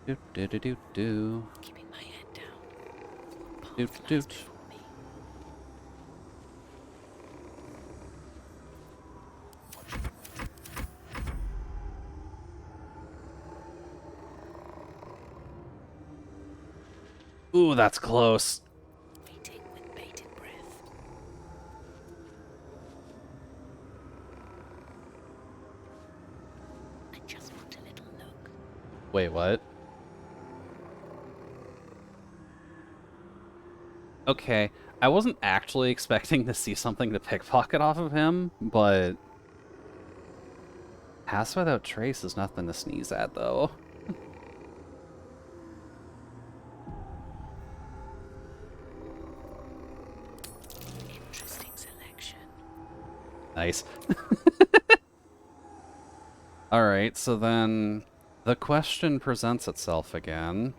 Doot doot doot doot doot. Keeping my head down. Doot Path lies doot. before me. Ooh, that's close. Waiting with bated breath. I just want a little look. Wait, what? Okay, I wasn't actually expecting to see something to pickpocket off of him, but... Pass without trace is nothing to sneeze at, though. Interesting selection. Nice. Alright, so then... The question presents itself again.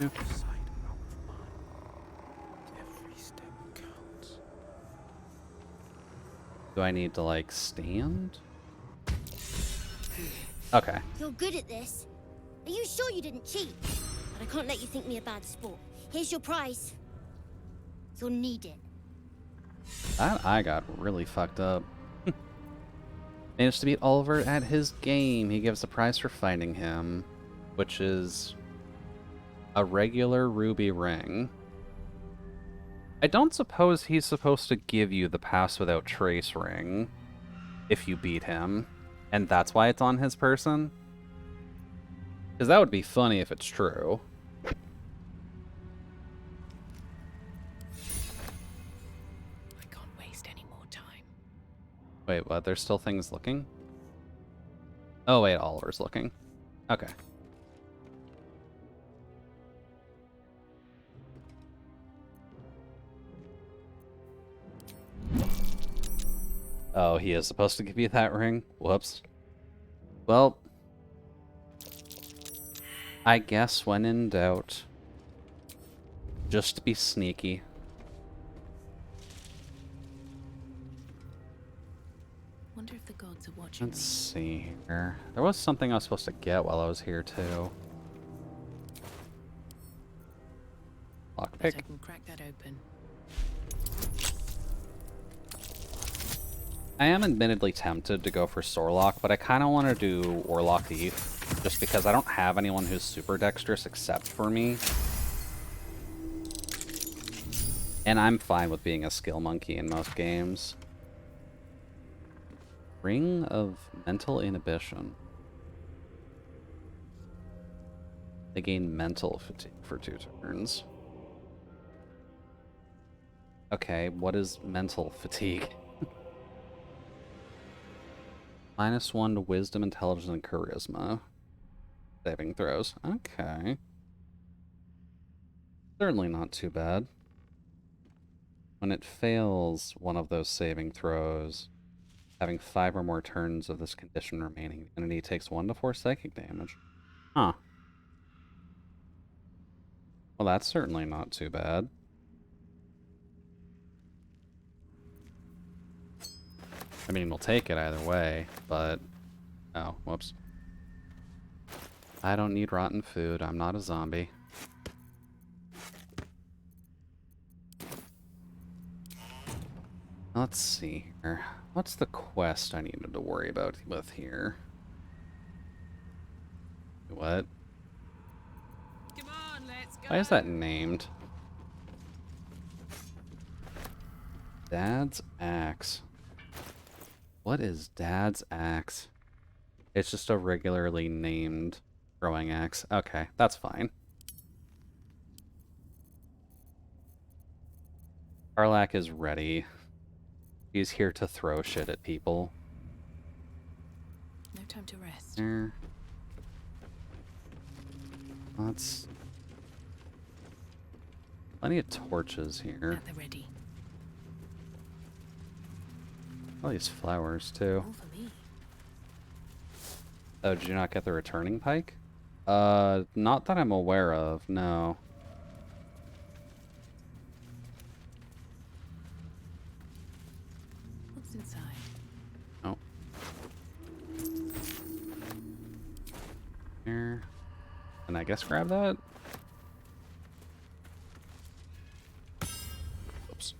Out of sight, out of mind. Every step counts. Do I need to, like, stand? Okay. You're good at this. Are you sure you didn't cheat? But I can't let you think me a bad sport. Here's your prize. You'll need it. That I got really fucked up. Managed to beat Oliver at his game. He gives a prize for finding him, which is a regular ruby ring. I don't suppose he's supposed to give you the pass without trace ring if you beat him, and that's why it's on his person? Because that would be funny if it's true. I can't waste any more time. Wait, what? There's still things looking? Oh, wait, Oliver's looking. Okay. Oh, he is supposed to give you that ring? Whoops. Well, I guess when in doubt, just be sneaky. Wonder if the gods are watching Let's see here. There was something I was supposed to get while I was here, too. me. Lockpick. Bet I can crack that open. I am admittedly tempted to go for Sorlock, but I kind of want to do Warlock Thief, just because I don't have anyone who's super dexterous except for me. And I'm fine with being a skill monkey in most games. Ring of Mental Inhibition. They gain mental fatigue for 2 turns. Okay, what is mental fatigue? -1 to Wisdom, Intelligence, and Charisma. Saving throws. Okay. Certainly not too bad. When it fails one of those saving throws, having 5 or more turns of this condition remaining, the enemy takes 1 to 4 psychic damage. Huh. Well, that's certainly not too bad. I mean, we'll take it either way, but... Oh, whoops. I don't need rotten food. I'm not a zombie. Let's see here. What's the quest I needed to worry about with here? What? Come on, let's go. Why is that named? Dad's axe. What is Dad's axe? It's just a regularly named throwing axe. Okay, that's fine. Karlak is ready. He's here to throw shit at people. No time to rest. There. Let's... Plenty of torches here. At the ready. All these flowers, too. All for me. Oh, did you not get the returning pike? Not that I'm aware of, no. What's inside? Oh. Here. And I guess grab that? Oops.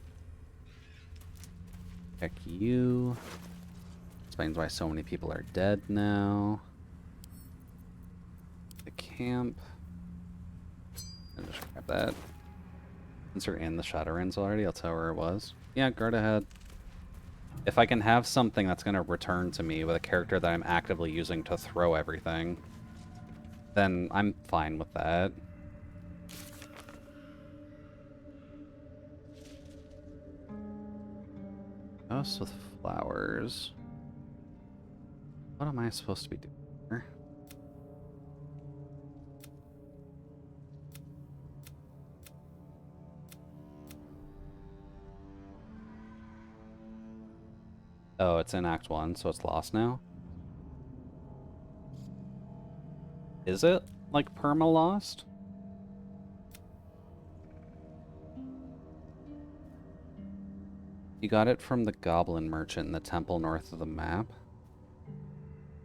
Check you. Explains why so many people are dead now. The camp. And just grab that. Since we're in the Shadowlands already, I'll tell where it was. Yeah, guard ahead. If I can have something that's going to return to me with a character that I'm actively using to throw everything, then I'm fine with that. House with flowers. What am I supposed to be doing here? Oh, it's in Act 1, so it's lost now? Is it, like, perma-lost? You got it from the Goblin Merchant in the temple north of the map.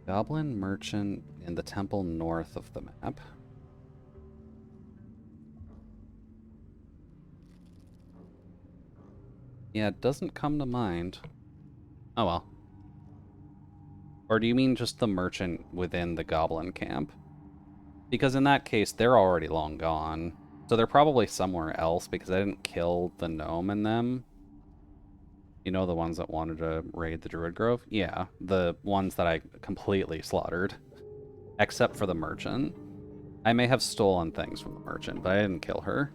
Goblin Merchant in the temple north of the map. Yeah, it doesn't come to mind. Oh well. Or do you mean just the merchant within the goblin camp? Because in that case, they're already long gone. So they're probably somewhere else because I didn't kill the gnome in them. You know, the ones that wanted to raid the Druid Grove? Yeah, the ones that I completely slaughtered. Except for the merchant. I may have stolen things from the merchant, but I didn't kill her.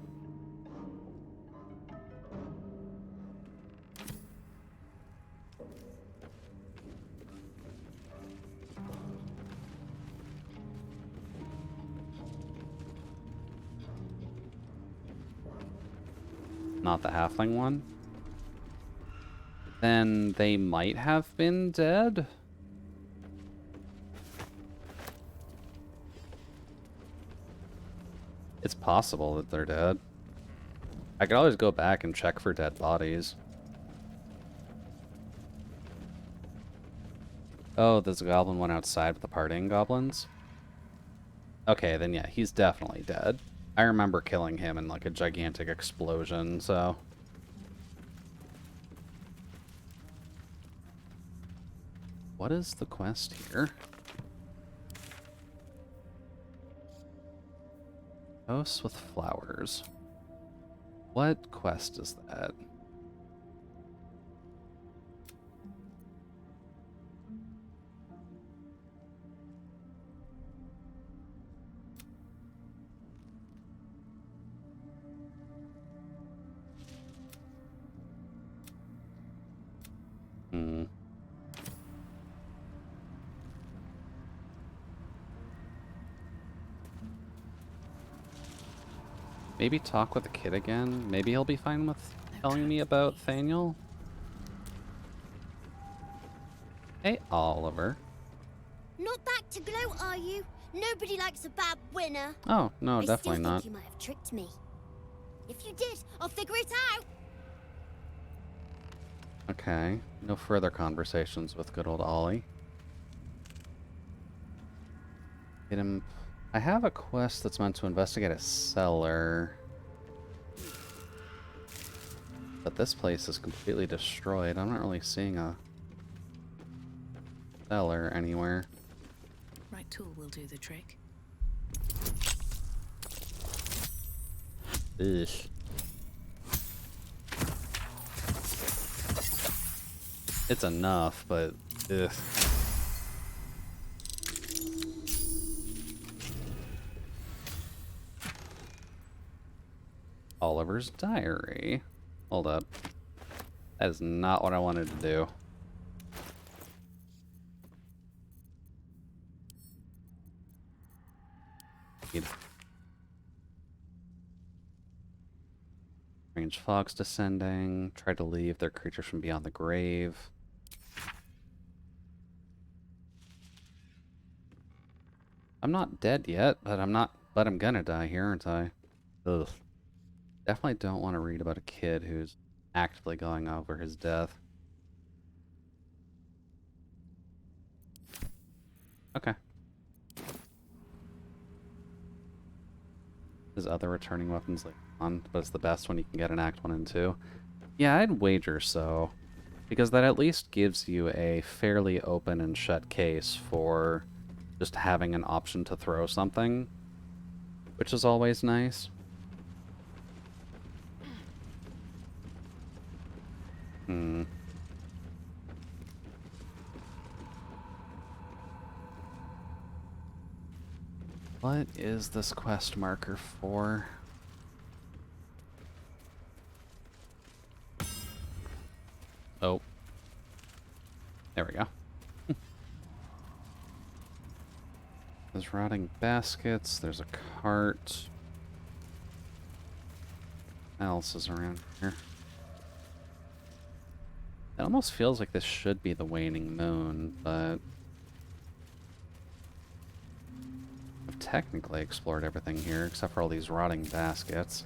Not the halfling one. Then they might have been dead? It's possible that they're dead. I could always go back and check for dead bodies. Oh, there's a goblin one outside with the partying goblins? Okay, then yeah, he's definitely dead. I remember killing him in like a gigantic explosion, so... What is the quest here? House with flowers. What quest is that? Hmm. Maybe talk with the kid again. Maybe he'll be fine with telling me about Thaniel. Hey, Oliver. Not back to gloat, are you? Nobody likes a bad winner. Oh, no, I definitely still not. think you might have tricked me. If you did, I'll figure it out. Okay, no further conversations with good old Ollie. Get him I have a quest that's meant to investigate a cellar. But this place is completely destroyed. I'm not really seeing a cellar anywhere. Right tool will do the trick. Ugh. It's enough, but ugh. Oliver's diary. Hold up. That is not what I wanted to do. Strange fox descending. Try to leave their creatures from beyond the grave. I'm not dead yet, but I'm gonna die here, aren't I? Ugh. Definitely don't want to read about a kid who's actively going over his death. Okay. There's other returning weapons later on, but it's the best when you can get in Act 1 and 2. Yeah, I'd wager so. Because that at least gives you a fairly open and shut case for just having an option to throw something, which is always nice. What is this quest marker for? Oh. There we go. There's rotting baskets, there's a cart. What else is around here? It almost feels like this should be the waning moon, but I've technically explored everything here except for all these rotting baskets.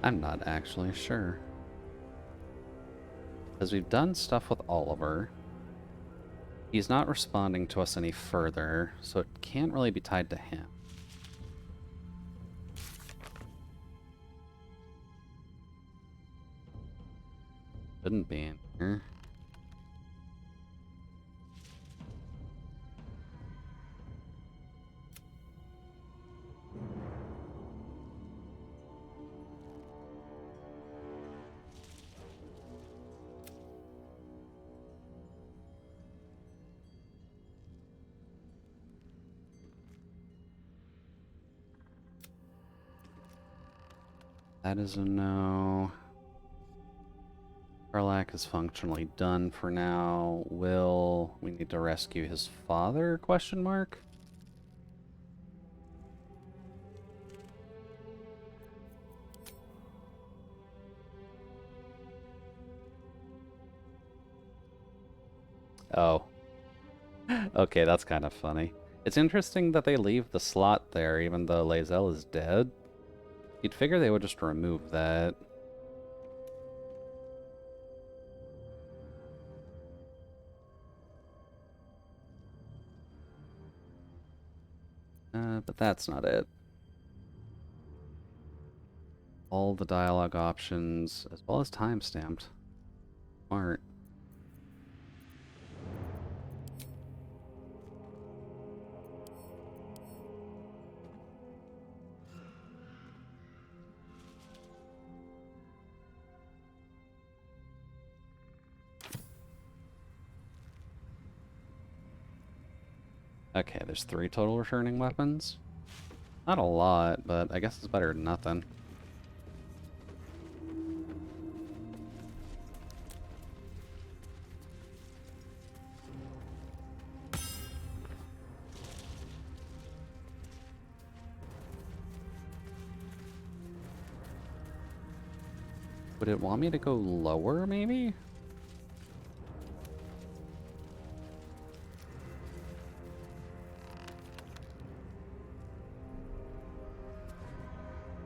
I'm not actually sure. Because we've done stuff with Oliver. He's not responding to us any further, so it can't really be tied to him. Shouldn't be in here. That is a no. Karlak is functionally done for now. Will we need to rescue his father? Question mark. Oh. Okay, that's kind of funny. It's interesting that they leave the slot there even though Lae'zel is dead. You'd figure they would just remove that. But that's not it. All the dialogue options, as well as time-stamped. Smart. Okay, there's 3 total returning weapons. Not a lot, but I guess it's better than nothing. Would it want me to go lower, maybe?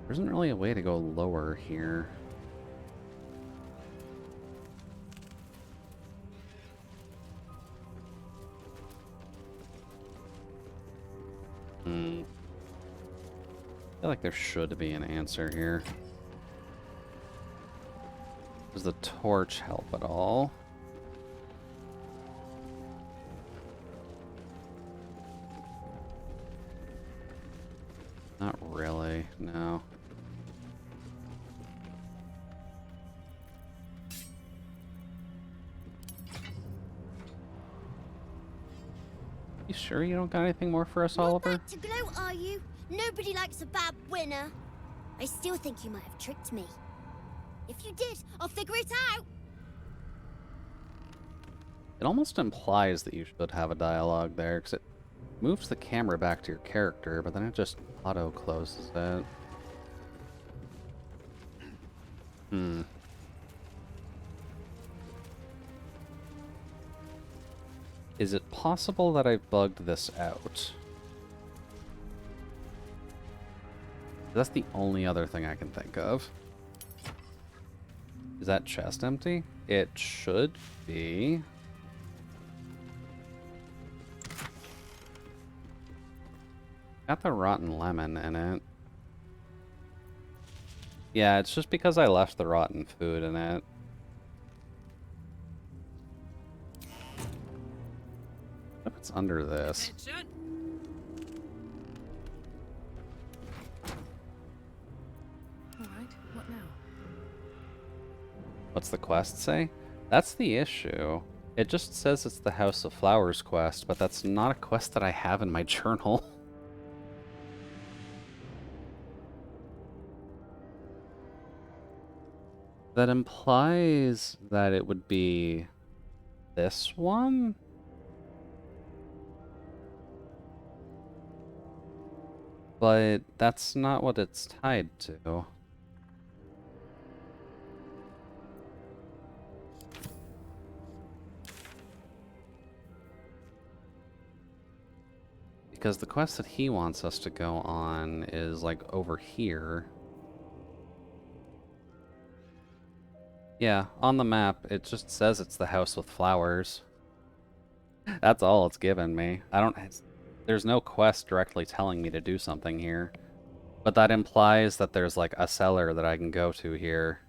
There isn't really a way to go lower here. I feel like there should be an answer here. Does the torch help at all? Not really, no. You sure you don't got anything more for us, Not Oliver? back to glow, are you? Nobody likes a bad winner. I still think you might have tricked me. If you did, I'll figure it out. It almost implies that you should have a dialogue there, because it moves the camera back to your character, but then it just auto-closes it. Is it possible that I've bugged this out? That's the only other thing I can think of. Is that chest empty? It should be. Got the rotten lemon in it. Yeah, it's just because I left the rotten food in it. What if it's under this? Alright, what now? What's the quest say? That's the issue. It just says it's the House of Flowers quest, but that's not a quest that I have in my journal. That implies that it would be this one? But that's not what it's tied to. Because the quest that he wants us to go on is like over here. Yeah, on the map, it just says it's the house with flowers. That's all it's given me. There's no quest directly telling me to do something here. But that implies that there's like a cellar that I can go to here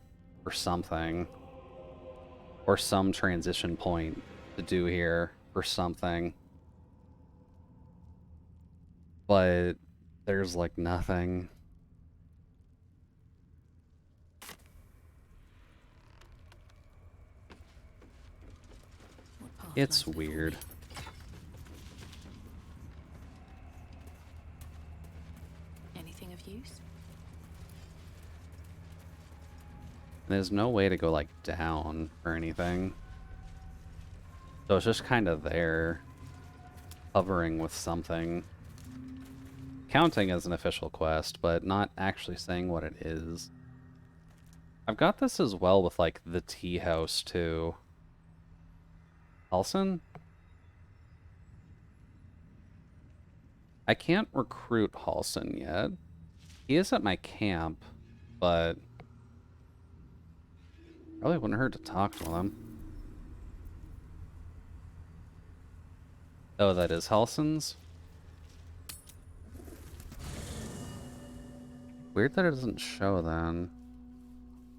or something. Or some transition point to do here or something. But there's like nothing. What path It's lies before weird. me? Anything of use? There's no way to go like down or anything. So it's just kind of there, hovering with something. Counting as an official quest, but not actually saying what it is. I've got this as well with like the tea house too. Halson? I can't recruit Halson yet. He is at my camp, but probably wouldn't hurt to talk to him. Oh, that is Halson's? Weird that it doesn't show then.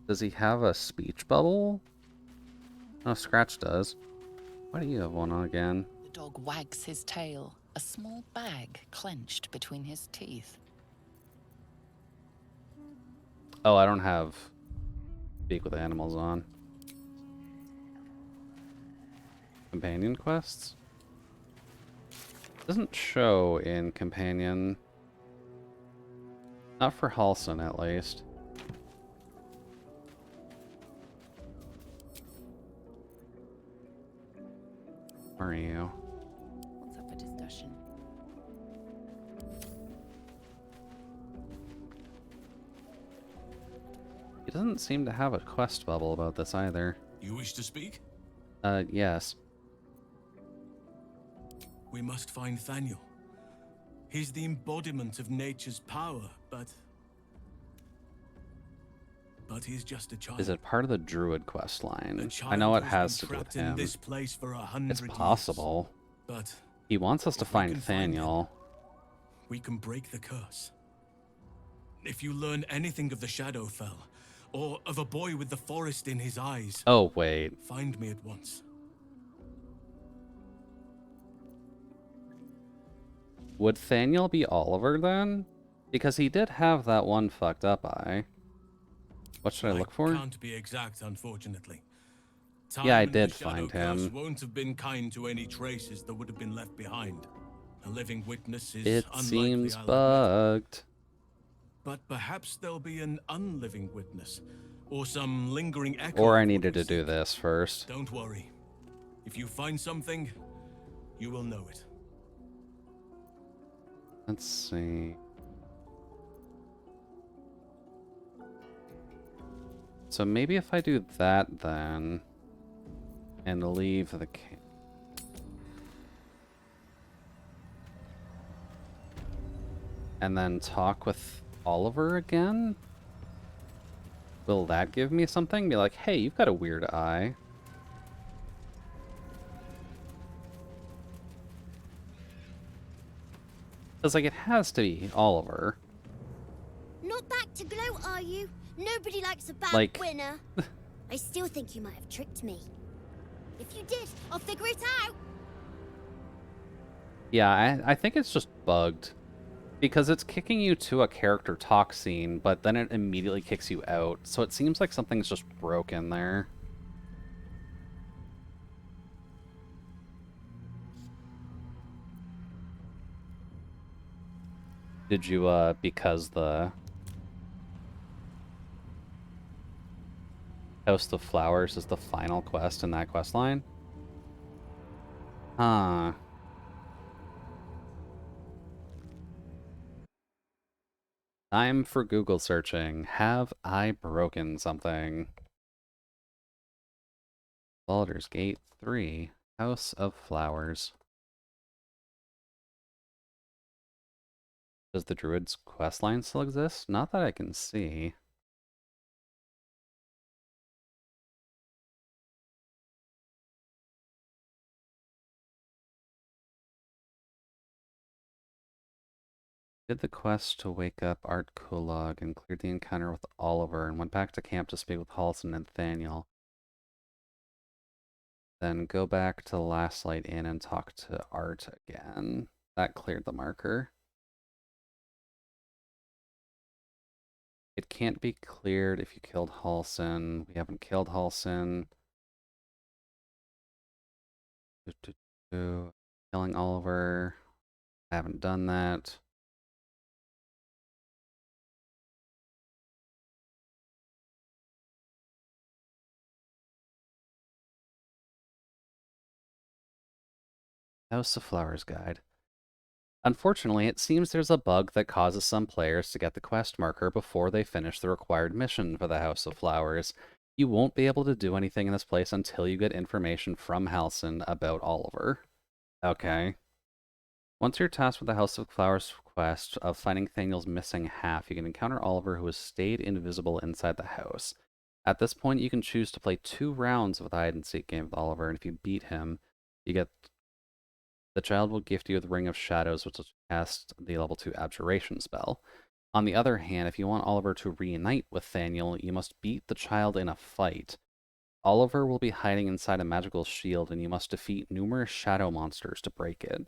Does he have a speech bubble? Oh, Scratch does. Why do you have one on again? The dog wags his tail, a small bag clenched between his teeth. Oh, I don't have Speak with Animals on. Companion quests? Doesn't show in Companion. Not for Halson, at least. Where are you? What's up for discussion? He doesn't seem to have a quest bubble about this either. You wish to speak? Yes. We must find Thaniel. He's the embodiment of nature's power, but he's just a child. Is it part of the druid quest line? A I child know it who's has to been do with trapped in him. this place for 100 It's years. possible. But He wants us to if we find can find him, Thaniel. we can break the curse. If you learn anything of the Shadowfell, or of a boy with the forest in his eyes, Oh, wait. find me at once. Would Thaniel be Oliver then? Because he did have that one fucked up eye. What should I look for? Can't be exact, unfortunately. Yeah, I Time and did the Shadow find Curse him. won't have been kind to any traces that would have been left behind. A living witness is It unlikely, seems I'll admit. bugged. But perhaps there'll be an unliving witness, or some lingering echo. Or of I what needed we to do seek. this first. Don't worry. If you find something, you will know it. Let's see. So maybe if I do that then, and leave the camp. And then talk with Oliver again? Will that give me something? Be like, hey, you've got a weird eye. Because, like, it has to be Oliver. Not back to glow, are you? Nobody likes a bad Like- winner. I still think you might have tricked me. If you did, I'll figure it out. Yeah, I think it's just bugged. Because it's kicking you to a character talk scene, but then it immediately kicks you out. So it seems like something's just broken there. Did you, because the House of Flowers is the final quest in that quest line? Huh. Time for Google searching. Have I broken something? Baldur's Gate 3, House of Flowers. Does the Druid's questline still exist? Not that I can see. Did the quest to wake up Art Kulog and cleared the encounter with Oliver and went back to camp to speak with Halson and Thaniel. Then go back to Last Light Inn and talk to Art again. That cleared the marker. It can't be cleared if you killed Halson. We haven't killed Halson. Killing Oliver. I haven't done that. House of Flowers guide. Unfortunately, it seems there's a bug that causes some players to get the quest marker before they finish the required mission for the House of Flowers. You won't be able to do anything in this place until you get information from Halson about Oliver. Okay. Once you're tasked with the House of Flowers quest of finding Thaniel's missing half, you can encounter Oliver, who has stayed invisible inside the house. At this point, you can choose to play 2 rounds of the hide-and-seek game with Oliver, and if you beat him, you get... The child will gift you the Ring of Shadows, which will cast the level 2 Abjuration spell. On the other hand, if you want Oliver to reunite with Thaniel, you must beat the child in a fight. Oliver will be hiding inside a magical shield, and you must defeat numerous shadow monsters to break it.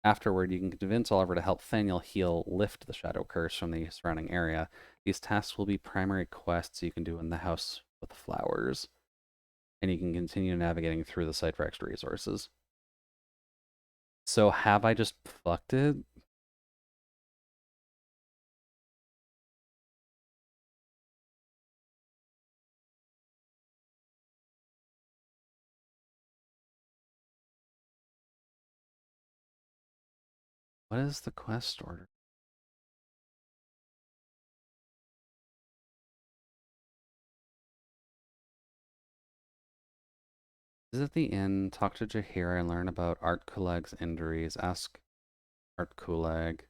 Afterward, you can convince Oliver to help Thaniel lift the shadow curse from the surrounding area. These tasks will be primary quests you can do in the House with Flowers, and you can continue navigating through the site for extra resources. So have I just fucked it? What is the quest order? Visit the inn, talk to Jahira, and learn about Art Kulag's injuries. Ask Art Kulag.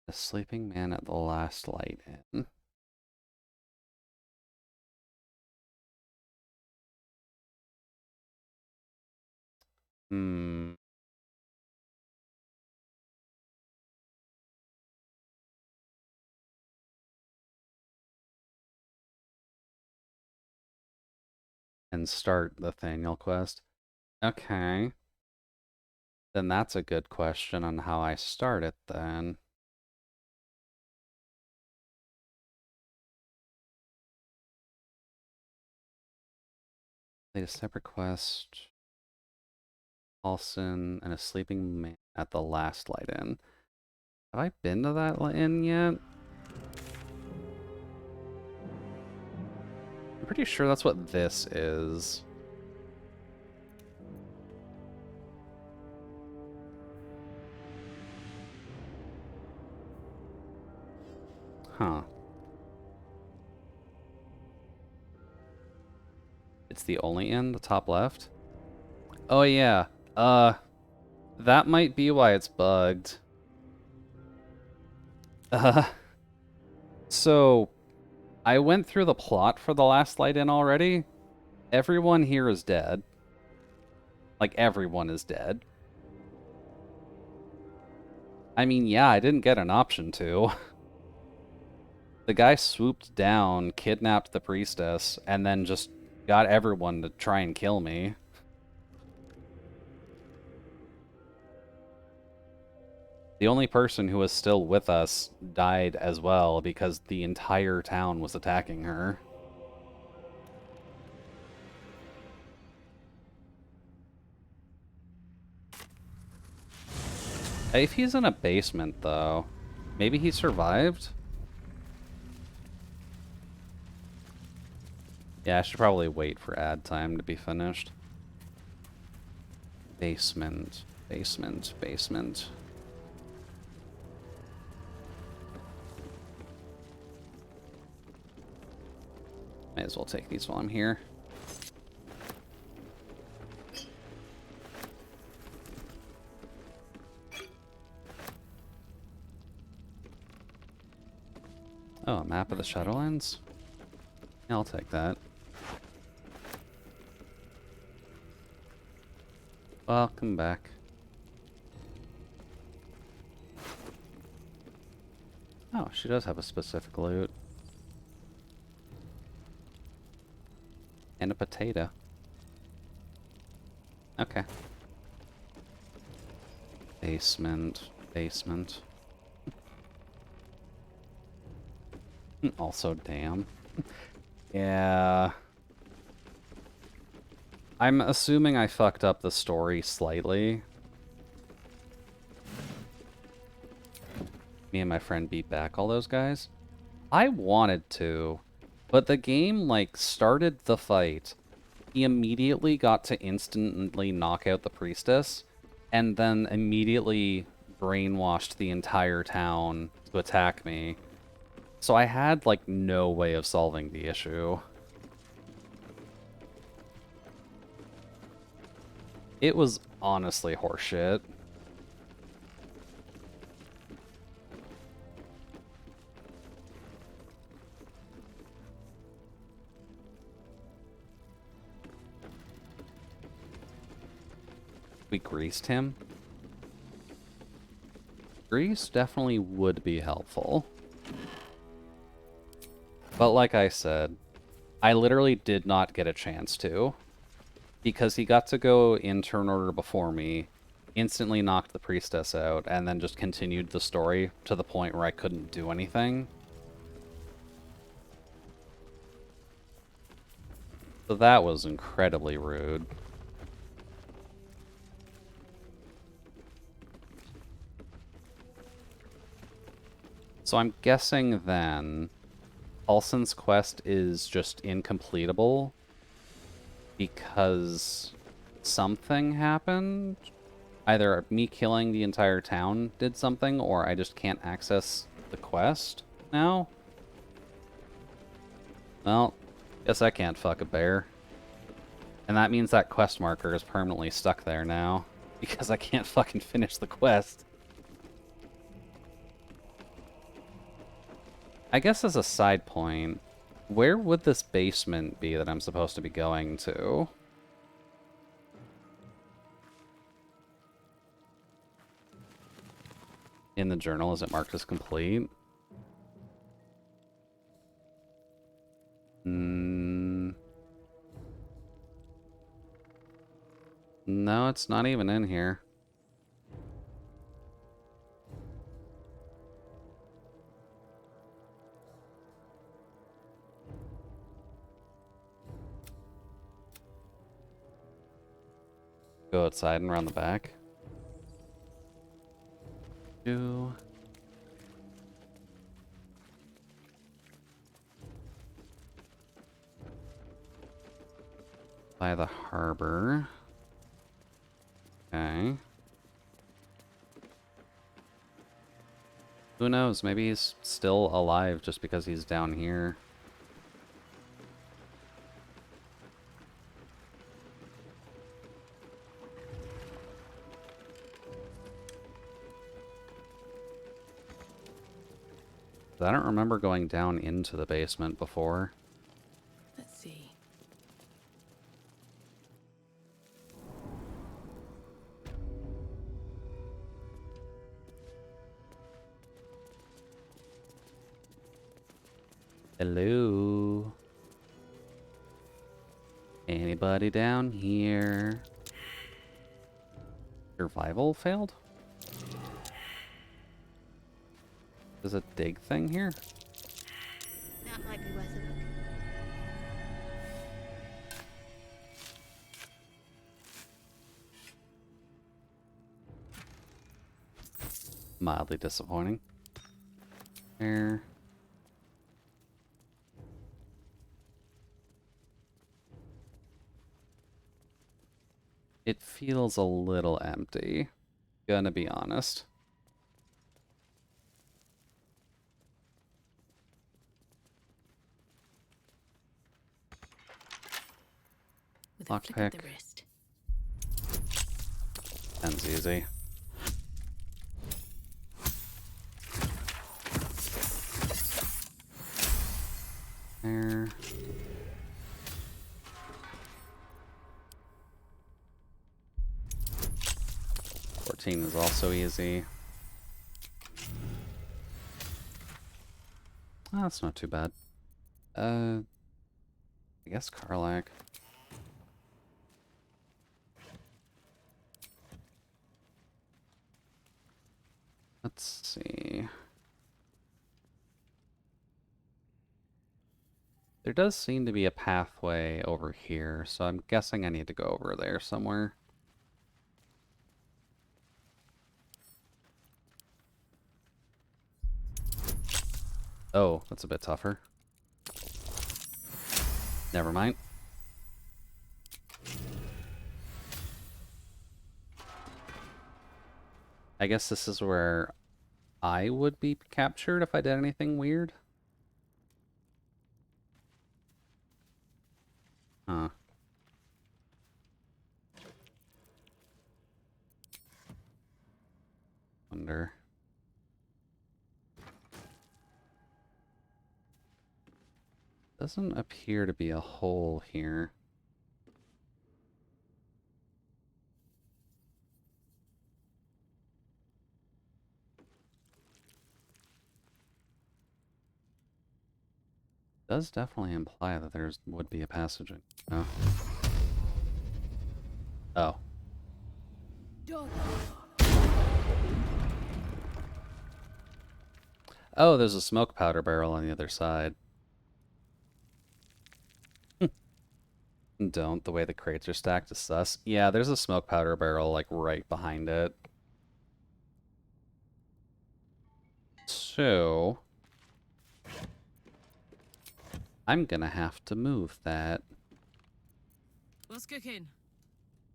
The sleeping man at the last light inn. Hmm. And start the Thaniel quest. Okay. Then that's a good question on how I start it then. Lead a separate quest. Paulson and a sleeping man at the last light inn. Have I been to that inn yet? I'm pretty sure that's what this is. Huh. It's the only inn, the top left? Oh yeah. That might be why it's bugged. So I went through the plot for the last light inn already. Everyone here is dead. Like, everyone is dead. I mean, yeah, I didn't get an option to. The guy swooped down, kidnapped the priestess, and then just got everyone to try and kill me. The only person who was still with us died as well because the entire town was attacking her. If he's in a basement, though, maybe he survived? Yeah, I should probably wait for ad time to be finished. Basement, basement, basement. May as well take these while I'm here. Oh, a map of the Shadowlands? Yeah, I'll take that. Welcome back. Oh, she does have a specific loot. And a potato. Okay. Basement. Basement. Also, damn. Yeah. I'm assuming I fucked up the story slightly. Me and my friend beat back all those guys. I wanted to, but the game, like, started the fight. He immediately got to instantly knock out the priestess, and then immediately brainwashed the entire town to attack me. So I had, like, no way of solving the issue. It was honestly horseshit. We greased him. Grease definitely would be helpful. But like I said, I literally did not get a chance to. Because he got to go in turn order before me, instantly knocked the priestess out, and then just continued the story to the point where I couldn't do anything. So that was incredibly rude. So I'm guessing then Paulson's quest is just incompletable because something happened. Either me killing the entire town did something, or I just can't access the quest now? Well, guess I can't fuck a bear. And that means that quest marker is permanently stuck there now. Because I can't fucking finish the quest. I guess as a side point, where would this basement be that I'm supposed to be going to? In the journal, is it marked as complete? No, it's not even in here. Go outside and around the back. By the harbor. Okay. Who knows? Maybe he's still alive just because he's down here. I don't remember going down into the basement before. Let's see. Hello? Anybody down here? Survival failed? There's a dig thing here? That might be worth a look. Mildly disappointing. There. It feels a little empty. Gonna be honest. With a flick of the wrist. Sounds easy. There. Is also easy. Oh, that's not too bad. I guess Karlak. Let's see. There does seem to be a pathway over here, so I'm guessing I need to go over there somewhere. Oh, that's a bit tougher. Never mind. I guess this is where I would be captured if I did anything weird. Huh. Wonder. Doesn't appear to be a hole here. Does definitely imply that there would be a passage. Oh. Oh. Oh, there's a smoke powder barrel on the other side. Don't. The way the crates are stacked is sus. Yeah, there's a smoke powder barrel, like, right behind it. So... I'm gonna have to move that. What's cooking?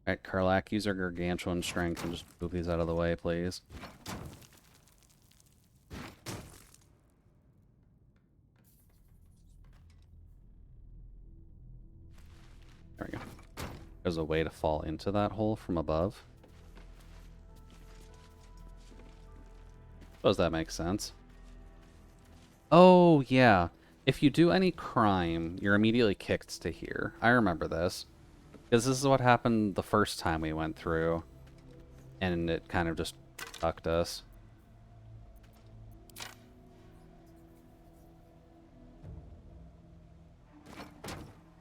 Alright, Karlak, use our gargantuan strength and just move these out of the way, please. there's a way to fall into that hole from above. Suppose that makes sense. Oh, yeah. If you do any crime, you're immediately kicked to here. I remember this. Because this is what happened the first time we went through. And it kind of just fucked us.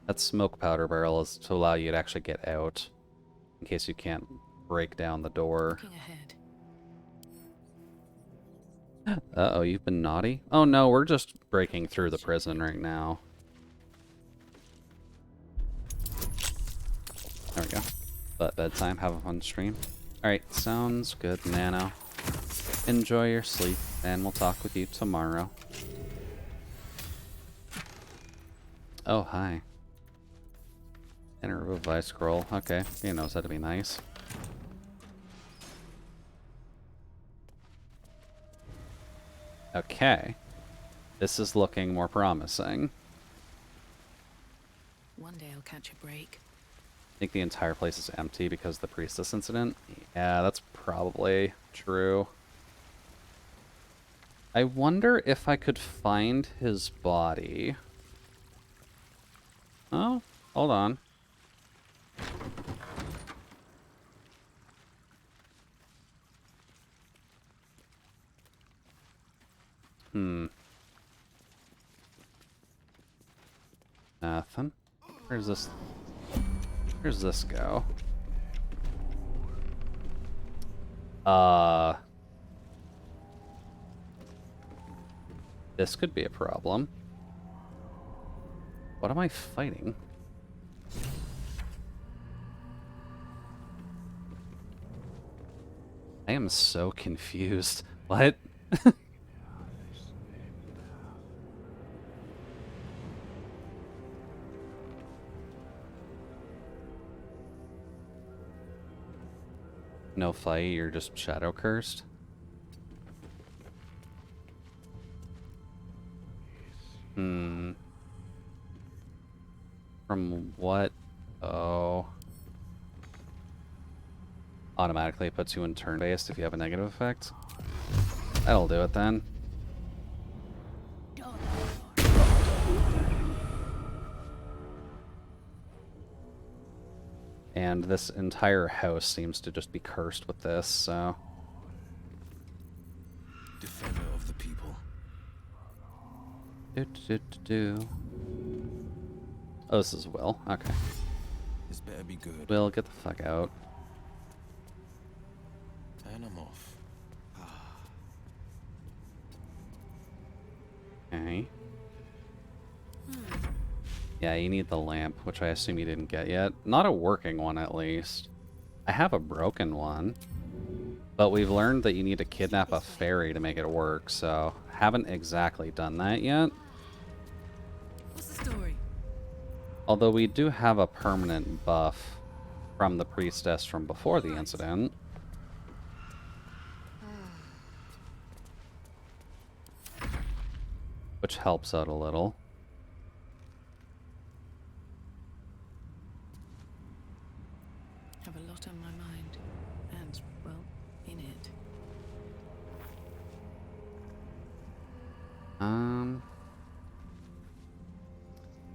That smoke powder barrel is to allow you to actually get out. In case you can't break down the door. Looking ahead. Uh-oh, you've been naughty? Oh no, we're just breaking through the prison right now. There we go. But bedtime, have a fun stream. Alright, sounds good, Nano. Enjoy your sleep, and we'll talk with you tomorrow. Oh, hi. And a revive scroll. Okay, he knows how to be nice. Okay. This is looking more promising. One day I'll catch a break. I think the entire place is empty because of the priestess incident. Yeah, that's probably true. I wonder if I could find his body. Oh, hold on. Nothing. Where's this? Where's this go? This could be a problem. What am I fighting? I am so confused. What? No fight, you're just shadow cursed? From what? Oh. Automatically puts you in turn-based if you have a negative effect. That'll do it then. And this entire house seems to just be cursed with this, so... Defender of the people. Oh, this is Will. Okay. This better be good. Will, get the fuck out. And I'm off. Okay. Yeah, you need the lamp, which I assume you didn't get yet. Not a working one, at least. I have a broken one. But we've learned that you need to kidnap a fairy to make it work, so haven't exactly done that yet. What's the story? Although we do have a permanent buff from the priestess from before the incident. Which helps out a little. Have a lot on my mind. And, well, in it.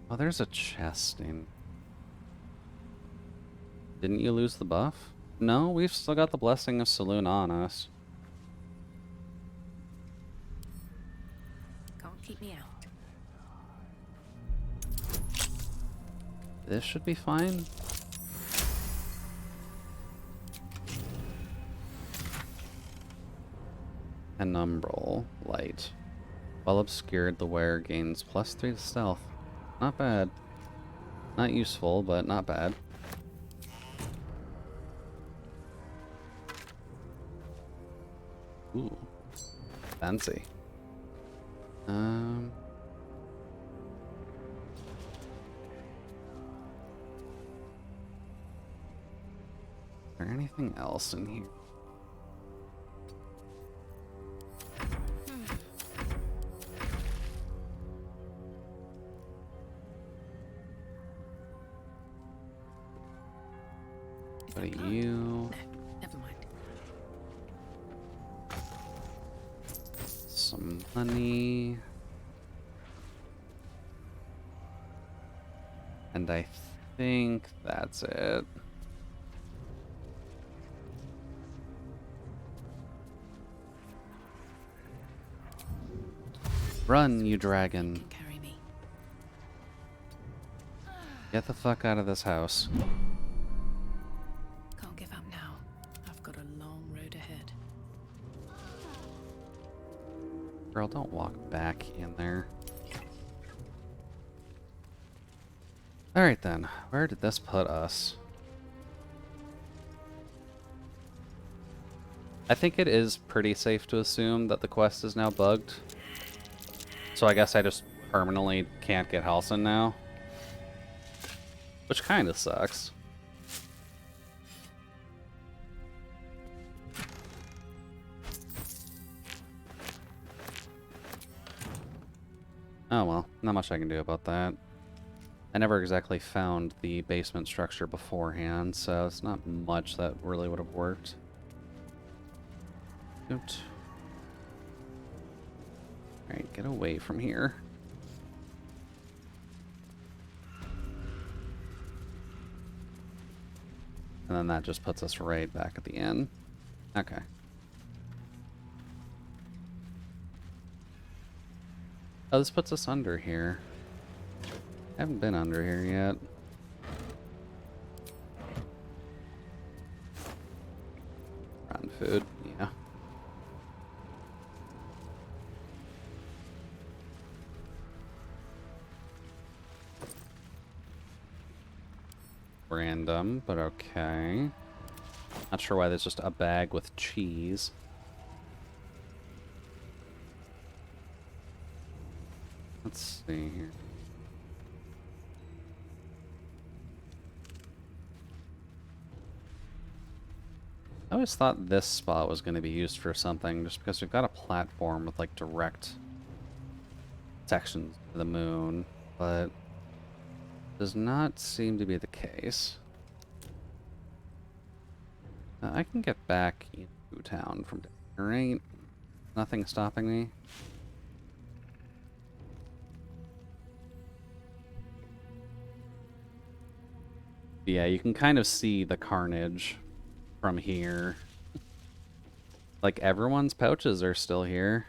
Oh, there's a chest in... Didn't you lose the buff? No, we've still got the Blessing of Saloon on us. Can't keep me out. This should be fine. Penumbral light. Well obscured, the wearer gains +3 to stealth. Not bad. Not useful, but not bad. Ooh. Fancy. Is there anything else in here? you. No, never mind. Some money. And I think that's it. Run, you dragon. Can carry me. Get the fuck out of this house. Can't give up now. I've got a long road ahead. Girl, don't walk back in there. Alright then, where did this put us? I think it is pretty safe to assume that the quest is now bugged. So I guess I just permanently can't get Halsin now. Which kind of sucks. Oh well, not much I can do about that. I never exactly found the basement structure beforehand, so it's not much that really would have worked. Alright, get away from here. And then that just puts us right back at the inn. Okay. Oh, this puts us under here. I haven't been under here yet. Rotten food, yeah. Random, but okay. Not sure why there's just a bag with cheese. Let's see here. I always thought this spot was going to be used for something, just because we've got a platform with like direct sections to the moon, but does not seem to be the case. I can get back into town from there, right? Nothing stopping me. Yeah, you can kind of see the carnage from here. Like, everyone's pouches are still here.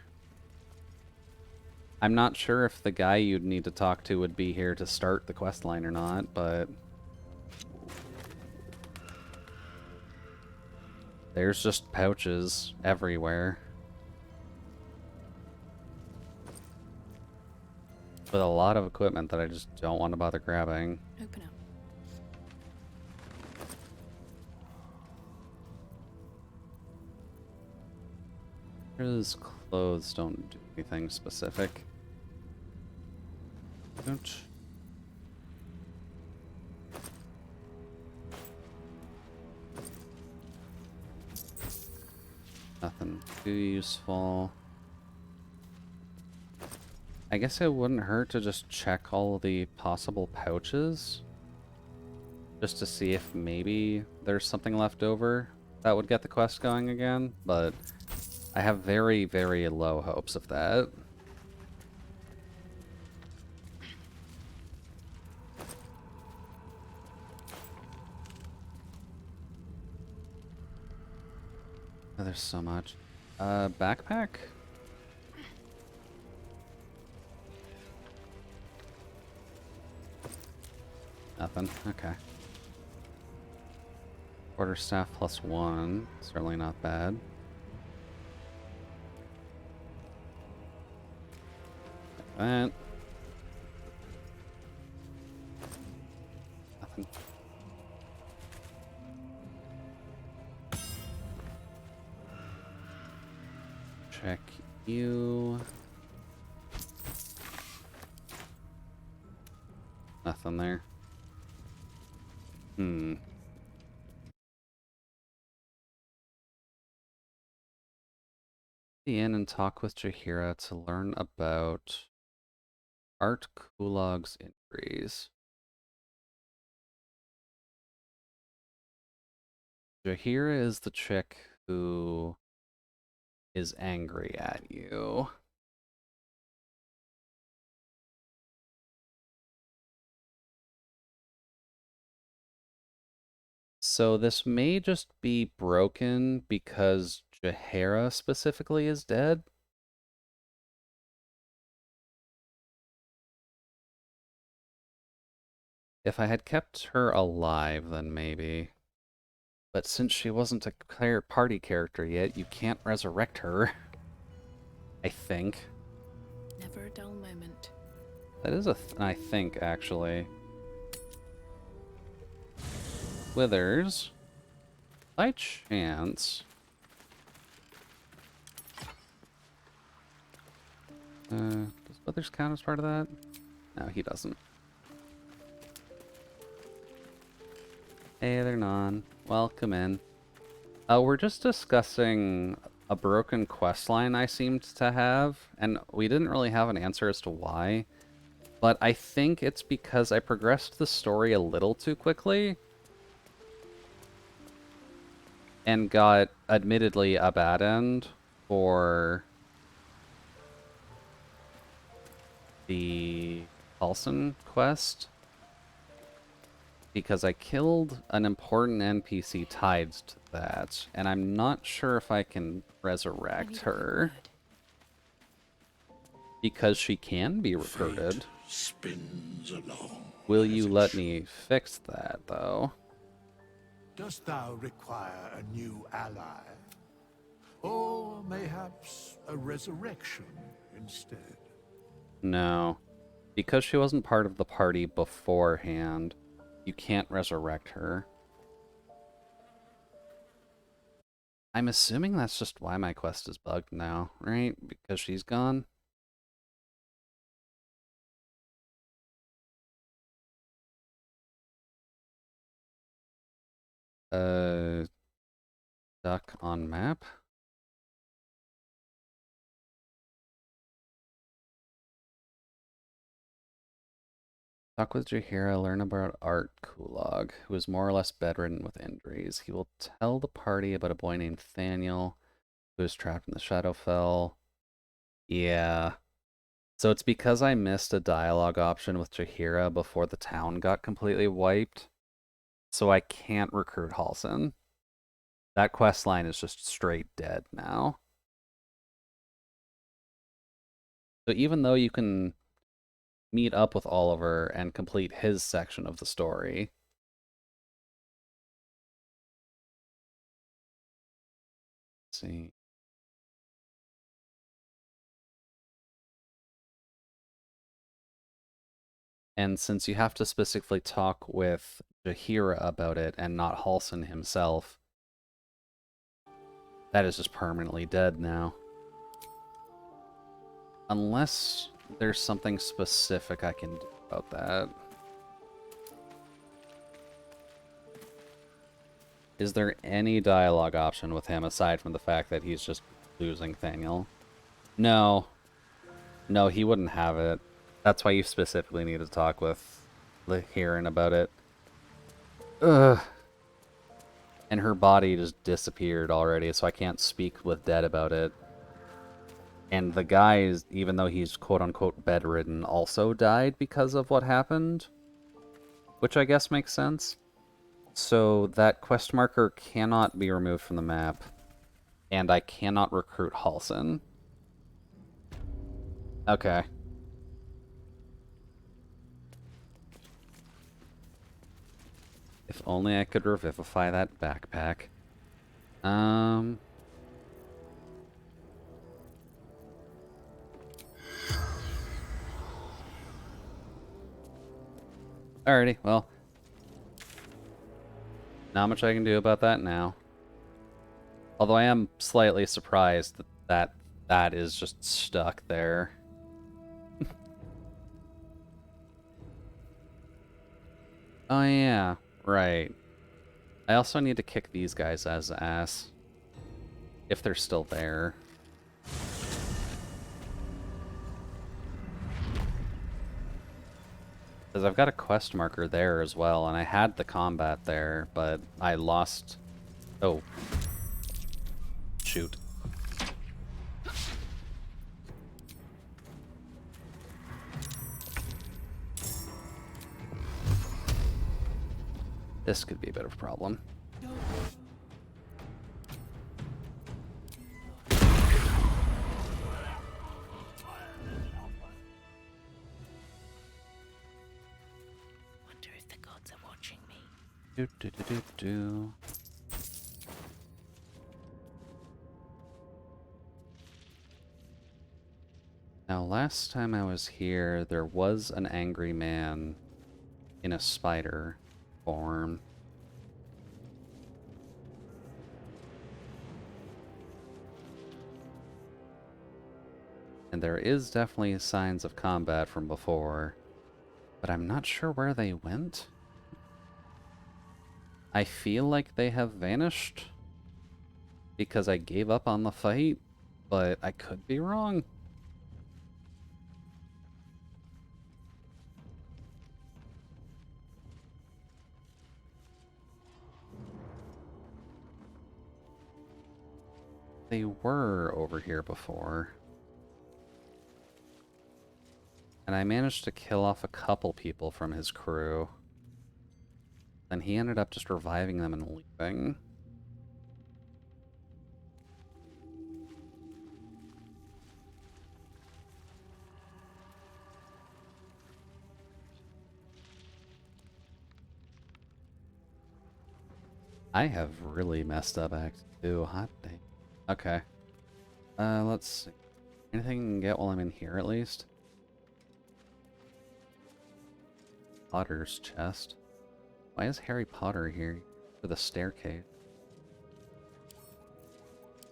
I'm not sure if the guy you'd need to talk to would be here to start the quest line or not, but there's just pouches everywhere. With a lot of equipment that I just don't want to bother grabbing. Open up. His clothes don't do anything specific. Ouch. Nothing too useful. I guess it wouldn't hurt to just check all the possible pouches. Just to see if maybe there's something left over that would get the quest going again, but I have very, very low hopes of that. Oh, there's so much. Backpack? Nothing. Okay. Quarterstaff +1. Certainly not bad. Like that. Nothing. Check you. Nothing there. The inn and talk with Jaheira to learn about Art Kulog's injuries. Jahira is the chick who is angry at you. So this may just be broken because Jahira specifically is dead. If I had kept her alive, then maybe. But since she wasn't a party character yet, you can't resurrect her. I think. Never a dull moment. That is I think, actually. Withers. By chance... does Withers count as part of that? No, he doesn't. Hey there, Non. Welcome in. We're just discussing a broken quest line I seemed to have, and we didn't really have an answer as to why. But I think it's because I progressed the story a little too quickly. And got, admittedly, a bad end for the Paulson quest. Because I killed an important NPC tied to that, and I'm not sure if I can resurrect her. Because she can be recruited. Spins along. Will you let me fix that, though? Dost thou require a new ally? Or mayhaps a resurrection instead? No. Because she wasn't part of the party beforehand, you can't resurrect her. I'm assuming that's just why my quest is bugged now, right? Because she's gone? Duck on map? Talk with Jahira, learn about Art Kulog, who is more or less bedridden with injuries. He will tell the party about a boy named Thaniel, who is trapped in the Shadowfell. Yeah. So it's because I missed a dialogue option with Jahira before the town got completely wiped. So I can't recruit Halsin. That quest line is just straight dead now. So even though you can meet up with Oliver and complete his section of the story, let's see. And since you have to specifically talk with Jahira about it and not Halsin himself, that is just permanently dead now. Unless there's something specific I can do about that. Is there any dialogue option with him aside from the fact that he's just losing Thaniel? No. No, he wouldn't have it. That's why you specifically need to talk with Hiran about it. Ugh. And her body just disappeared already, so I can't speak with Dead about it. And the guy, even though he's quote-unquote bedridden, also died because of what happened. Which I guess makes sense. So that quest marker cannot be removed from the map. And I cannot recruit Halsin. Okay. If only I could revivify that backpack. Alrighty, well. Not much I can do about that now. Although I am slightly surprised that is just stuck there. Oh yeah, right. I also need to kick these guys as ass. If they're still there. Because I've got a quest marker there as well, and I had the combat there, but I lost Oh. Shoot. This could be a bit of a problem. Wonder if the gods are watching me. Do do do do do. Now, last time I was here, there was an angry man in a spider form. And there is definitely signs of combat from before, but I'm not sure where they went. I feel like they have vanished because I gave up on the fight, but I could be wrong. They were over here before. And I managed to kill off a couple people from his crew. Then he ended up just reviving them and leaving. I have really messed up Act 2. Hot dang. Okay. Let's see. Anything I can get while I'm in here at least? Potter's chest. Why is Harry Potter here? For the staircase.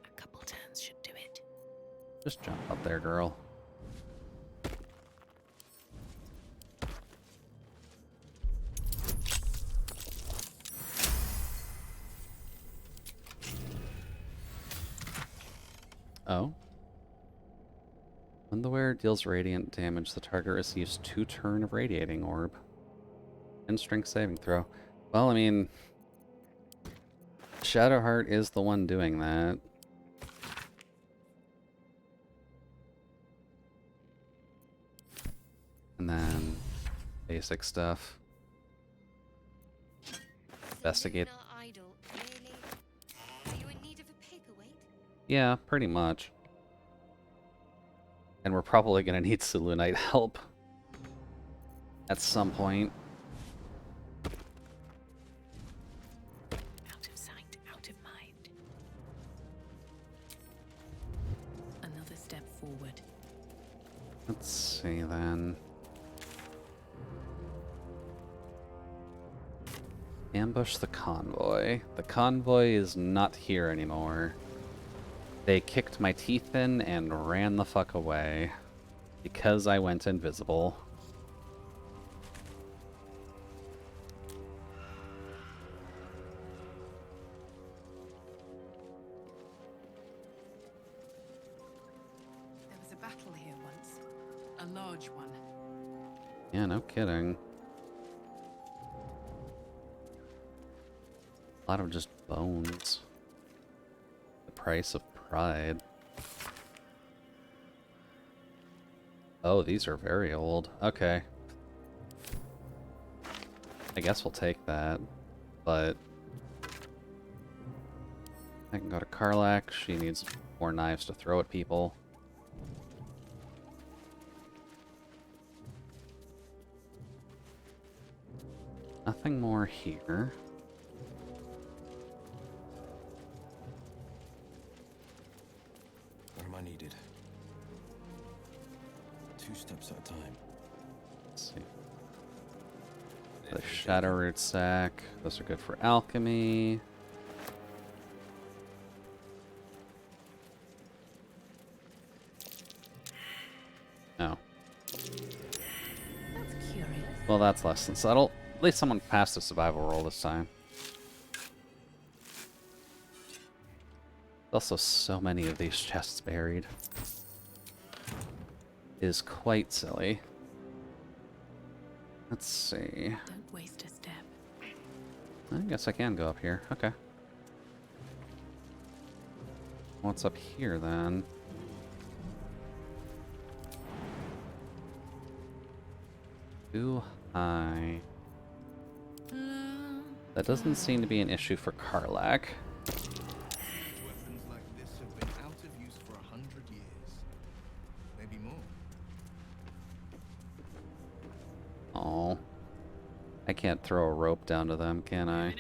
A couple turns should do it. Just jump up there, girl. Oh. When the wearer deals radiant damage, the target receives 2 turn of radiating orb. And strength saving throw. Well, I mean, Shadowheart is the one doing that. And then basic stuff. Investigate. You're not idle, really? Are you in need of a paperweight? Yeah, pretty much. And we're probably going to need Selûnite help at some point. Out of sight, out of mind. Another step forward. Let's see then. Ambush the convoy. The convoy is not here anymore. They kicked my teeth in and ran the fuck away because I went invisible. There was a battle here once. A large one. Yeah, no kidding. A lot of just bones. The price of pride. Oh, these are very old. Okay. I guess we'll take that, but I can go to Karlak. She needs more knives to throw at people. Nothing more here. Where am I needed? 2 steps at a time. Let's see. The Shadow Root Sack. Those are good for alchemy. Oh. That's curious. Well, that's less than subtle. At least someone passed a survival roll this time. Also, so many of these chests buried. Is quite silly. Let's see. Don't waste a step. I guess I can go up here. Okay. What's up here then? Too high. That doesn't seem to be an issue for Karlak. Weapons like this have been out of use for 100 years. Maybe more. Oh. I can't throw a rope down to them, can I?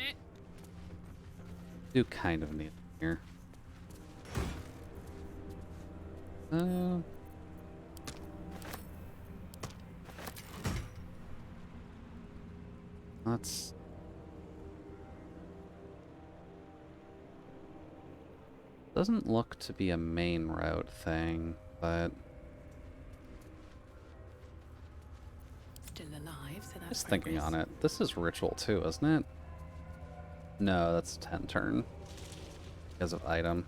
Do kind of need it here. Let's... Doesn't look to be a main route thing, but... Still alive, so that's Just thinking on it. This is ritual too, isn't it? No, that's 10 turn. Because of item.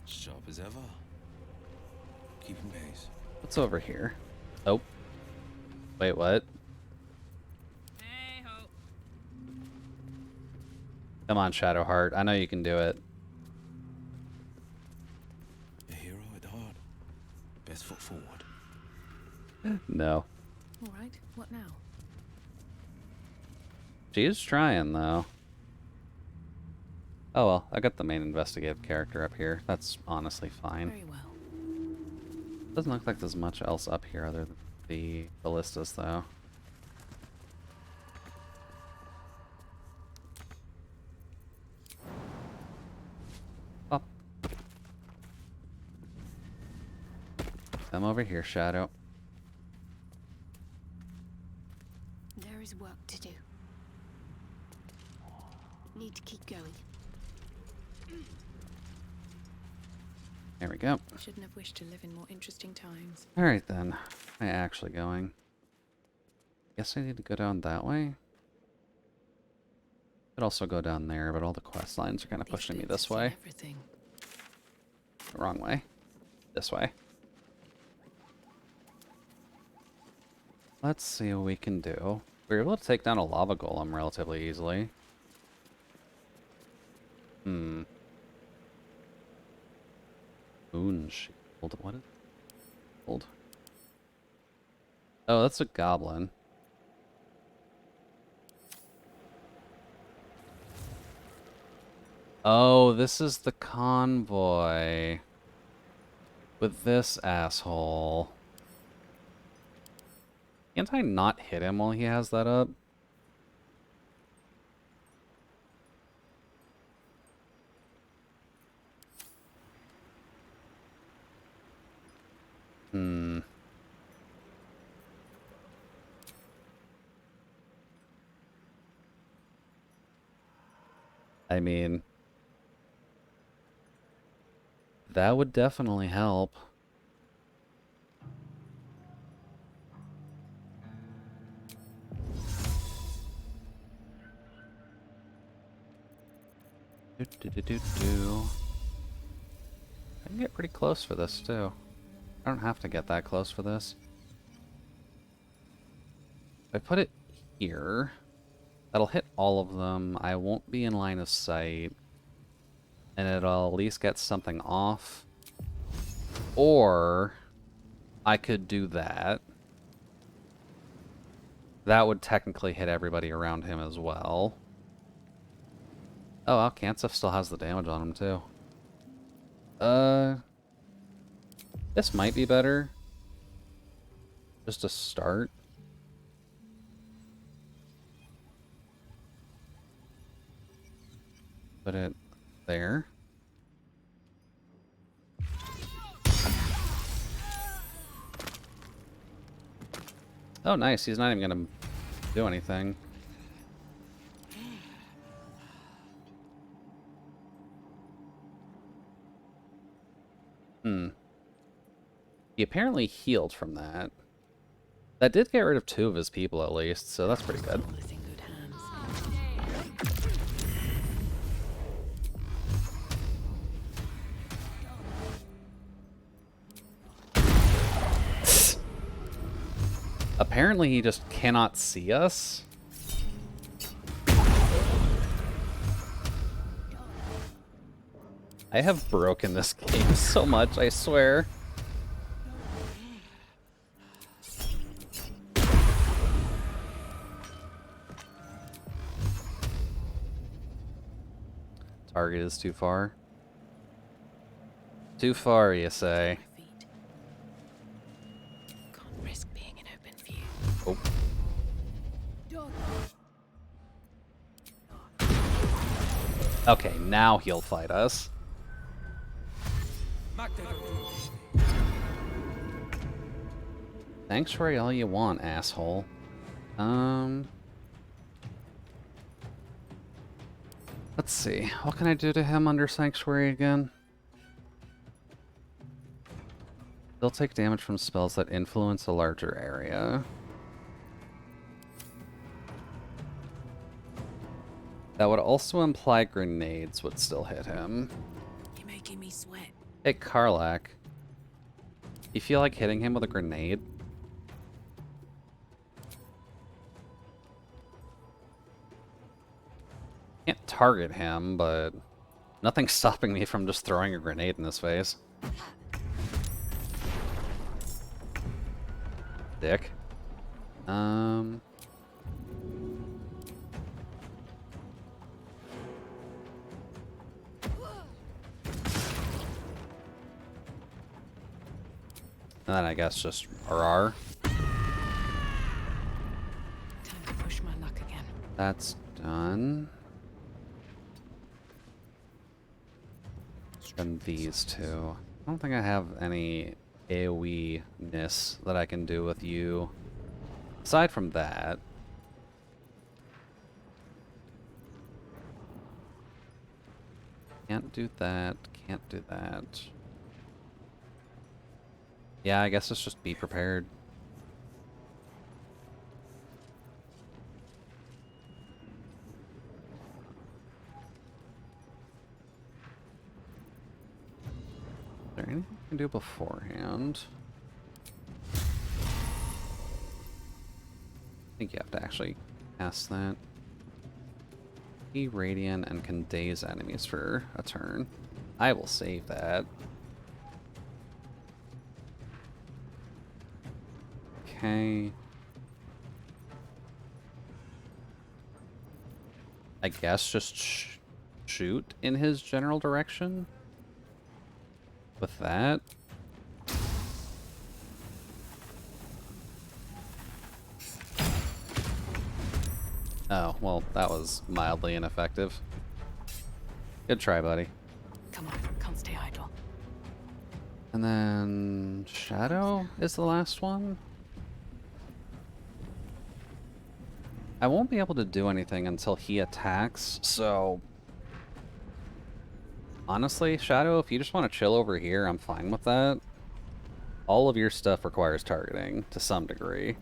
Sharp as ever. Keeping pace. What's over here? Oh. Wait, what? Hey ho. Come on, Shadowheart. I know you can do it. A hero at heart. Best foot forward. No. All right. What now? She is trying, though. Oh well, I got the main investigative character up here. That's honestly fine. Very well. Doesn't look like there's much else up here other than the ballistas, though. Oh. Come over here, Shadow. There is work to do. Need to keep going. There we go. Shouldn't have wished to live in more interesting times. Alright then. Am I actually going? Guess I need to go down that way? Could also go down there, but all the quest lines are kind of pushing me this way. Everything. The wrong way. This way. Let's see what we can do. We were able to take down a lava golem relatively easily. Moon shield. What is it? Oh, that's a goblin. Oh, this is the convoy. With this asshole. Can't I not hit him while he has that up? I mean, that would definitely help. I can get pretty close for this too. I don't have to get that close for this. If I put it here, that'll hit all of them. I won't be in line of sight. And it'll at least get something off. Or I could do that. That would technically hit everybody around him as well. Oh, well, Kansif still has the damage on him too. This might be better. Just to start. Put it there. Oh, nice. He's not even gonna do anything. He apparently healed from that. That did get rid of 2 of his people at least, so that's pretty good. Apparently he just cannot see us. I have broken this game so much, I swear. Target is too far. Too far, you say? Can't risk being in open view. Oh. Okay, now he'll fight us. Sanctuary all you want, asshole. Let's see. What can I do to him under Sanctuary again? They'll take damage from spells that influence a larger area. That would also imply grenades would still hit him. You're making me sweat. Hey, Karlak. You feel like hitting him with a grenade? Can't target him, but nothing's stopping me from just throwing a grenade in his face. Dick. And then I guess just RR. Time to push my luck again. That's done. And these two. I don't think I have any AoE-ness that I can do with you. Aside from that. Can't do that. Can't do that. Yeah, I guess let's just be prepared. Is there anything I can do beforehand? I think you have to actually cast that. Be radiant and can daze enemies for a turn. I will save that. Okay. I guess just shoot in his general direction with that. Oh, well, that was mildly ineffective. Good try, buddy. Come on, can't stay idle. And then Shadow is the last one. I won't be able to do anything until he attacks, so honestly, Shadow, if you just want to chill over here, I'm fine with that. All of your stuff requires targeting to some degree.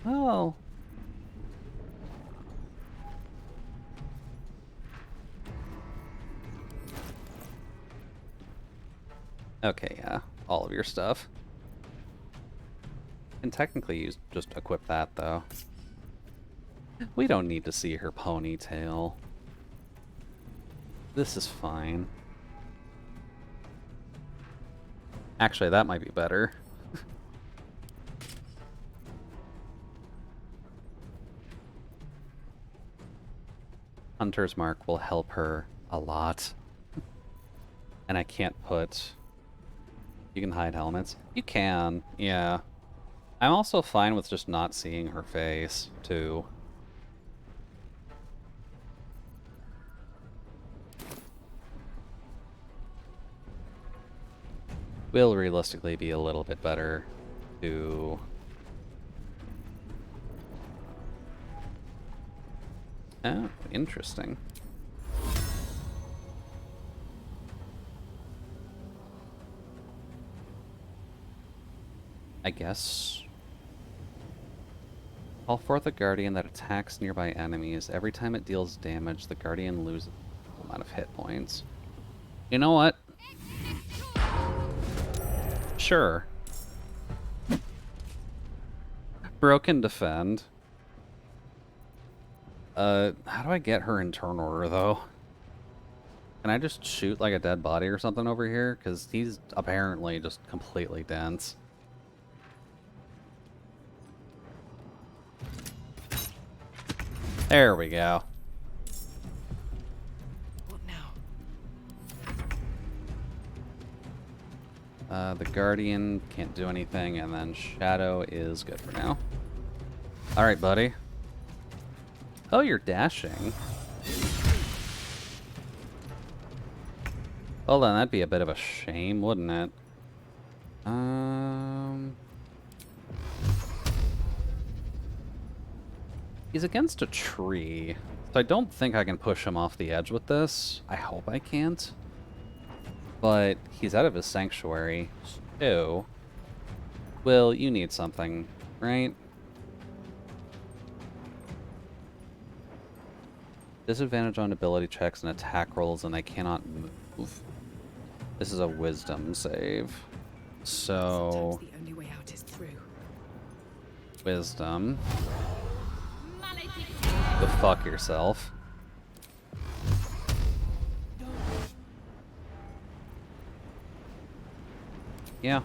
Oh. Okay, yeah, all of your stuff. And technically you just equip that, though. We don't need to see her ponytail. This is fine. Actually, that might be better. Hunter's Mark will help her a lot. And I can't put... You can hide helmets? You can, yeah. I'm also fine with just not seeing her face, too. Will realistically be a little bit better to... Oh, interesting. I guess... Call forth a guardian that attacks nearby enemies. Every time it deals damage, the guardian loses a amount of hit points. You know what? Sure. Broken defend. How do I get her in turn order, though? Can I just shoot, like, a dead body or something over here? Because he's apparently just completely dense. There we go. What now? The Guardian can't do anything, and then Shadow is good for now. Alright, buddy. Oh, you're dashing. Well, then that'd be a bit of a shame, wouldn't it? He's against a tree, so I don't think I can push him off the edge with this. I hope I can't. But he's out of his sanctuary, so... Will, you need something, right? Disadvantage on ability checks and attack rolls, and I cannot move. This is a wisdom save. So... Sometimes the only way out is through. Wisdom. Go fuck yourself. Yeah.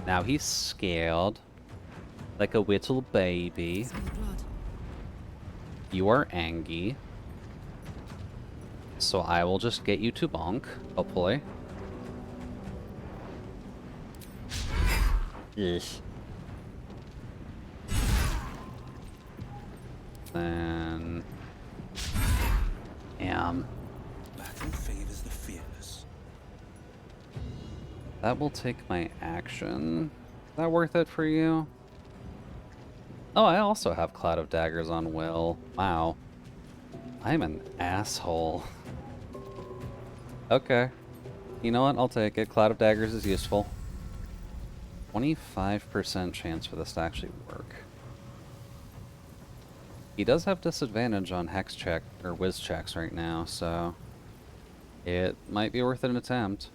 Now he's scared. Like a little baby. You are angry. So I will just get you to bonk, hopefully. Ugh. Then... Battle favors the fearless. That will take my action. Is that worth it for you? Oh, I also have Cloud of Daggers on Will. Wow. I'm an asshole. Okay. You know what? I'll take it. Cloud of Daggers is useful. 25% chance for this to actually work. He does have disadvantage on Hex check, or Wiz checks right now, so... It might be worth an attempt.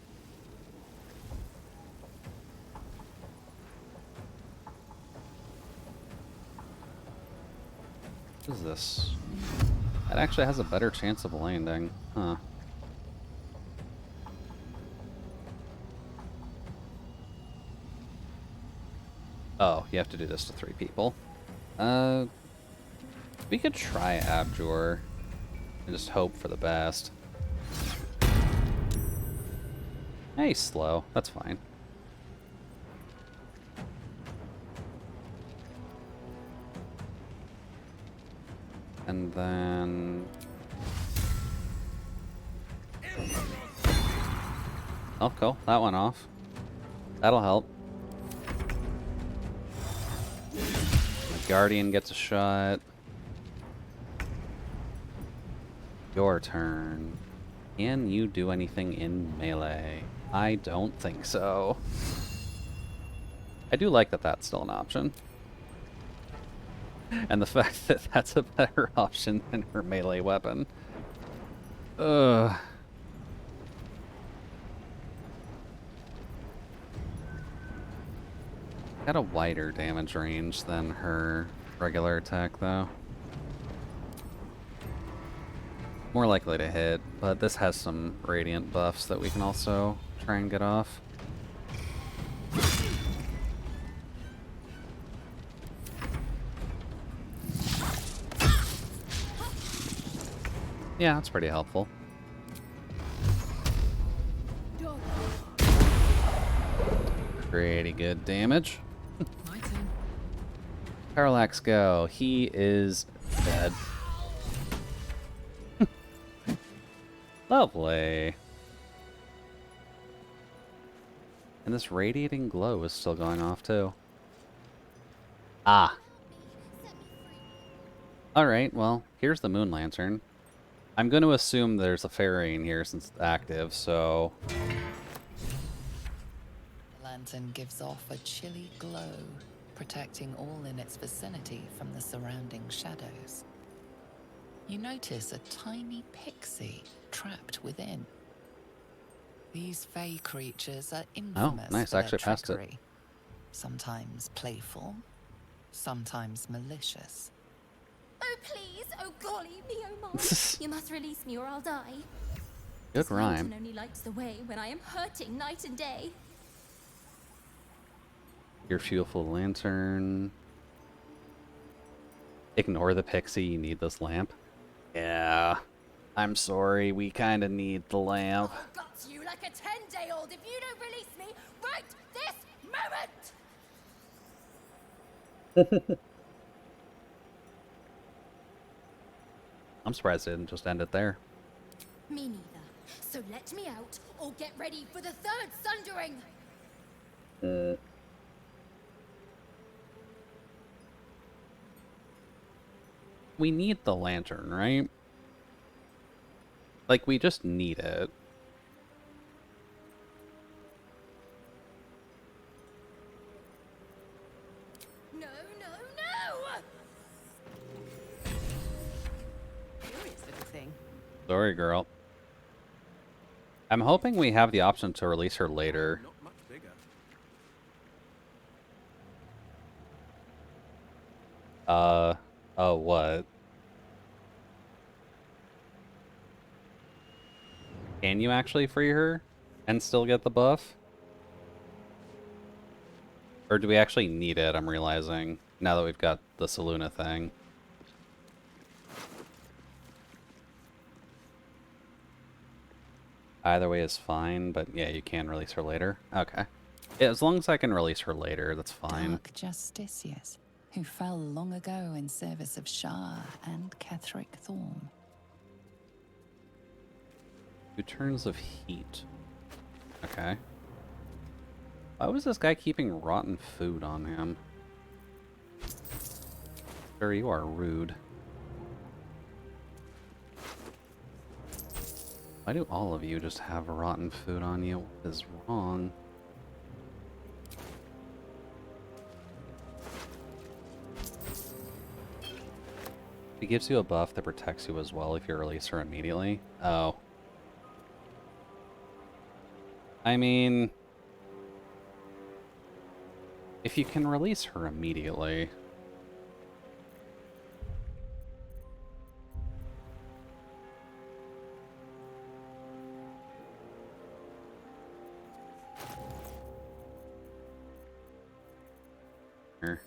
What is this? That actually has a better chance of landing. Huh. Oh, you have to do this to 3 people. We could try Abjur and just hope for the best. Hey, slow. That's fine. And then... Oh, cool. That went off. That'll help. The Guardian gets a shot. Your turn. Can you do anything in melee? I don't think so. I do like that that's still an option. And the fact that that's a better option than her melee weapon. Ugh. Got a wider damage range than her regular attack, though. More likely to hit, but this has some radiant buffs that we can also try and get off. Yeah, that's pretty helpful. Pretty good damage. My turn. Parallax go. He is dead. Lovely. And this radiating glow is still going off too. Ah. Alright, well, here's the moon lantern. I'm going to assume there's a fairy in here since it's active, so... The lantern gives off a chilly glow, protecting all in its vicinity from the surrounding shadows. You notice a tiny pixie trapped within. These fey creatures are infamous nice. for I their actually passed it. trickery. Sometimes playful, sometimes malicious. please. Oh, golly, me, oh, my. You must release me or I'll die. Good This rhyme. lantern only lights the way when I am hurting night and day. Your fuelful lantern. Ignore the pixie, you need this lamp. Yeah. I'm sorry, we kinda need the lamp. I'll gut you like a 10-day-old if you don't release me right this moment! I'm surprised it didn't just end it there. Me neither. So let me out or get ready for the third sundering! We need the lantern, right? Like, we just need it. No, no, no! Curious little thing. Sorry, girl. I'm hoping we have the option to release her later. Not much bigger. Oh, what? Can you actually free her and still get the buff? Or do we actually need it, I'm realizing, now that we've got the Saluna thing? Either way is fine, but yeah, you can release her later. Okay. Yeah, as long as I can release her later, that's fine. Dark Justicius, who fell long ago in service of Shah and Ketheric Thorm. 2 turns of heat. Okay. Why was this guy keeping rotten food on him? Sir, you are rude. Why do all of you just have rotten food on you? What is wrong? It gives you a buff that protects you as well if you release her immediately. Oh. I mean, if you can release her immediately. Here.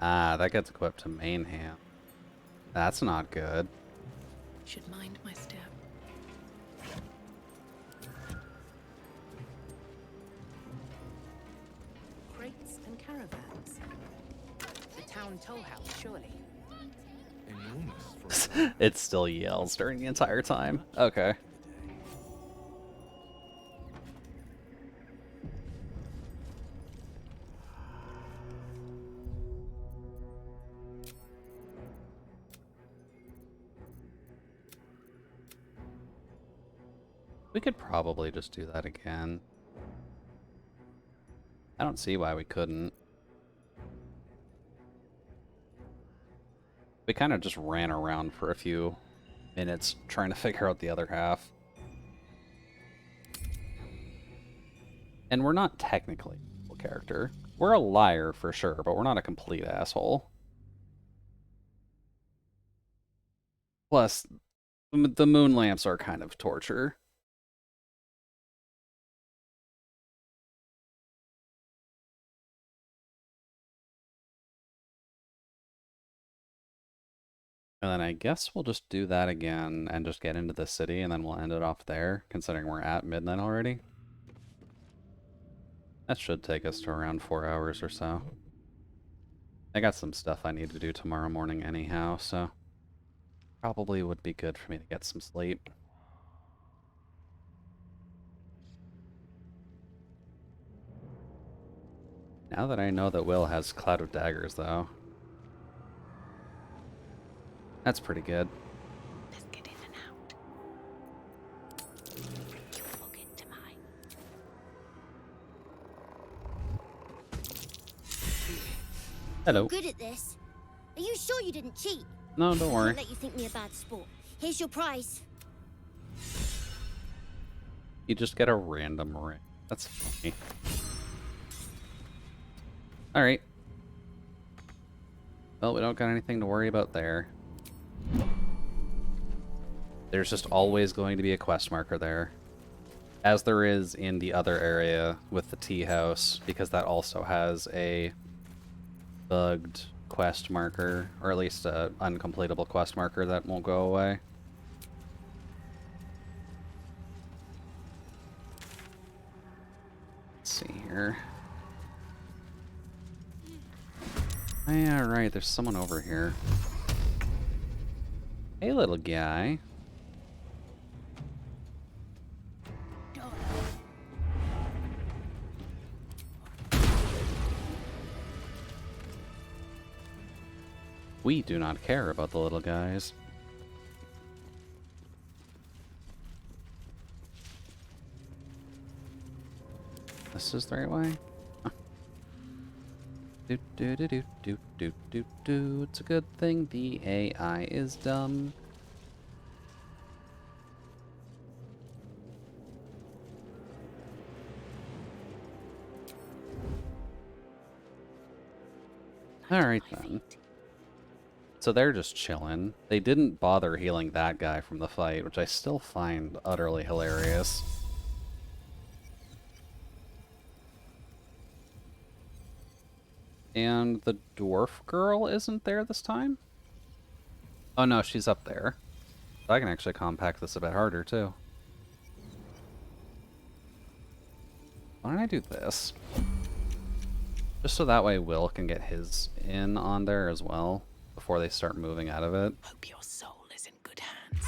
Ah, that gets equipped to main hand. That's not good. Should mind my step. Crates and caravans. The town toll house, surely. Enormous for It still yells during the entire time. Okay. We could probably just do that again. I don't see why we couldn't. We kind of just ran around for a few minutes trying to figure out the other half. And we're not technically a evil character. We're a liar for sure, but we're not a complete asshole. Plus, the moon lamps are kind of torture. And then I guess we'll just do that again and just get into the city and then we'll end it off there, considering we're at midnight already. That should take us to around 4 hours or so. I got some stuff I need to do tomorrow morning anyhow, so probably would be good for me to get some sleep. Now that I know that Will has Cloud of Daggers, though, that's pretty good. Let's get in and out. You walk into mine. Hello. You're good at this. Are you sure you didn't cheat? No, don't I worry. won't let you think me a bad sport. Here's your prize. You just get a random ring. That's funny. Alright. Well, we don't got anything to worry about there. There's just always going to be a quest marker there. As there is in the other area with the tea house, because that also has a bugged quest marker, or at least an uncompletable quest marker that won't go away. Let's see here. Oh, yeah, right, there's someone over here. Hey, little guy. We do not care about the little guys. This is the right way? Huh. Do do do do do do do do. It's a good thing the AI is dumb. Alright then. So they're just chilling. They didn't bother healing that guy from the fight, which I still find utterly hilarious. And the dwarf girl isn't there this time? Oh no, she's up there. So I can actually compact this a bit harder too. Why don't I do this? Just so that way Will can get his in on there as well before they start moving out of it. Hope your soul is in good hands.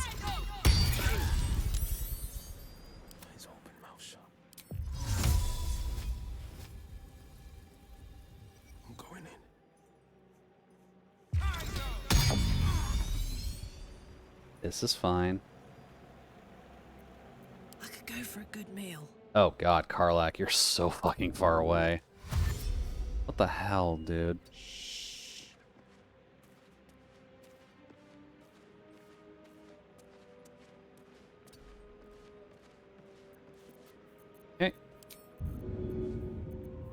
His open mouth shut. I'm going in. This is fine. I could go for a good meal. Oh god, Karlak, you're so fucking far away. What the hell, dude? Okay.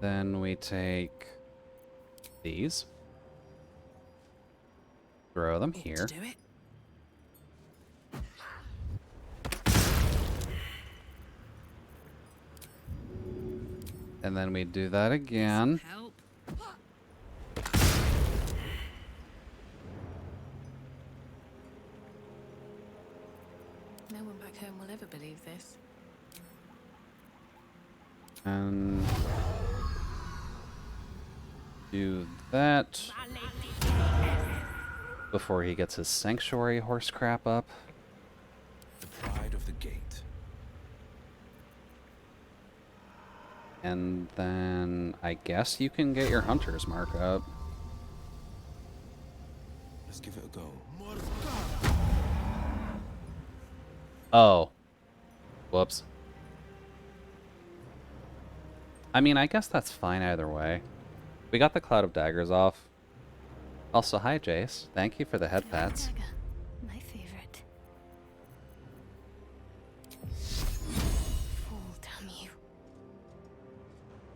Then we take these. Throw them here. Do it. And then we do that again. Help. No one back home will ever believe this. And do that before he gets his sanctuary horse crap up. The pride of the gate. And then I guess you can get your hunter's mark up. Let's give it a go. Oh. Whoops. I mean, I guess that's fine either way. We got the Cloud of Daggers off. Also, hi Jace. Thank you for the head pats. My favorite. Fool, damn you.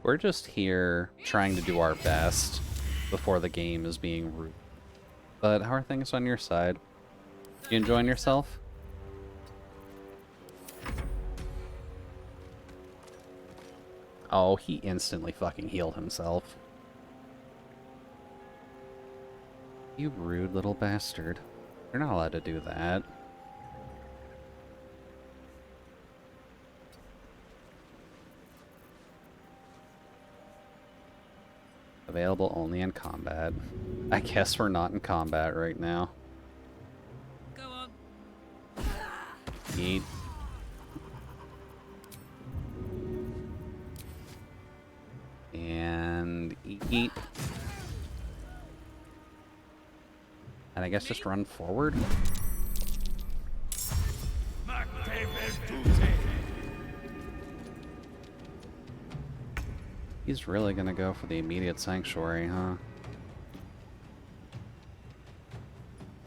We're just here trying to do our best before the game is being rude. But how are things on your side? You enjoying yourself? Oh, he instantly fucking healed himself. You rude little bastard. You're not allowed to do that. Available only in combat. I guess we're not in combat right now. Go on. Eat. And eat. And I guess just run forward. He's really gonna go for the immediate sanctuary, huh?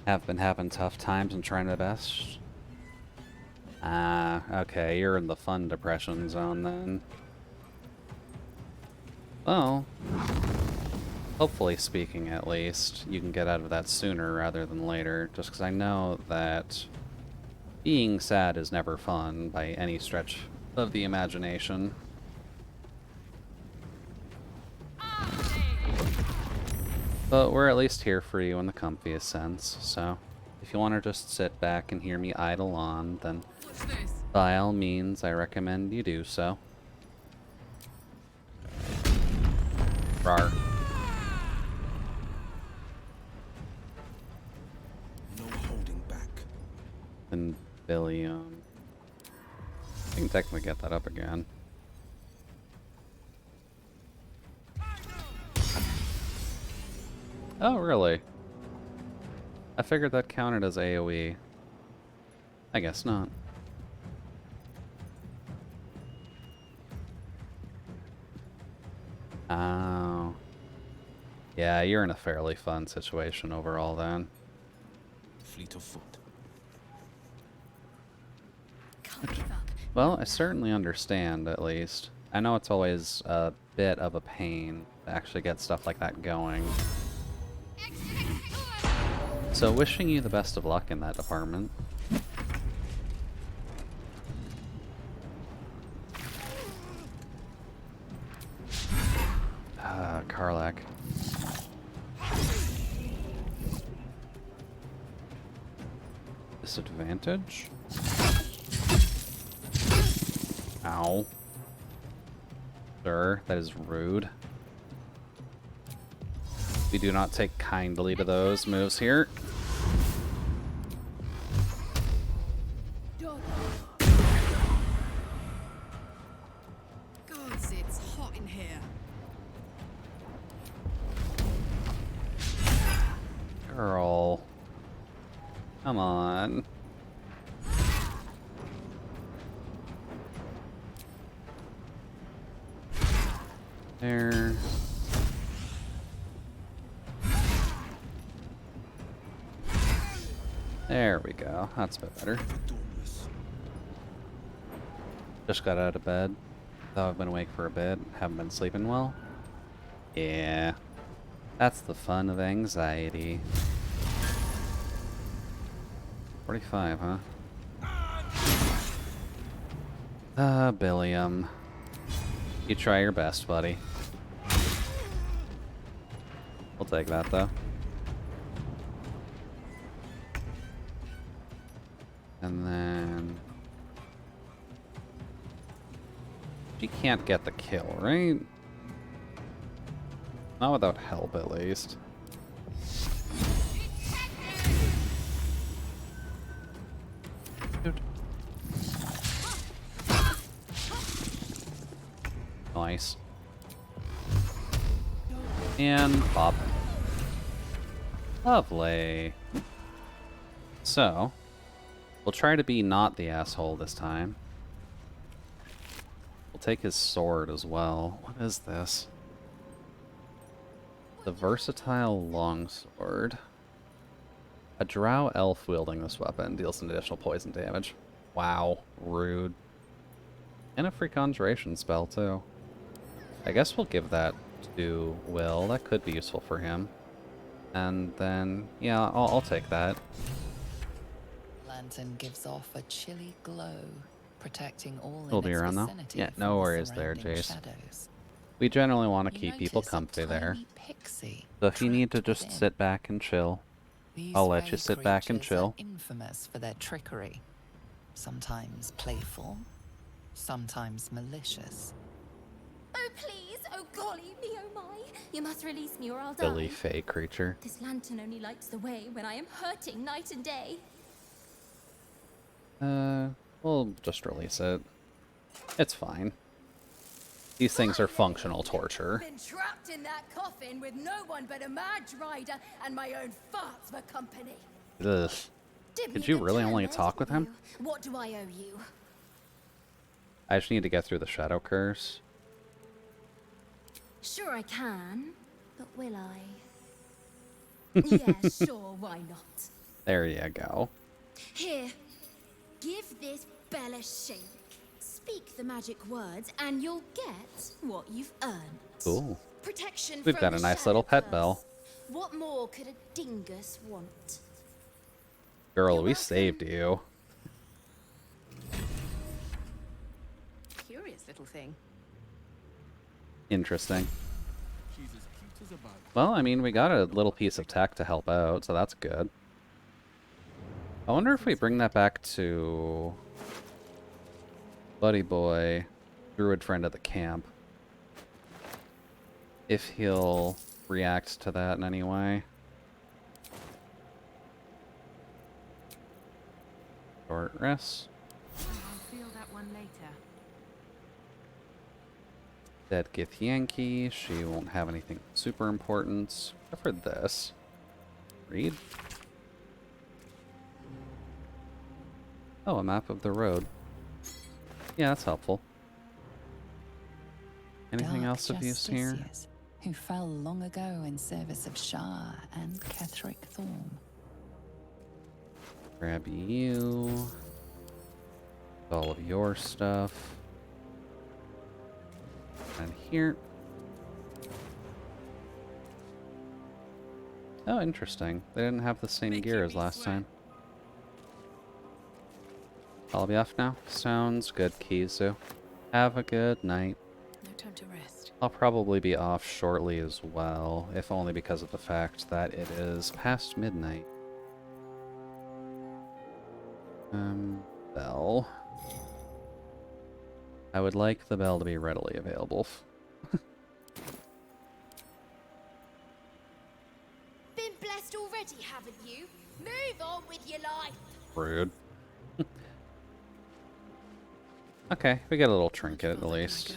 Have been having tough times and trying the best. Ah, okay, you're in the fun depression zone then. Well, hopefully speaking at least, you can get out of that sooner rather than later, just because I know that being sad is never fun by any stretch of the imagination. But we're at least here for you in the comfiest sense, so if you want to just sit back and hear me idle on, then by all means I recommend you do so. Rar. No holding back. And Billion. I can technically get that up again. Oh, really? I figured that counted as AoE. I guess not. Oh. Yeah, you're in a fairly fun situation overall then. Fleet of foot. Well, I certainly understand, at least. I know it's always a bit of a pain to actually get stuff like that going. So wishing you the best of luck in that department. Karlak. Disadvantage? Ow. Sir, that is rude. We do not take kindly to those moves here. Gods, it's hot in here. Girl. Come on. There. There we go. That's a bit better. Just got out of bed. Thought I've been awake for a bit. Haven't been sleeping well. Yeah. That's the fun of anxiety. 45, huh? Billiam. You try your best, buddy. We'll take that, though. And then... She can't get the kill, right? Not without help, at least. Dude. Nice. And pop. Lovely. So, we'll try to be not the asshole this time. We'll take his sword as well. What is this? The versatile longsword. A drow elf wielding this weapon deals some additional poison damage. Wow, rude. And a free conjuration spell, too. I guess we'll give that to Will. That could be useful for him. And then, yeah, I'll take that. Lantern gives off a chilly glow, protecting all We'll in be its around, though. vicinity Yeah, from no the worries there, surrounding Jace. shadows. We generally want to You keep people notice a comfy there. tiny pixie So if you need to trapped just within. sit back and chill, These I'll let fey you sit back and creatures are chill. infamous for their trickery. Sometimes playful, sometimes malicious. Oh, please! Oh, golly me, oh my! You must release me or I'll die. Silly fey creature. This lantern only lights the way when I am hurting night and day. We'll just release it. It's fine. These things are functional torture. Been trapped in that coffin with no one but a Madge Rider and my own farts for company. Ugh. Did you really only talk with him? What do I owe you? I just need to get through the shadow curse. Sure I can, but will I? Yeah, sure, why not? There you go. Here, give this bell a shake. Speak the magic words and you'll get what you've earned. Cool. Protection We've from got the a nice shadow little pet curse. bell. What more could a dingus want? Girl, You're we welcome. saved you. Curious little thing. Interesting. She's as cute as a bug. Well, I mean, we got a little piece of tech to help out, so that's good. I wonder if we bring that back to Buddy Boy, druid friend at the camp. If he'll react to that in any way. Short rest. I'll feel that one later. Dead Githyanki. She won't have anything super important. Except for this. Read. Oh, a map of the road. Yeah, that's helpful. Anything Dark else of use here? Justiciars, who fell long ago in service of Shah and Ketheric Thorm. Grab you. All of your stuff. And here. Oh, interesting. They didn't have the same gear as last time. I'll be off now. Sounds good, Kizu. Have a good night. No time to rest. I'll probably be off shortly as well, if only because of the fact that it is past midnight. Bell. I would like the bell to be readily available. Been blessed already, haven't you? Move on with your life. Rude. Okay, we get a little trinket at Further can I least. go?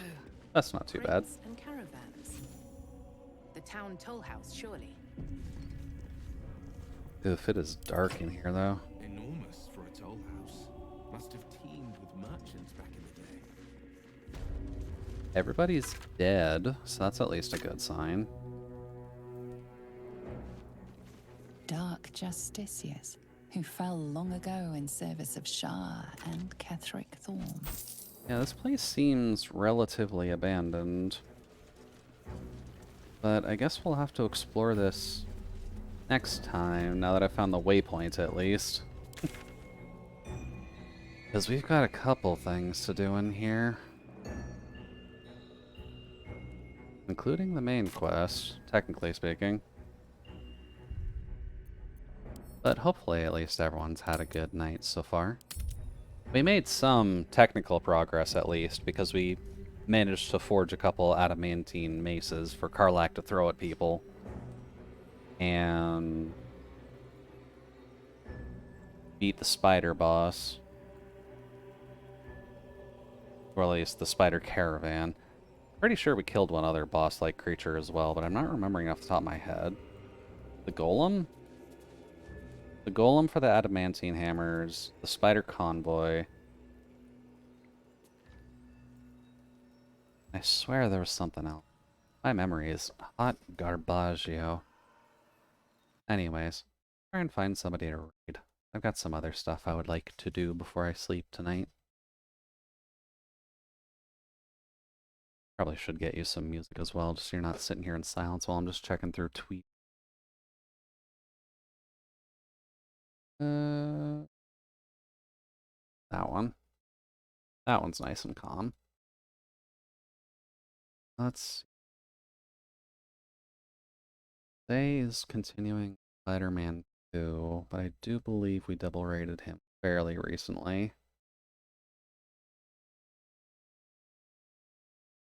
That's not too bad. Crates and caravans. The town toll house, surely. Oof, it is dark in here though. Enormous for a toll house. Must have teemed with merchants back in the day. Everybody's dead, so that's at least a good sign. Dark Justiciars, who fell long ago in service of Shah and Ketheric Thorm. Yeah, this place seems relatively abandoned. But I guess we'll have to explore this next time, now that I found the waypoint at least. Because we've got a couple things to do in here. Including the main quest, technically speaking. But hopefully at least everyone's had a good night so far. We made some technical progress at least, because we managed to forge a couple adamantine maces for Karlak to throw at people. And beat the spider boss. Or at least the spider caravan. Pretty sure we killed one other boss-like creature as well, but I'm not remembering off the top of my head. The golem? The golem for the adamantine hammers, the spider convoy. I swear there was something else. My memory is hot garbaggio. Anyways, try and find somebody to raid. I've got some other stuff I would like to do before I sleep tonight. Probably should get you some music as well, just so you're not sitting here in silence while I'm just checking through tweets. That one. That one's nice and calm. Let's see. Today is continuing Spider-Man 2, but I do believe we double rated him fairly recently.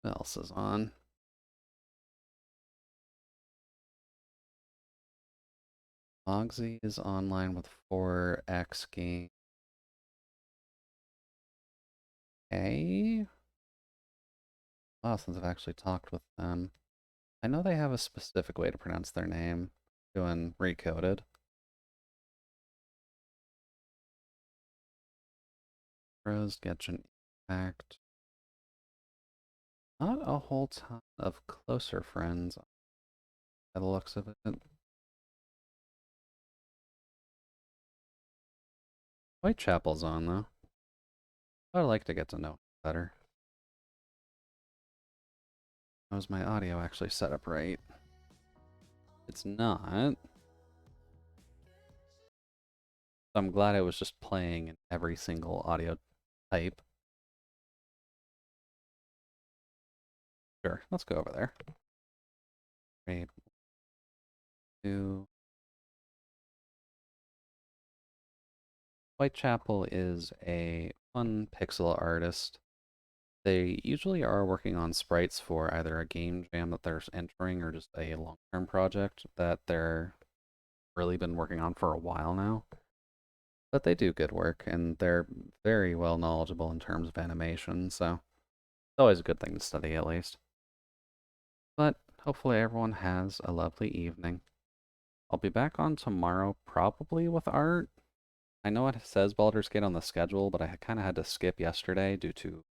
What else is on? Mogsy is online with 4X game. Okay. Wow, since I've actually talked with them. I know they have a specific way to pronounce their name. Doing recoded. Rose, Genshin Impact. Not a whole ton of closer friends by the looks of it. Whitechapel's on though. I'd like to get to know better. Was my audio actually set up right? It's not. I'm glad it was just playing in every single audio type. Sure, let's go over there. Grade 2. Whitechapel is a fun pixel artist. They usually are working on sprites for either a game jam that they're entering or just a long-term project that they're really been working on for a while now. But they do good work, and they're very well knowledgeable in terms of animation, so it's always a good thing to study at least. But hopefully everyone has a lovely evening. I'll be back on tomorrow, probably with art. I know it says Baldur's Gate on the schedule, but I kind of had to skip yesterday due to...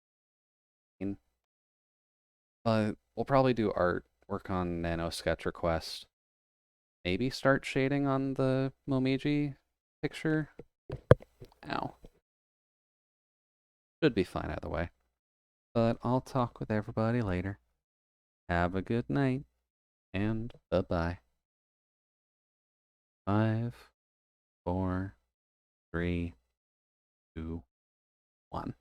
But we'll probably do art, work on Nano Sketch Request, maybe start shading on the Momiji picture. Ow. Should be fine either way. But I'll talk with everybody later. Have a good night, and bye-bye. 5, 4, 3, 2, 1.